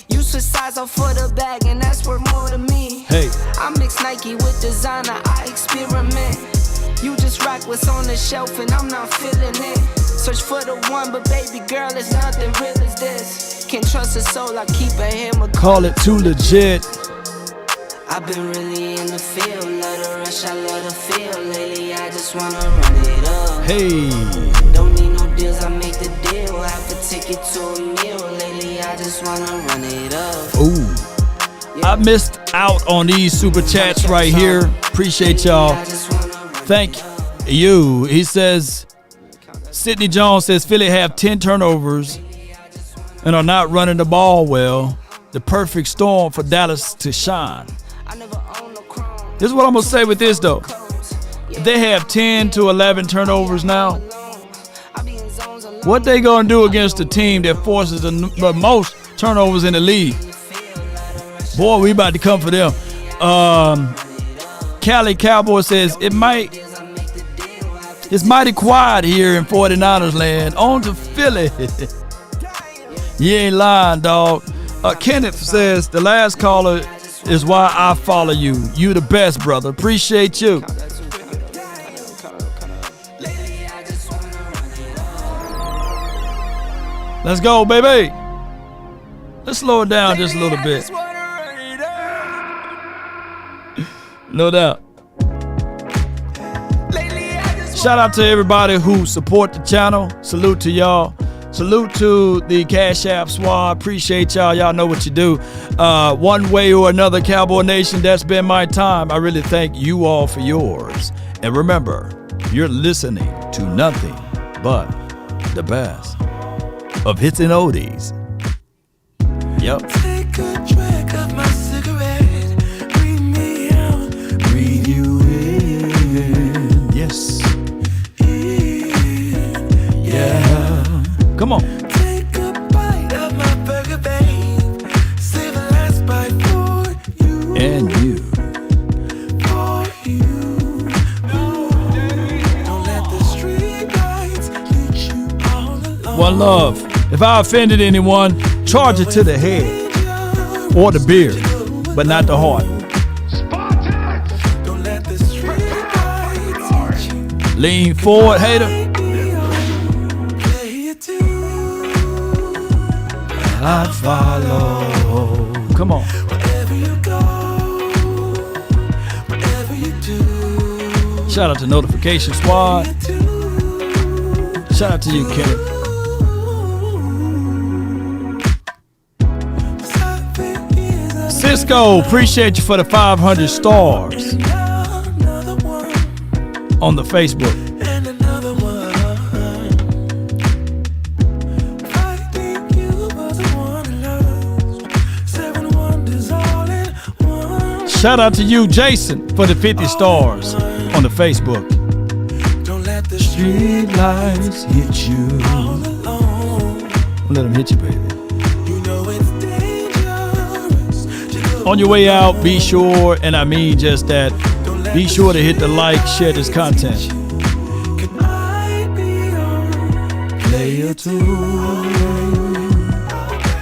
A: You switch size off for the bag, and that's worth more to me. Hey. I mix Nike with designer, I experiment. You just rock what's on the shelf, and I'm not feeling it. Search for the one, but baby girl, it's nothing real as this. Can't trust a soul, I keep a hammer. Call it too legit. I've been really in the field, love the rush, I love the feel. Lately, I just wanna run it up. Hey. Don't need no deals, I make the deal. Have a ticket to a meal. Lately, I just wanna run it up. Ooh. Yeah. I missed out on these super chats right here. Appreciate y'all. Thank you. He says, Sidney Jones says Philly have 10 turnovers and are not running the ball well. The perfect storm for Dallas to shine. This is what I'm going to say with this, though. They have 10 to 11 turnovers now. What they going to do against a team that forces the most turnovers in the league? Boy, we about to come for them. Cali Cowboy says it's mighty quiet here in 49ers land. On to Philly. You ain't lying, dog. Kenneth says the last caller is why I follow you. You the best, brother. Appreciate you. Let's go, baby. Let's slow it down just a little bit. No doubt. Shout out to everybody who support the channel. Salute to y'all. Salute to the Cash App Squad. Appreciate y'all. Y'all know what you do. One way or another, Cowboy Nation, that's been my time. I really thank you all for yours. And remember, you're listening to nothing but the best of hits and oldies. Yep.
H: Take a drag of my cigarette. Breathe me out. Breathe you in.
A: Yes. Yeah. Come on.
H: Take a bite of my burger, babe. Save the last bite for you.
A: And you.
H: For you. Don't let the street lights lead you all alone.
A: One love. If I offended anyone, charge it to the head or the beard, but not the heart.
H: Don't let the street lights lead you.
A: Lean forward, hater. I follow. Come on.
H: Wherever you go, whatever you do.
A: Shout out to Notification Squad. Shout out to you, Kenneth. Cisco, appreciate you for the 500 stars on the Facebook. Shout out to you, Jason, for the 50 stars on the Facebook.
H: Don't let the street lights hit you.
A: Let them hit you, baby.
H: You know it's dangerous.
A: On your way out, be sure, and I mean just that, be sure to hit the like, share this content.
H: Can I be your player too?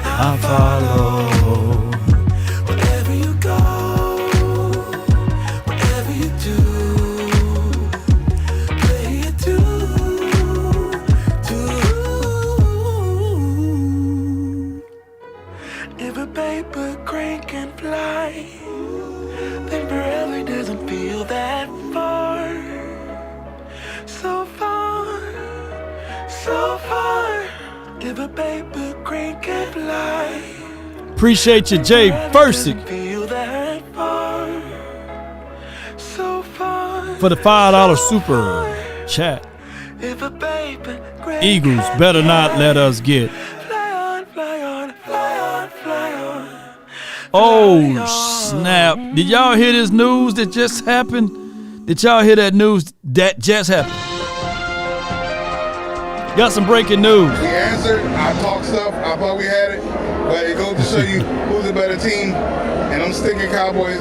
A: I follow.
H: Wherever you go, whatever you do, play it too. If a paper crane can fly, then forever doesn't feel that far. So far, so far. If a paper crane can fly,
A: Appreciate you, Jay Versick,
H: feel that far. So far.
A: for the $5 super chat.
H: If a paper crane
A: Eagles better not let us get.
H: fly on, fly on, fly on, fly on.
A: Oh, snap. Did y'all hear this news that just happened? Did y'all hear that news that just happened? Got some breaking news.
E: We answered. I talked stuff. I thought we had it. But it goes to show you who's a better team. And I'm sticking Cowboys.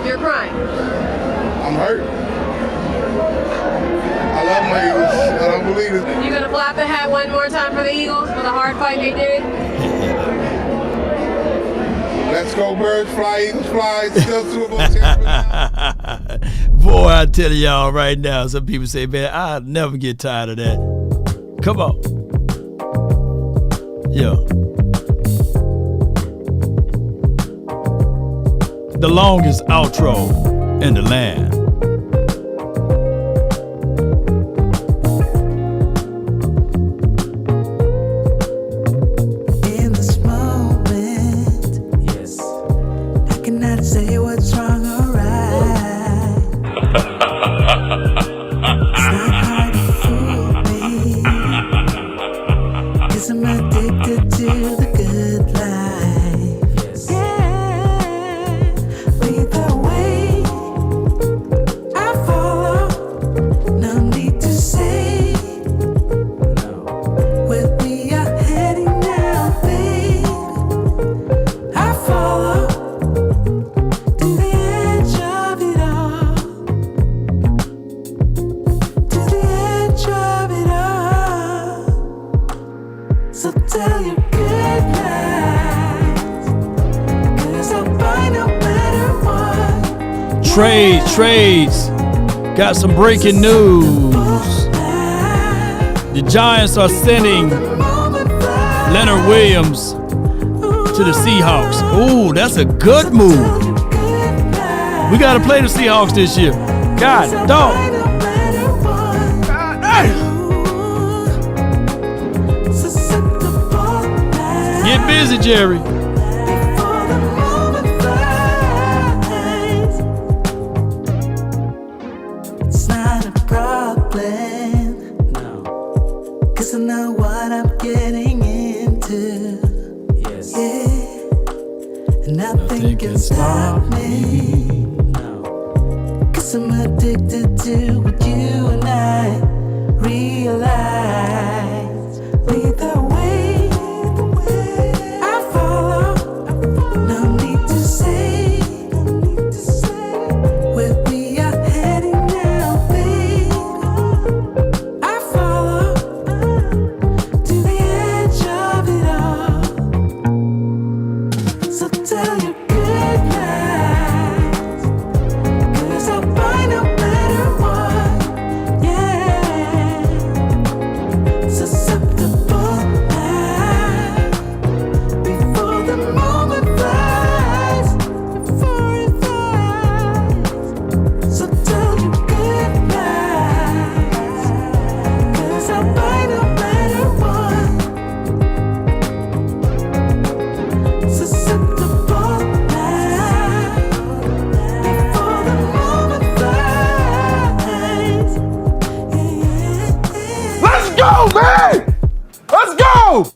J: You're crying.
E: I'm hurt. I love my Eagles. I don't believe it.
J: You gonna flap the hat one more time for the Eagles for the hard fight they did?
E: Let's go Birds, fly Eagles, fly. Still Super Bowl champions.
A: Boy, I tell y'all right now, some people say, man, I'll never get tired of that. Come on. Yo. The longest outro in the land.
H: In this moment,
A: Trades. Got some breaking news. The Giants are sending Leonard Williams to the Seahawks. Ooh, that's a good move. We got to play the Seahawks this year. God, dog. Get busy, Jerry.
N: It's not a problem, no. 'Cause I know what I'm getting into. Yes. Yeah. And nothing can stop me. No. 'Cause I'm addicted to what you and I realize. Lead the way.
H: Let's go, man! Let's go!